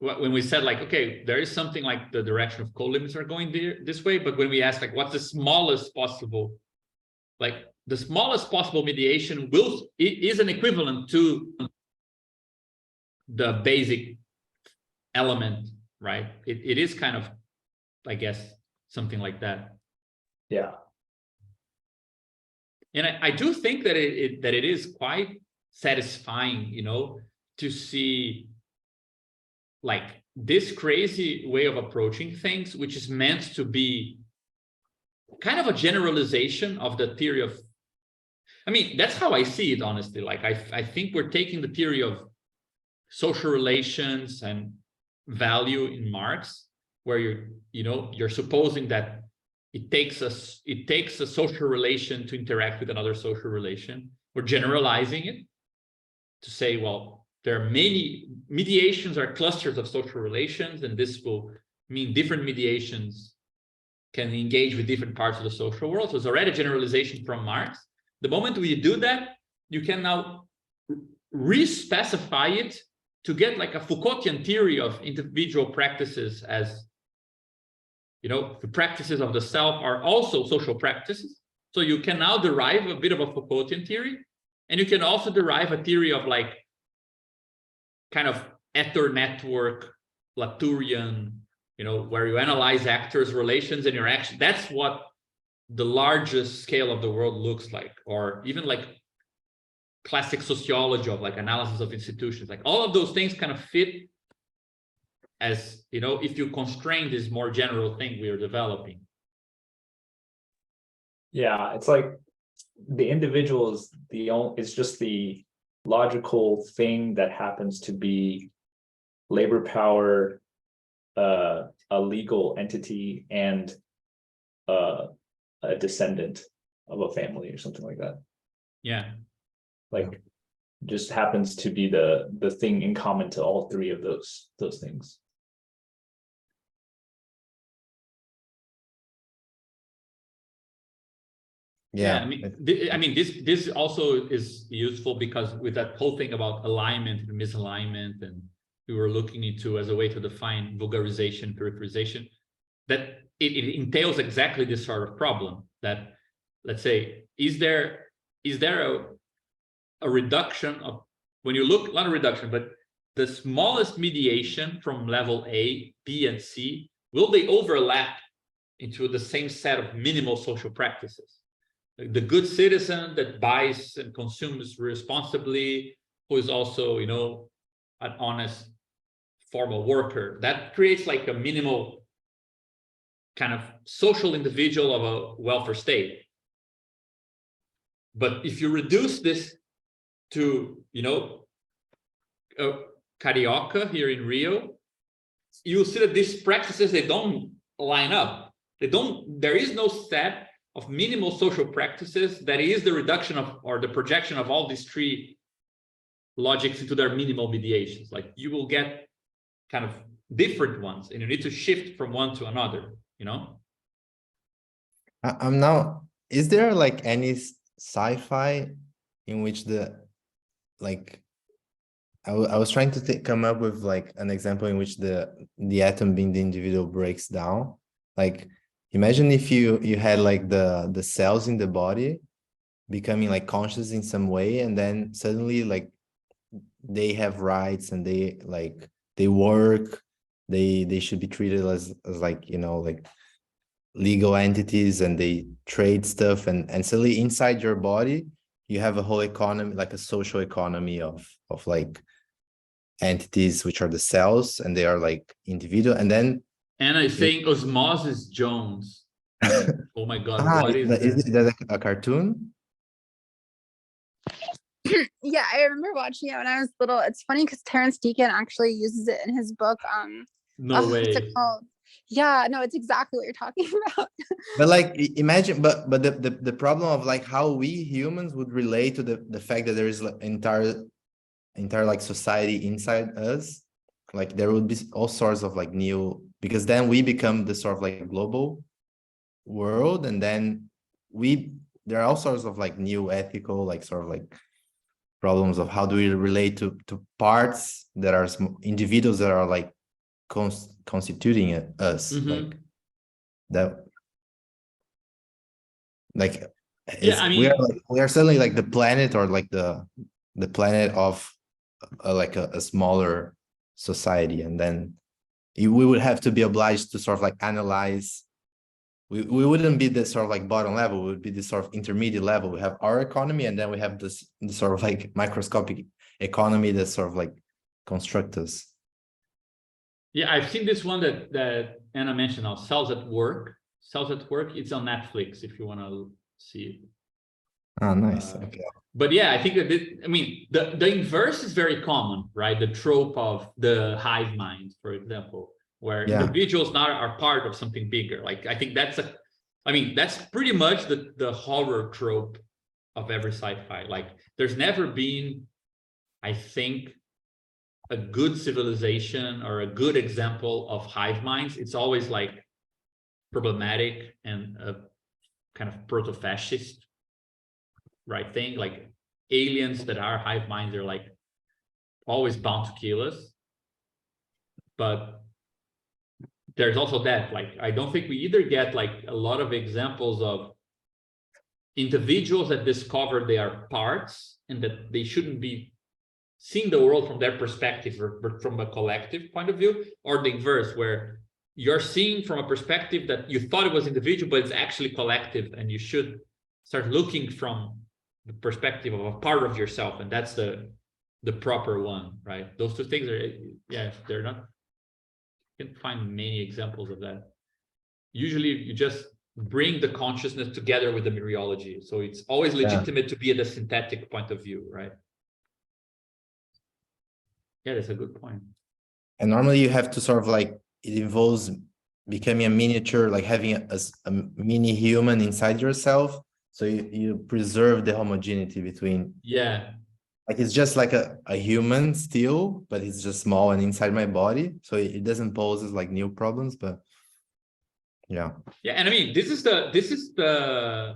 Speaker 1: When we said like, okay, there is something like the direction of co-limits are going this way, but when we ask like, what's the smallest possible, like the smallest possible mediation is an equivalent to the basic element, right? It is kind of, I guess, something like that.
Speaker 5: Yeah.
Speaker 1: And I do think that it is quite satisfying, to see like this crazy way of approaching things, which is meant to be kind of a generalization of the theory of, I mean, that's how I see it, honestly. Like, I think we're taking the theory of social relations and value in Marx, where you're supposing that it takes a social relation to interact with another social relation. We're generalizing it to say, well, there are many mediations are clusters of social relations, and this will mean different mediations can engage with different parts of the social world. So it's already a generalization from Marx. The moment we do that, you can now re-specify it to get like a Foucaultian theory of individual practices as, the practices of the self are also social practices. So you can now derive a bit of a Foucaultian theory, and you can also derive a theory of like kind of ether network, Latourian, where you analyze actors' relations and your action. That's what the largest scale of the world looks like, or even like classic sociology of like analysis of institutions. Like all of those things kind of fit as, if you constrain this more general thing we are developing.
Speaker 5: Yeah, it's like the individual is it's just the logical thing that happens to be labor power, a legal entity, and a descendant of a family or something like that.
Speaker 1: Yeah.
Speaker 5: Like just happens to be the thing in common to all three of those things.
Speaker 1: Yeah, I mean, this also is useful because with that whole thing about alignment and misalignment, and we were looking into as a way to define vulgarization, peripherization, that it entails exactly this sort of problem. That, let's say, is there a reduction of, when you look, not a reduction, but the smallest mediation from level A, B, and C, will they overlap into the same set of minimal social practices? The good citizen that buys and consumes responsibly, who is also, an honest formal worker, that creates like a minimal kind of social individual of a welfare state. But if you reduce this to, Carioca here in Rio, you'll see that these practices, they don't line up. There is no set of minimal social practices that is the reduction of, or the projection of all these three logics into their minimal mediations. Like you will get kind of different ones and you need to shift from one to another, you know?
Speaker 2: I'm now, is there like any sci-fi in which like, I was trying to come up with like an example in which the atom being the individual breaks down. Like, imagine if you had like the cells in the body becoming like conscious in some way, and then suddenly like they have rights and they like they work, they should be treated as like, you know, like legal entities, and they trade stuff, and suddenly inside your body you have a whole economy, like a social economy of like entities which are the cells, and they are like individual. And then
Speaker 1: And I think Osmosis Jones. Oh my God, what is
Speaker 2: is that a cartoon?
Speaker 4: Yeah, I remember watching it when I was little. It's funny because Terrence Deacon actually uses it in his book.
Speaker 1: No
Speaker 4: What's it
Speaker 1: way.
Speaker 4: called? Yeah, no, it's exactly what you're talking about.
Speaker 2: But like imagine, but the problem of like how we humans would relate to the fact that there is like entire like society inside us, like there would be all sorts of like new, because then we become the sort of like global world, and then there are all sorts of like new ethical like sort of like problems of how do we relate to parts that are individuals that are like constituting us, like that, like
Speaker 1: Yeah, I mean,
Speaker 2: we are suddenly like the planet, or like the planet of like a smaller society, and then we would have to be obliged to sort of like analyze. We wouldn't be the sort of like bottom level, we would be this sort of intermediate level. We have our economy, and then we have this sort of like microscopic economy that sort of like construct us.
Speaker 1: yeah, I've seen this one that Anna mentioned now, Cells at Work. Cells at Work, it's on Netflix if you want to see it.
Speaker 2: Oh, nice. Okay.
Speaker 1: But yeah, I think that the inverse is very common, right? The trope of the hive mind, for example, where individuals now are part of something bigger. Like I think that's pretty much the horror trope of every sci-fi. Like there's never been, I think, a good civilization or a good example of hive minds. It's always like problematic and a kind of proto-fascist, right thing. Like aliens that are hive minds are like always bound to kill us. But there's also that, like, I don't think we either get like a lot of examples of individuals that discover they are parts and that they shouldn't be seeing the world from their perspective or from a collective point of view, or the inverse, where you're seeing from a perspective that you thought it was individual, but it's actually collective, and you should start looking from the perspective of a part of yourself, and that's the proper one, right? Those two things are, yeah, they're not, you can find many examples of that. Usually you just bring the consciousness together with the mereology, so it's always legitimate to be at a synthetic point of view, right? Yeah, that's a good point.
Speaker 2: And normally you have to sort of like, it involves becoming a miniature, like having a mini human inside yourself. So you preserve the homogeneity between.
Speaker 1: Yeah.
Speaker 2: Like it's just like a human still, but it's just small and inside my body. So it doesn't pose as like new problems, but yeah.
Speaker 1: Yeah, and I mean, this is the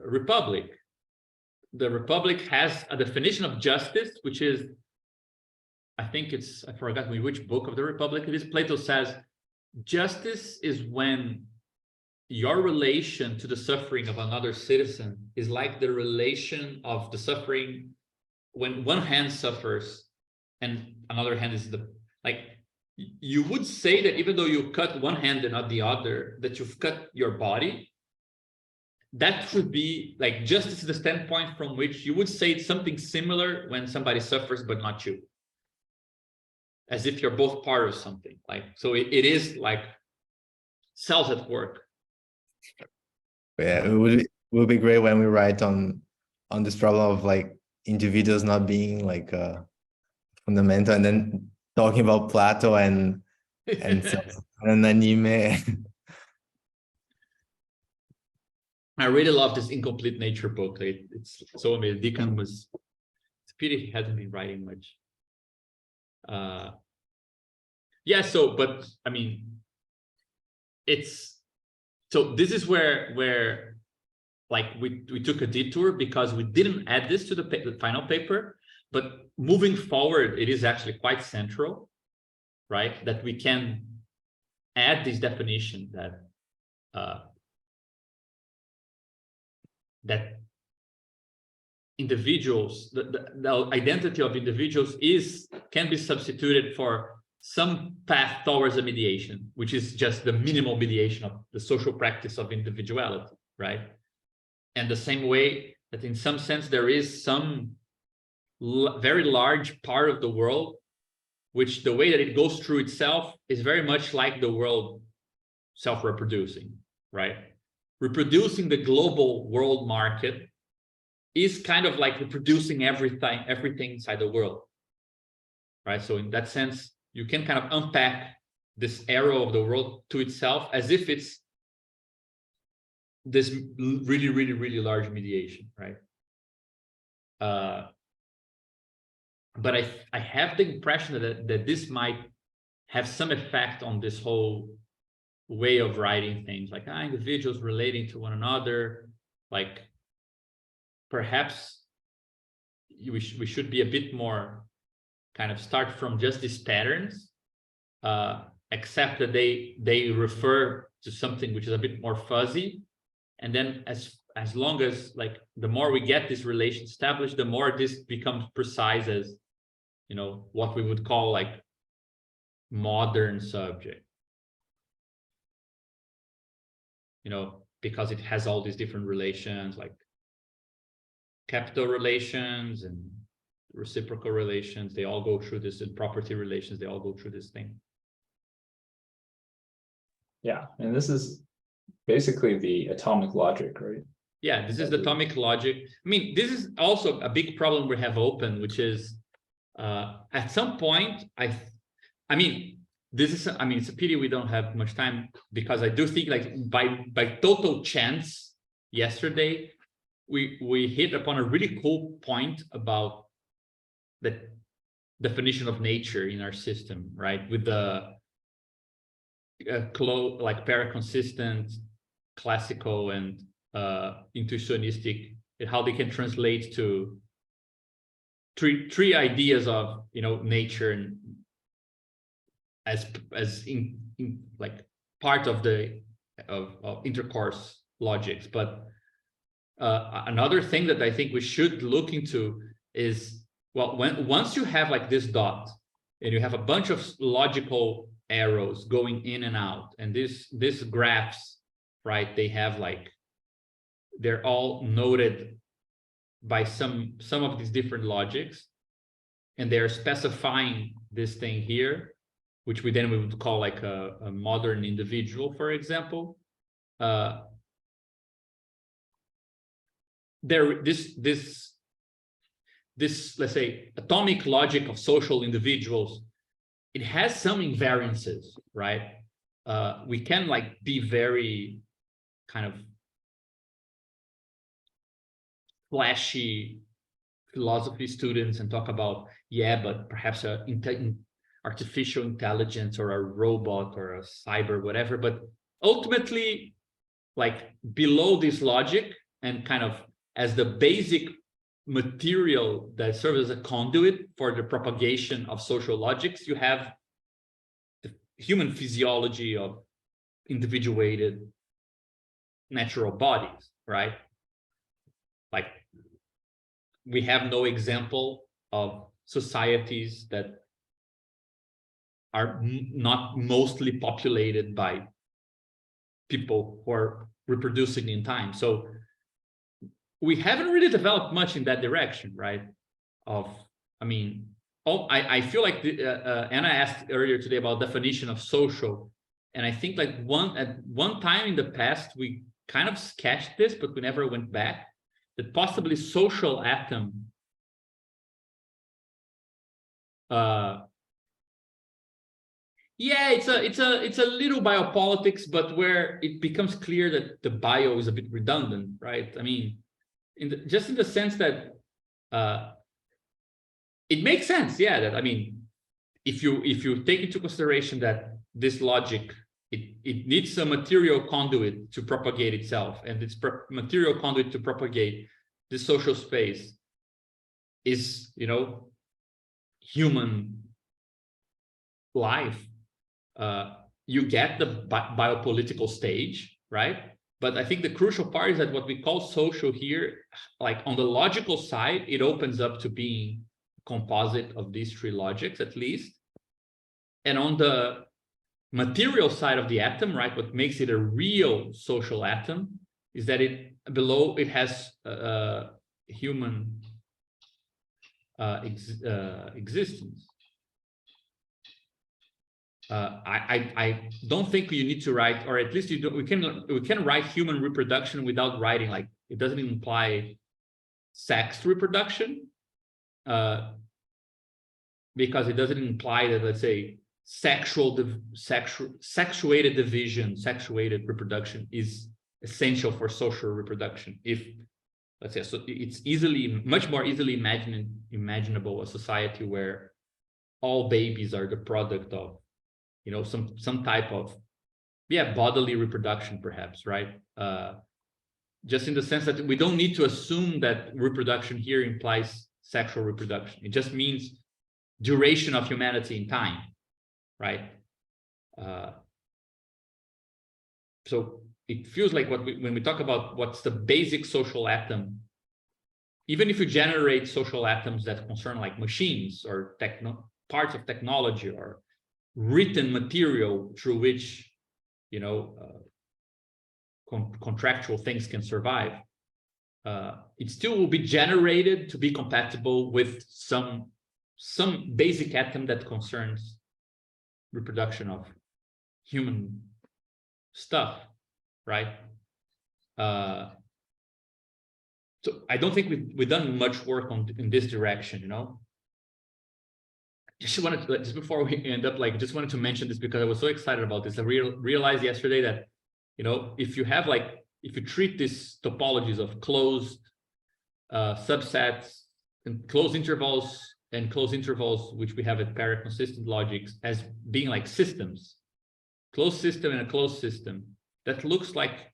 Speaker 1: Republic. The Republic has a definition of justice, which is, I think it's, I forgot which book of the Republic it is. Plato says, justice is when your relation to the suffering of another citizen is like the relation of the suffering when one hand suffers and another hand is like, you would say that even though you cut one hand and not the other, that you've cut your body. That should be like justice is the standpoint from which you would say it's something similar when somebody suffers, but not you. As if you're both part of something. Like, so it is like cells at work.
Speaker 2: Yeah, it would be great when we write on this problem of like individuals not being like fundamental, and then talking about Plato and and anime.
Speaker 1: I really love this Incomplete Nature book. It's so amazing. Deacon was, it's a pity he hasn't been writing much. Yeah, so, but I mean, it's, so this is where like we took a detour because we didn't add this to the final paper, but moving forward, it is actually quite central, right? That we can add this definition that that individuals, the identity of individuals can be substituted for some path towards a mediation, which is just the minimal mediation of the social practice of individuality, right? And the same way that in some sense there is some very large part of the world which the way that it goes through itself is very much like the world self-reproducing, right? Reproducing the global world market is kind of like reproducing everything inside the world, right? So in that sense, you can kind of unpack this arrow of the world to itself as if it's this really, really, really large mediation, right? But I have the impression that this might have some effect on this whole way of writing things, like individuals relating to one another, like perhaps we should be a bit more kind of start from just these patterns, except that they refer to something which is a bit more fuzzy, and then as long as like the more we get this relation established, the more this becomes precise as, you know, what we would call like modern subject, you know, because it has all these different relations like capital relations and reciprocal relations. They all go through this, and property relations, they all go through this thing.
Speaker 5: Yeah, and this is basically the atomic logic, right?
Speaker 1: Yeah, this is the atomic logic. I mean, this is also a big problem we have open, which is at some point, I mean, it's a pity we don't have much time, because I do think like by total chance yesterday, we hit upon a really cool point about the definition of nature in our system, right? With the like paraconsistent, classical, and intuitionistic, and how they can translate to three ideas of, you know, nature and as in like part of the of intercourse logics. But another thing that I think we should look into is, well, once you have like this dot and you have a bunch of logical arrows going in and out, and this graphs, right, they have like, they're all noted by some of these different logics, and they're specifying this thing here, which we would call like a modern individual, for example. This let's say atomic logic of social individuals, it has some invariances, right? We can like be very kind of flashy philosophy students and talk about, yeah, but perhaps artificial intelligence or a robot or a cyber, whatever. But ultimately, like below this logic and kind of as the basic material that serves as a conduit for the propagation of social logics, you have the human physiology of individuated natural bodies, right? Like, we have no example of societies that are not mostly populated by people who are reproducing in time. So we haven't really developed much in that direction, right? I mean, I feel like Anna asked earlier today about definition of social, and I think like at one time in the past we kind of sketched this, but we never went back. That possibly social atom Yeah, it's a little biopolitics, but where it becomes clear that the bio is a bit redundant, right? I mean, just in the sense that it makes sense, yeah. That I mean, if you take into consideration that this logic it needs a material conduit to propagate itself, and its material conduit to propagate this social space is, you know, human life. You get the biopolitical stage, right? But I think the crucial part is that what we call social here, like on the logical side, it opens up to being a composite of these three logics at least. And on the material side of the atom, right, what makes it a real social atom is that it has human existence. I don't think you need to write, or at least you don't. We can write human reproduction without writing, like, it doesn't imply sex reproduction, because it doesn't imply that, let's say, sexuated division, sexuated reproduction is essential for social reproduction. If, let's say, so it's much more easily imaginable a society where all babies are the product of, you know, some type of, yeah, bodily reproduction, perhaps, right? Just in the sense that we don't need to assume that reproduction here implies sexual reproduction. It just means duration of humanity in time, right? So it feels like when we talk about what's the basic social atom, even if you generate social atoms that concern like machines or parts of technology or written material through which, you know, contractual things can survive, it still will be generated to be compatible with some basic atom that concerns reproduction of human stuff, right? So I don't think we've done much work in this direction, you know. Just before we end up, like, just wanted to mention this because I was so excited about this. I realized yesterday that, you know, if you treat these topologies of closed subsets and closed intervals, which we have at paraconsistent logics, as being like systems, closed system and a closed system, that looks like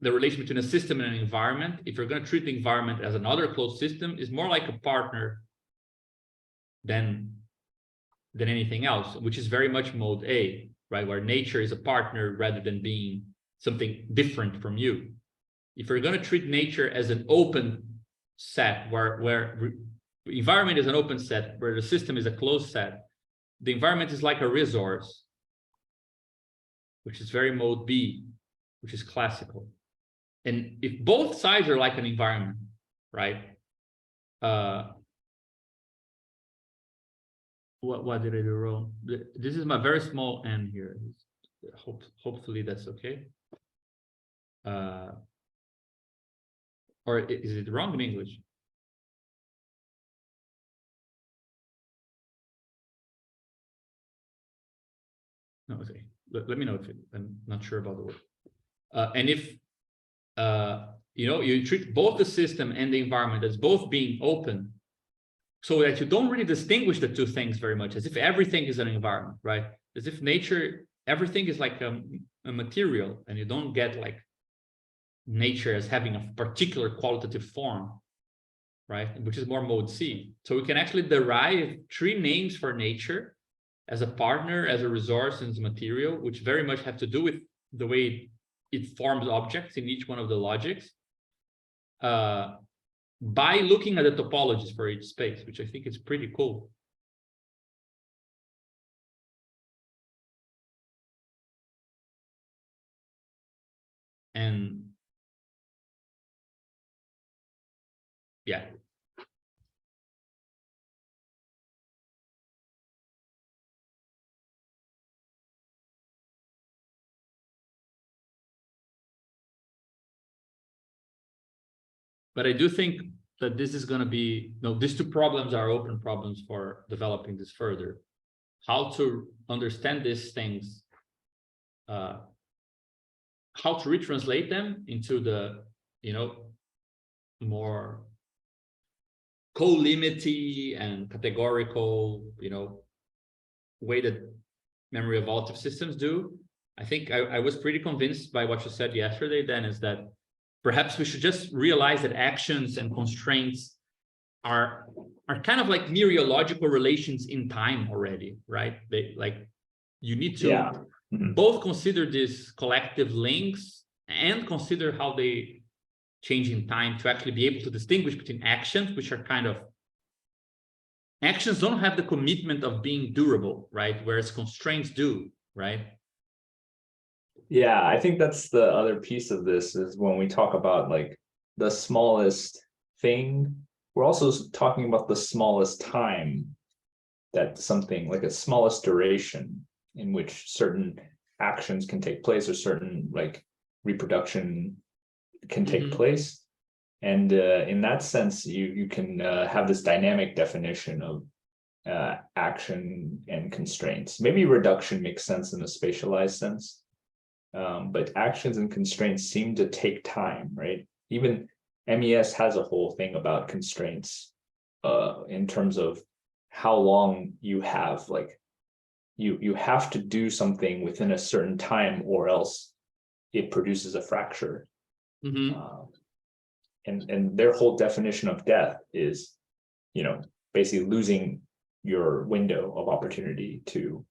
Speaker 1: the relation between a system and an environment. If you're going to treat the environment as another closed system, is more like a partner than anything else, which is very much mode A, right? Where nature is a partner rather than being something different from you. If you're going to treat nature as an open set, where environment is an open set, where the system is a closed set, the environment is like a resource, which is very mode B, which is classical. And if both sides are like an environment, right? What did I do wrong? This is my very small n here. Hopefully that's okay. Or is it wrong in English? No, okay. Let me know if I'm not sure about the word. And if you know, you treat both the system and the environment as both being open, so that you don't really distinguish the two things very much, as if everything is an environment, right? As if nature, everything is like a material, and you don't get like nature as having a particular qualitative form, right? Which is more mode C. So we can actually derive three names for nature as a partner, as a resource, and as a material, which very much have to do with the way it forms objects in each one of the logics, by looking at the topologies for each space, which I think is pretty cool. And yeah. But I do think that this is going to be, no, these two problems are open problems for developing this further. how to understand these things, how to retranslate them into the, more co-limity and categorical, way that memory evolutive systems do. I think I was pretty convinced by what you said yesterday, then, is that perhaps we should just realize that actions and constraints are kind of like mereological relations in time already, right? They, like, you need to both consider these collective links and consider how they change in time to actually be able to distinguish between actions, which are kind of, actions don't have the commitment of being durable, right? Whereas constraints do, right?
Speaker 5: Yeah, I think that's the other piece of this, is when we talk about like the smallest thing, we're also talking about the smallest time that something, like a smallest duration in which certain actions can take place, or certain like reproduction can take place. And in that sense, you can have this dynamic definition of action and constraints. Maybe reduction makes sense in a spatialized sense. But actions and constraints seem to take time, right? Even MES has a whole thing about constraints in terms of how long you have, like, you have to do something within a certain time, or else it produces a fracture. And their whole definition of death is, basically losing your window of opportunity to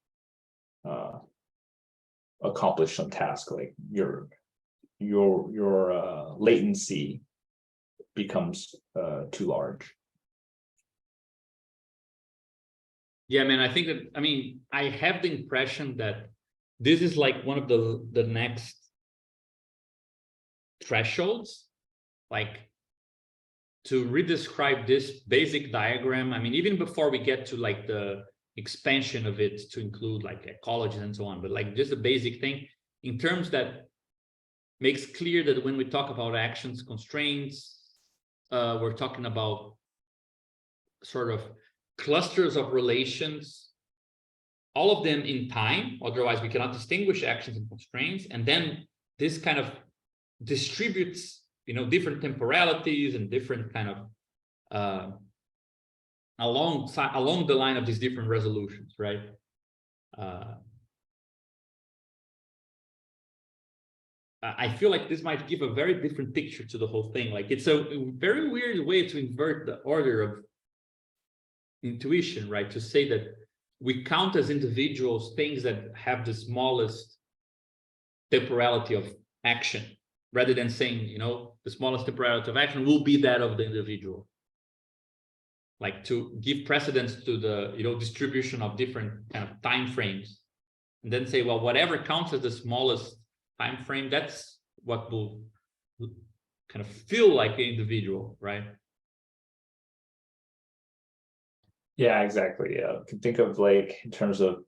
Speaker 5: accomplish some task, like your latency becomes too large.
Speaker 1: Yeah, man, I think that, I have the impression that this is like one of the next thresholds, like, to redescribe this basic diagram. Even before we get to like the expansion of it to include like ecologies and so on, but like just a basic thing in terms that makes clear that when we talk about actions, constraints, we're talking about sort of clusters of relations, all of them in time, otherwise we cannot distinguish actions and constraints. And then this kind of distributes, different temporalities and different kind of along the line of these different resolutions, right? I feel like this might give a very different picture to the whole thing. Like, it's a very weird way to invert the order of intuition, right? To say that we count as individuals things that have the smallest temporality of action, rather than saying, the smallest temporality of action will be that of the individual. Like, to give precedence to the, distribution of different kind of time frames, and then say, well, whatever counts as the smallest time frame, that's what will kind of feel like an individual, right?
Speaker 5: Yeah, exactly. Yeah, you can think of, like, in terms of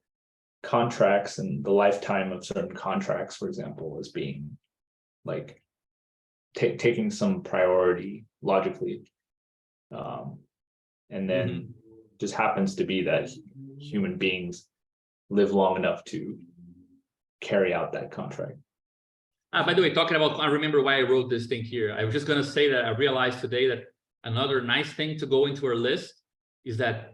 Speaker 5: contracts and the lifetime of certain contracts, for example, as being like taking some priority logically, and then just happens to be that human beings live long enough to carry out that contract.
Speaker 1: By the way, talking about, I remember why I wrote this thing here. I was just going to say that I realized today that another nice thing to go into our list is that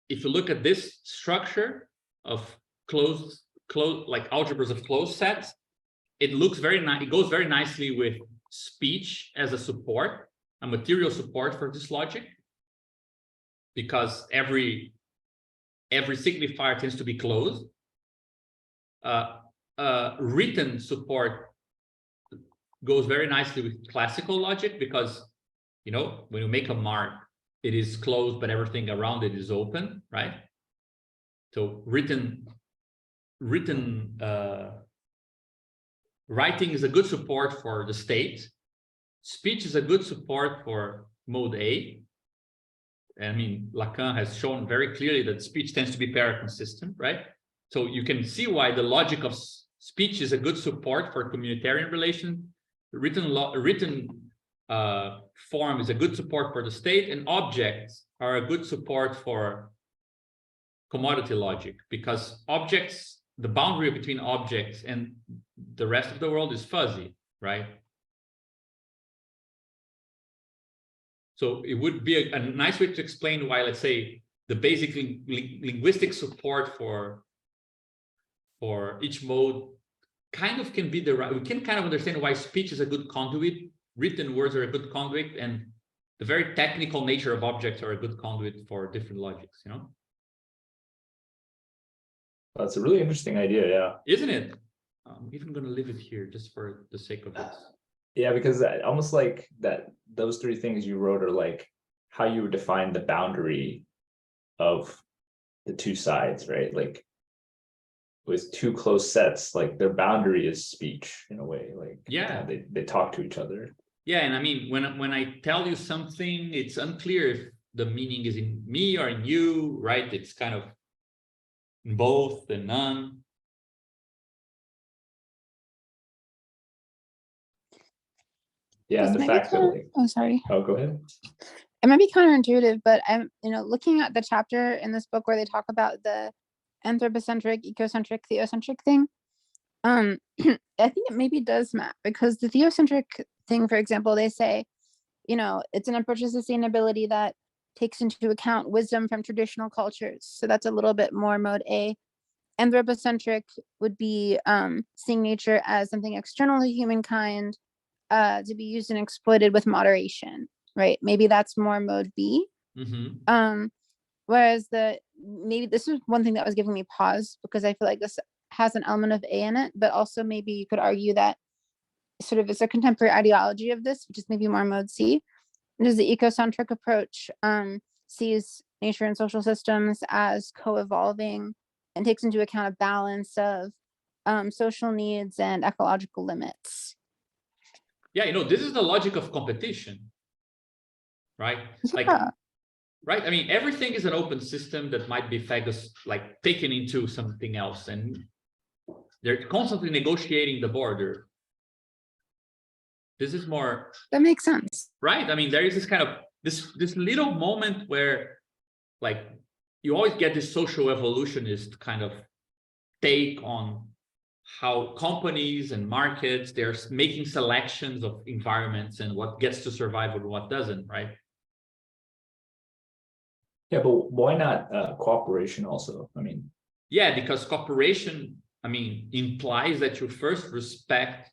Speaker 1: if you look at this structure of closed, like algebras of closed sets, it looks very nice. It goes very nicely with speech as a support, a material support for this logic, because every signifier tends to be closed. Written support goes very nicely with classical logic, because when you make a mark, it is closed, but everything around it is open, right? So writing is a good support for the state. Speech is a good support for mode A. Lacan has shown very clearly that speech tends to be paraconsistent, right? So you can see why the logic of speech is a good support for communitarian relation. Written form is a good support for the state, and objects are a good support for commodity logic, because objects, the boundary between objects and the rest of the world is fuzzy, right? So it would be a nice way to explain why, let's say, the basic linguistic support for each mode kind of can be the right, we can kind of understand why speech is a good conduit, written words are a good conduit, and the very technical nature of objects are a good conduit for different logics, you know?
Speaker 5: That's a really interesting idea, yeah.
Speaker 1: Isn't it? I'm even going to leave it here just for the sake of this.
Speaker 5: Yeah, because almost like that, those three things you wrote are like how you would define the boundary of the two sides, right? Like with two close sets, like their boundary is speech in a way, like
Speaker 1: Yeah,
Speaker 5: they talk to each other.
Speaker 1: Yeah, and I mean, when I tell you something, it's unclear if the meaning is in me or in you, right? It's kind of in both and none.
Speaker 5: Yeah, and the fact that like,
Speaker 4: oh, sorry.
Speaker 5: oh, go ahead.
Speaker 4: It might be counterintuitive, but I'm, looking at the chapter in this book where they talk about the anthropocentric, ecocentric, theocentric thing. I think it maybe does map, because the theocentric thing, for example, they say, it's an approach to sustainability that takes into account wisdom from traditional cultures. So that's a little bit more mode A. Anthropocentric would be seeing nature as something external to humankind, to be used and exploited with moderation, right? Maybe that's more mode B.
Speaker 1: Mm-hmm.
Speaker 4: Whereas maybe this is one thing that was giving me pause, because I feel like this has an element of A in it, but also maybe you could argue that sort of it's a contemporary ideology of this, which is maybe more mode C. It is the ecocentric approach, sees nature and social systems as co-evolving and takes into account a balance of social needs and ecological limits.
Speaker 1: Yeah, this is the logic of competition, right? Like,
Speaker 4: Yeah.
Speaker 1: right? I mean, everything is an open system that might be like taken into something else, and they're constantly negotiating the border. This is more,
Speaker 4: That makes sense.
Speaker 1: right? I mean, there is this kind of this little moment where, like, you always get this social evolutionist kind of take on how companies and markets, they're making selections of environments and what gets to survive and what doesn't, right?
Speaker 5: Yeah, but why not cooperation also? I mean,
Speaker 1: yeah, because cooperation, I mean, implies that you first respect.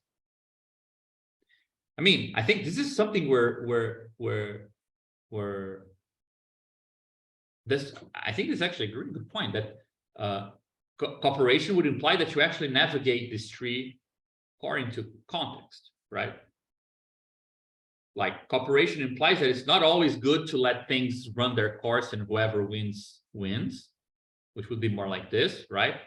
Speaker 1: I mean, I think this is something where this, I think this actually a really good point, that cooperation would imply that you actually navigate this tree according to context, right? Like, cooperation implies that it's not always good to let things run their course and whoever wins, which would be more like this, right?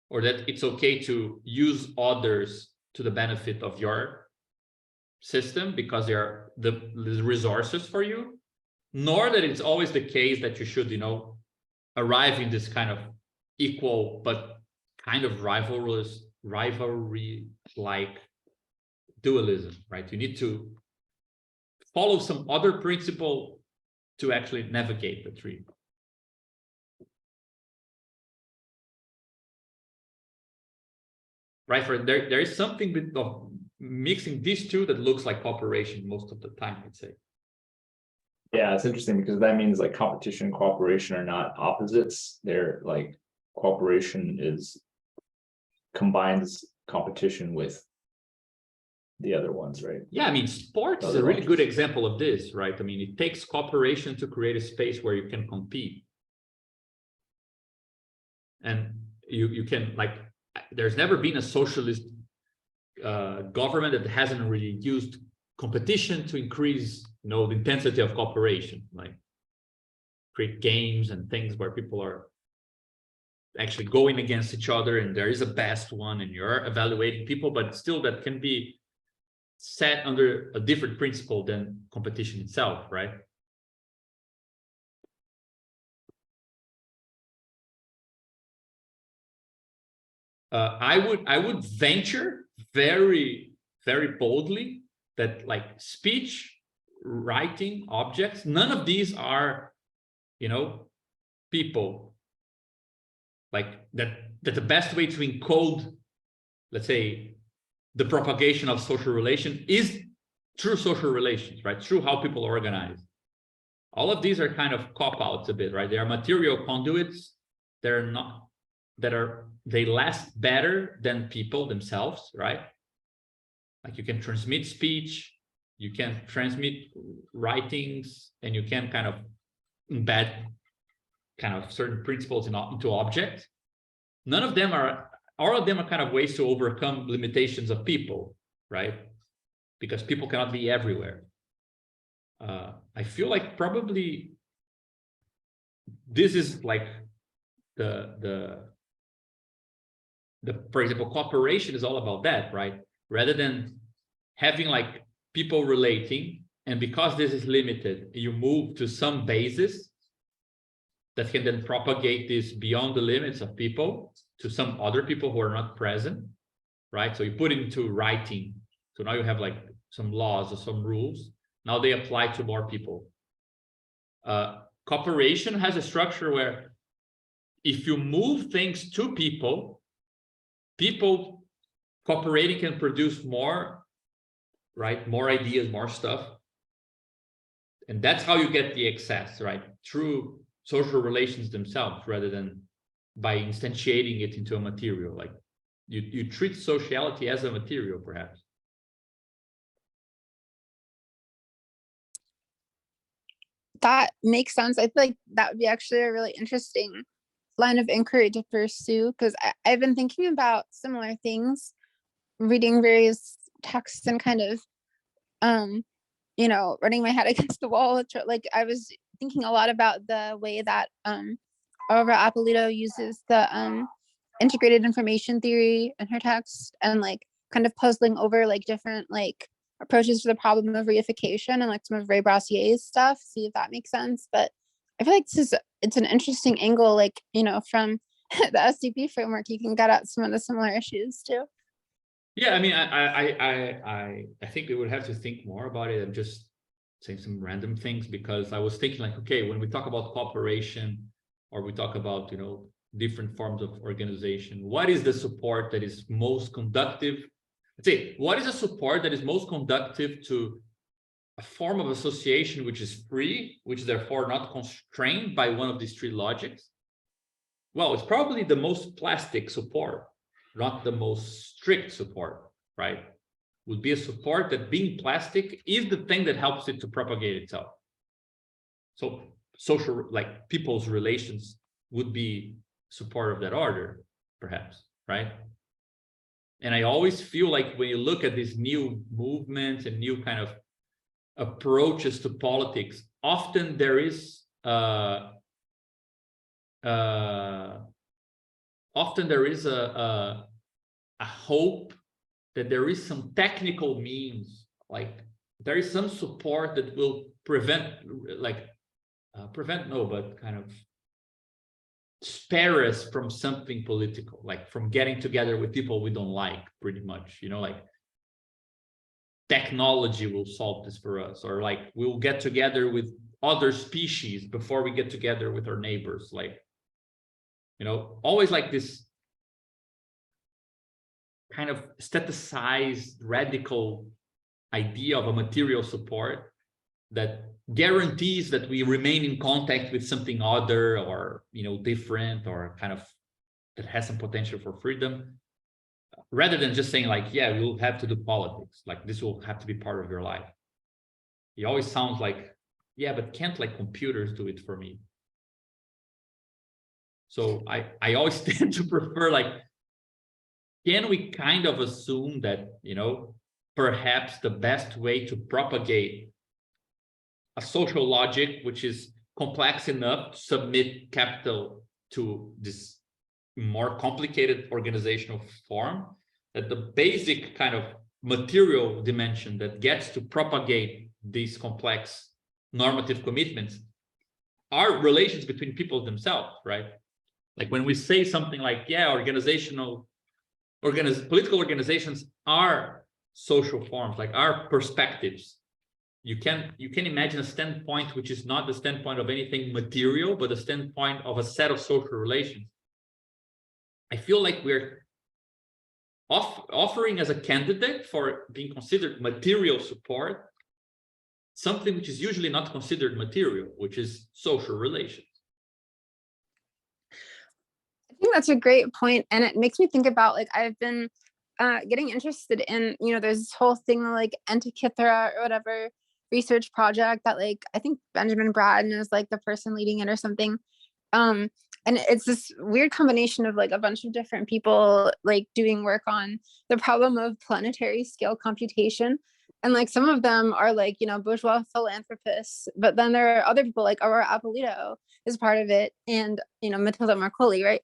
Speaker 1: Or that it's okay to use others to the benefit of your system because they are the resources for you, nor that it's always the case that you should, arrive in this kind of equal but kind of rivalry-like dualism, right? You need to follow some other principle to actually navigate the tree. Right? For there is something of mixing these two that looks like cooperation most of the time, I'd say.
Speaker 5: yeah, it's interesting because that means like competition and cooperation are not opposites. They're like cooperation combines competition with the other ones, right?
Speaker 1: Yeah, I mean, sports is a really good example of this, right? I mean, it takes cooperation to create a space where you can compete. And you can, like, there's never been a socialist government that hasn't really used competition to increase, the intensity of cooperation, like create games and things where people are actually going against each other and there is a best one and you're evaluating people, but still that can be set under a different principle than competition itself, right? I would venture very, very boldly that, like, speech, writing, objects, none of these are, people. like that the best way to encode, let's say, the propagation of social relation is through social relations, right? Through how people organize. All of these are kind of cop-outs a bit, right? They are material conduits. They're not, they last better than people themselves, right? Like you can transmit speech, you can transmit writings, and you can kind of embed kind of certain principles into objects. None of them are, all of them are kind of ways to overcome limitations of people, right? Because people cannot be everywhere. I feel like probably this is like the for example, cooperation is all about that, right? Rather than having like people relating, and because this is limited, you move to some basis that can then propagate this beyond the limits of people to some other people who are not present, right? So you put it into writing. So now you have like some laws or some rules. Now they apply to more people. Cooperation has a structure where if you move things to people, people cooperating can produce more, right? More ideas, more stuff. And that's how you get the excess, right? Through social relations themselves, rather than by instantiating it into a material. Like you treat sociality as a material, perhaps.
Speaker 4: That makes sense. I feel like that would be actually a really interesting line of inquiry to pursue, because I've been thinking about similar things, reading various texts and kind of you know, running my head against the wall. Like I was thinking a lot about the way that Aurora Apolito uses the integrated information theory in her text, and like kind of puzzling over like different like approaches to the problem of reification and like some of Ray Brassier's stuff, see if that makes sense. But I feel like it's an interesting angle, like, you know, from the SCP framework, you can get at some of the similar issues too.
Speaker 1: Yeah, I mean, I think we would have to think more about it and just saying some random things, because I was thinking like, okay, when we talk about cooperation or we talk about, you know, different forms of organization, what is the support that is most conductive? Let's say, what is a support that is most conductive to a form of association which is free, which is therefore not constrained by one of these three logics? Well, it's probably the most plastic support, not the most strict support, right? Would be a support that, being plastic, is the thing that helps it to propagate itself. So social, like people's relations, would be support of that order, perhaps, right? And I always feel like when you look at these new movements and new kind of approaches to politics, often there is a hope that there is some technical means, like there is some support that will prevent kind of spare us from something political, like from getting together with people we don't like, pretty much, you know, like technology will solve this for us, or like we'll get together with other species before we get together with our neighbors, like, you know, always like this kind of staticized radical idea of a material support that guarantees that we remain in contact with something other, or, you know, different, or kind of that has some potential for freedom, rather than just saying like, yeah, you'll have to do politics, like this will have to be part of your life. It always sounds like, yeah, but can't like computers do it for me? So I always tend to prefer like, can we kind of assume that, you know, perhaps the best way to propagate a social logic which is complex enough to submit capital to this more complicated organizational form, that the basic kind of material dimension that gets to propagate these complex normative commitments are relations between people themselves, right? Like when we say something like, yeah, political organizations are social forms, like are perspectives. You can imagine a standpoint which is not the standpoint of anything material, but a standpoint of a set of social relations. I feel like we're offering as a candidate for being considered material support something which is usually not considered material, which is social relations.
Speaker 4: I think that's a great point, and it makes me think about, like, I've been getting interested in, there's this whole thing like Antikythera or whatever research project that, like, I think Benjamin Braden is like the person leading it or something. And it's this weird combination of like a bunch of different people like doing work on the problem of planetary scale computation. And like some of them are like, bourgeois philanthropists, but then there are other people like Aurora Apolito is part of it, and Matilda Marcoli, right?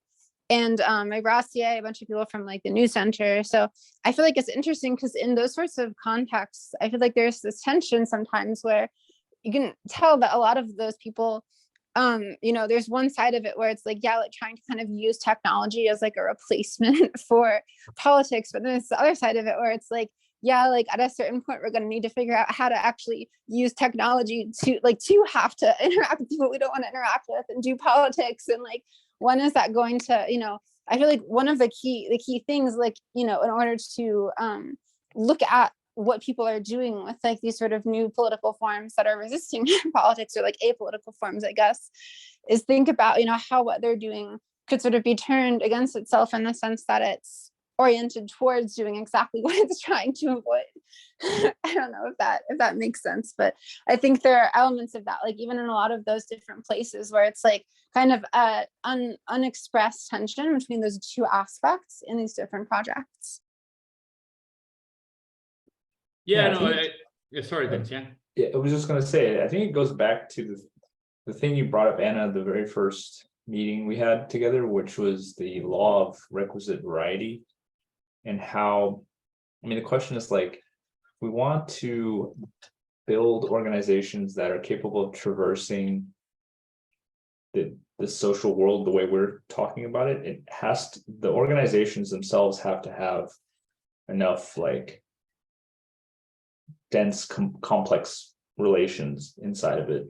Speaker 4: And my Brassier, a bunch of people from like the New Center. So I feel like it's interesting because in those sorts of contexts, I feel like there's this tension sometimes where you can tell that a lot of those people, there's one side of it where it's like, yeah, like trying to kind of use technology as like a replacement for politics. But then there's the other side of it where it's like, yeah, like at a certain point, we're going to need to figure out how to actually use technology to have to interact with people we don't want to interact with and do politics. And like, when is that going to, I feel like one of the key things, like, in order to look at what people are doing with like these sort of new political forms that are resisting politics, or like apolitical forms, I guess, is think about, how what they're doing could sort of be turned against itself in the sense that it's oriented towards doing exactly what it's trying to avoid. I don't know if that makes sense, but I think there are elements of that, like even in a lot of those different places where it's like kind of unexpressed tension between those two aspects in these different projects.
Speaker 1: Yeah, sorry,
Speaker 5: Yeah.
Speaker 1: Vince, yeah.
Speaker 5: Yeah, I was just gonna say, I think it goes back to the thing you brought up, Anna, the very first meeting we had together, which was the law of requisite variety. And how, the question is like, we want to build organizations that are capable of traversing the social world the way we're talking about it. The organizations themselves have to have enough like dense, complex relations inside of it.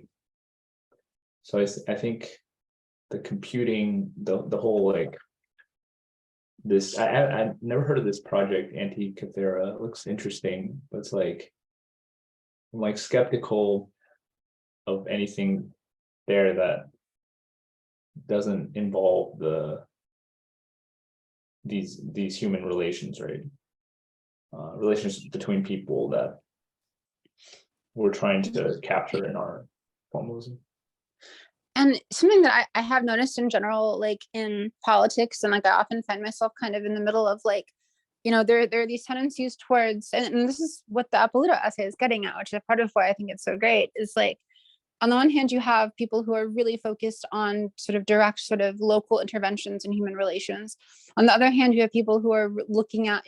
Speaker 5: So I think the computing, the whole like this, I've never heard of this project, Antikythera. It looks interesting, but it's like, I'm like skeptical of anything there that doesn't involve these human relations, right? Relations between people that we're trying to capture in our formalism.
Speaker 4: And something that I have noticed in general, like in politics, and like I often find myself kind of in the middle of like, there are these tendencies towards, and this is what the Apolito essay is getting at, which is part of why I think it's so great, is like, on the one hand, you have people who are really focused on sort of direct, sort of local interventions in human relations. On the other hand, you have people who are looking at,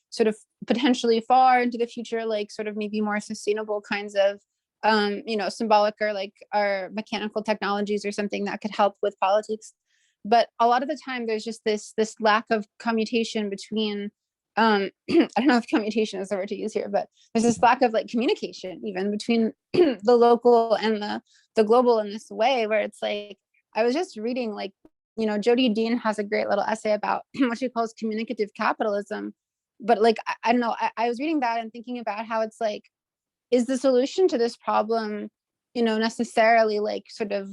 Speaker 4: sort of potentially far into the future, like sort of maybe more sustainable kinds of symbolic or like our mechanical technologies or something that could help with politics. But a lot of the time there's just this lack of commutation between I don't know if commutation is the word to use here, but there's this lack of like communication even between the local and the global in this way, where it's like, I was just reading like, Jody Dean has a great little essay about what she calls communicative capitalism. But like, I don't know, I was reading that and thinking about how it's like, is the solution to this problem, necessarily like sort of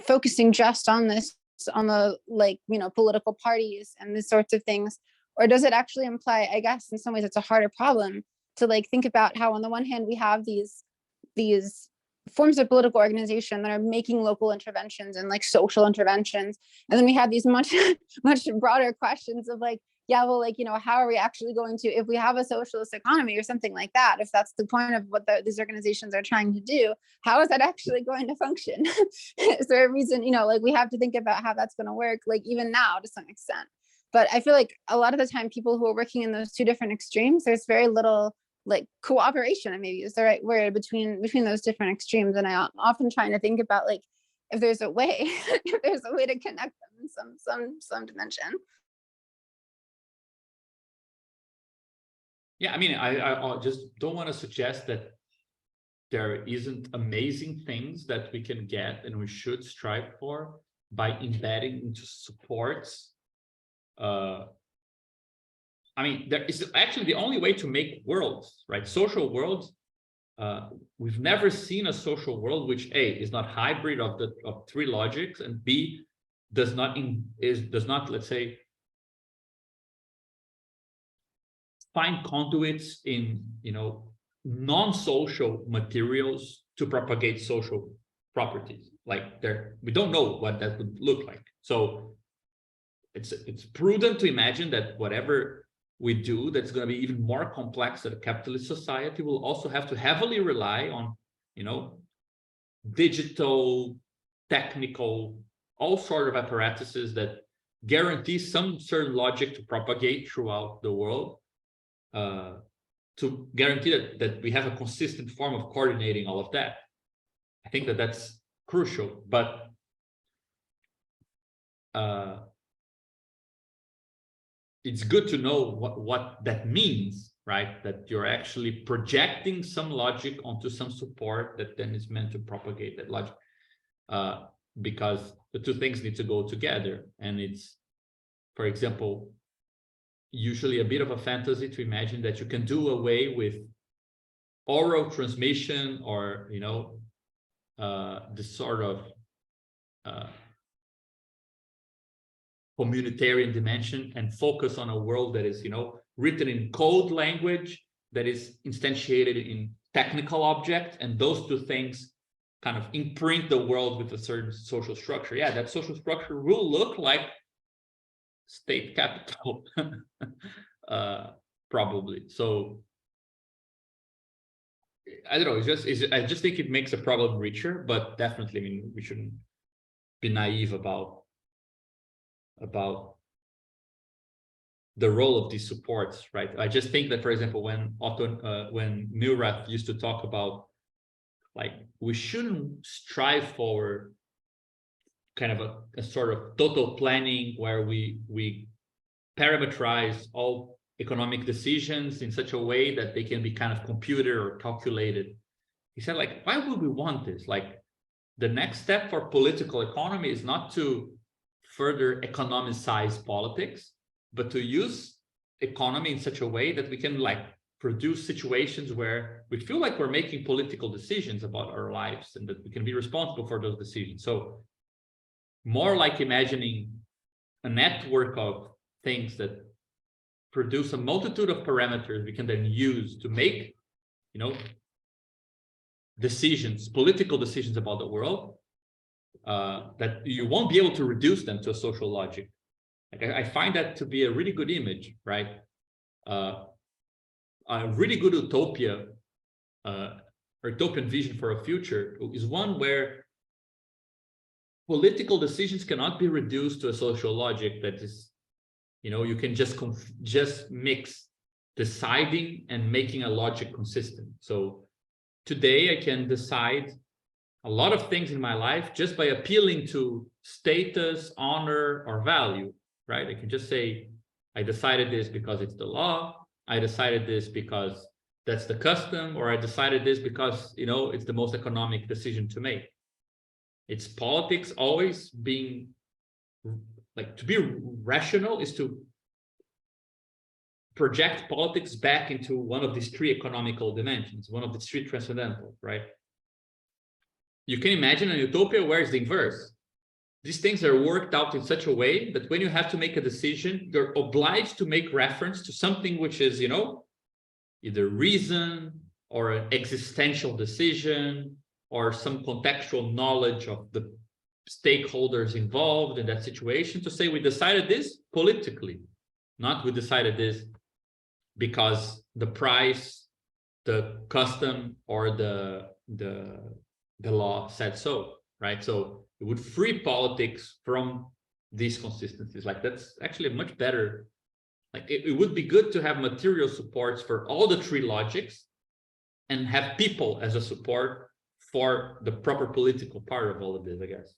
Speaker 4: focusing just on this, on the like, political parties and these sorts of things? Or does it actually imply, I guess in some ways it's a harder problem to like think about how on the one hand we have these forms of political organization that are making local interventions and like social interventions. And then we have these much broader questions of like, yeah, well, like, how are we actually going to, if we have a socialist economy or something like that, if that's the point of what these organizations are trying to do, how is that actually going to function? Is there a reason, like we have to think about how that's going to work, like even now to some extent. But I feel like a lot of the time people who are working in those two different extremes, there's very little like cooperation, and maybe is the right word, between those different extremes. And I'm often trying to think about like, if there's a way to connect them in some dimension.
Speaker 1: Yeah, I just don't want to suggest that there isn't amazing things that we can get and we should strive for by embedding into supports I mean, there is actually the only way to make worlds, right? Social worlds. We've never seen a social world which A is not hybrid of three logics, and B does not let's say find conduits in non-social materials to propagate social properties. Like we don't know what that would look like. So it's prudent to imagine that whatever we do that's going to be even more complex than a capitalist society will also have to heavily rely on, digital, technical, all sort of apparatuses that guarantee some certain logic to propagate throughout the world, to guarantee that we have a consistent form of coordinating all of that. I think that's crucial, but it's good to know what that means, right? That you're actually projecting some logic onto some support that then is meant to propagate that logic, because the two things need to go together. And it's, for example, usually a bit of a fantasy to imagine that you can do away with oral transmission or, this sort of communitarian dimension and focus on a world that is, written in code language, that is instantiated in technical object, and those two things kind of imprint the world with a certain social structure. Yeah, that social structure will look like state capital, probably. So I don't know. I just think it makes the problem richer, but definitely, I mean, we shouldn't be naive about the role of these supports, right? I just think that, for example, when Milrath used to talk about, like, we shouldn't strive for kind of a sort of total planning where we parameterize all economic decisions in such a way that they can be kind of computed or calculated. He said, like, why would we want this? Like, the next step for political economy is not to further economicize politics, but to use economy in such a way that we can, like, produce situations where we feel like we're making political decisions about our lives and that we can be responsible for those decisions. So more like imagining a network of things that produce a multitude of parameters we can then use to make, decisions, political decisions about the world, that you won't be able to reduce them to a social logic. Like, I find that to be a really good image, right? A really good utopia, utopian vision for a future is one where political decisions cannot be reduced to a social logic that is, you can just mix deciding and making a logic consistent. So today I can decide a lot of things in my life just by appealing to status, honor, or value, right? I can just say, I decided this because it's the law. I decided this because that's the custom, or I decided this because, it's the most economic decision to make. It's politics always being, like, to be rational is to project politics back into one of these three economical dimensions, one of the three transcendental, right? You can imagine a utopia where it's the inverse. These things are worked out in such a way that when you have to make a decision, you're obliged to make reference to something which is, either reason or an existential decision or some contextual knowledge of the stakeholders involved in that situation, to say we decided this politically, not we decided this because the price, the custom, or the law said so, right? So it would free politics from these consistencies. Like, that's actually a much better, like, it would be good to have material supports for all the three logics and have people as a support for the proper political part of all of this, I guess.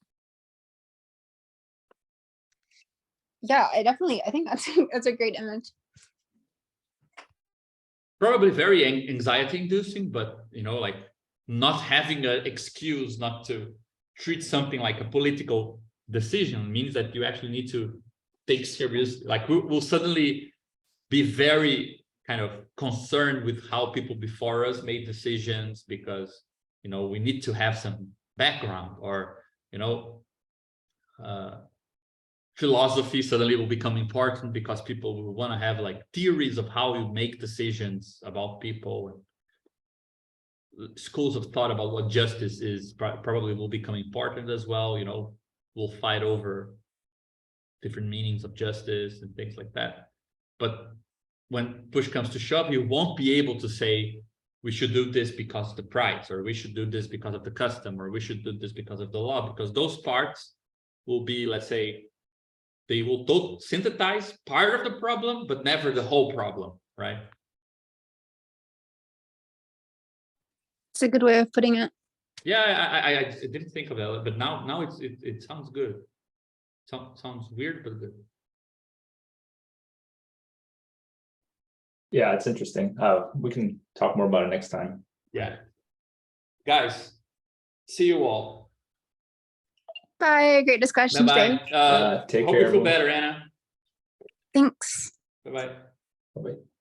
Speaker 4: Yeah, I think that's a great image.
Speaker 1: Probably very anxiety inducing, but, like, not having an excuse not to treat something like a political decision means that you actually need to take seriously, like we'll suddenly be very kind of concerned with how people before us made decisions, because, you know, we need to have some background, or, you know, philosophy suddenly will become important because people will want to have like theories of how you make decisions about people. And schools of thought about what justice is probably will become important as well. You know, we'll fight over different meanings of justice and things like that. But when push comes to shove, you won't be able to say, we should do this because of the price, or we should do this because of the custom, or we should do this because of the law, because those parts will be, let's say, they will synthesize part of the problem, but never the whole problem, right?
Speaker 4: It's a good way of putting it.
Speaker 1: Yeah, I didn't think of that, but now it sounds good. Sounds weird, but good.
Speaker 5: Yeah, it's interesting. We can talk more about it next time.
Speaker 1: Yeah. Guys, see you all.
Speaker 4: Bye. Great discussion today.
Speaker 1: Bye-bye.
Speaker 5: Take
Speaker 1: hope
Speaker 5: care,
Speaker 1: you feel
Speaker 5: everyone.
Speaker 1: better, Anna.
Speaker 4: Thanks.
Speaker 1: Bye-bye.
Speaker 5: Bye-bye.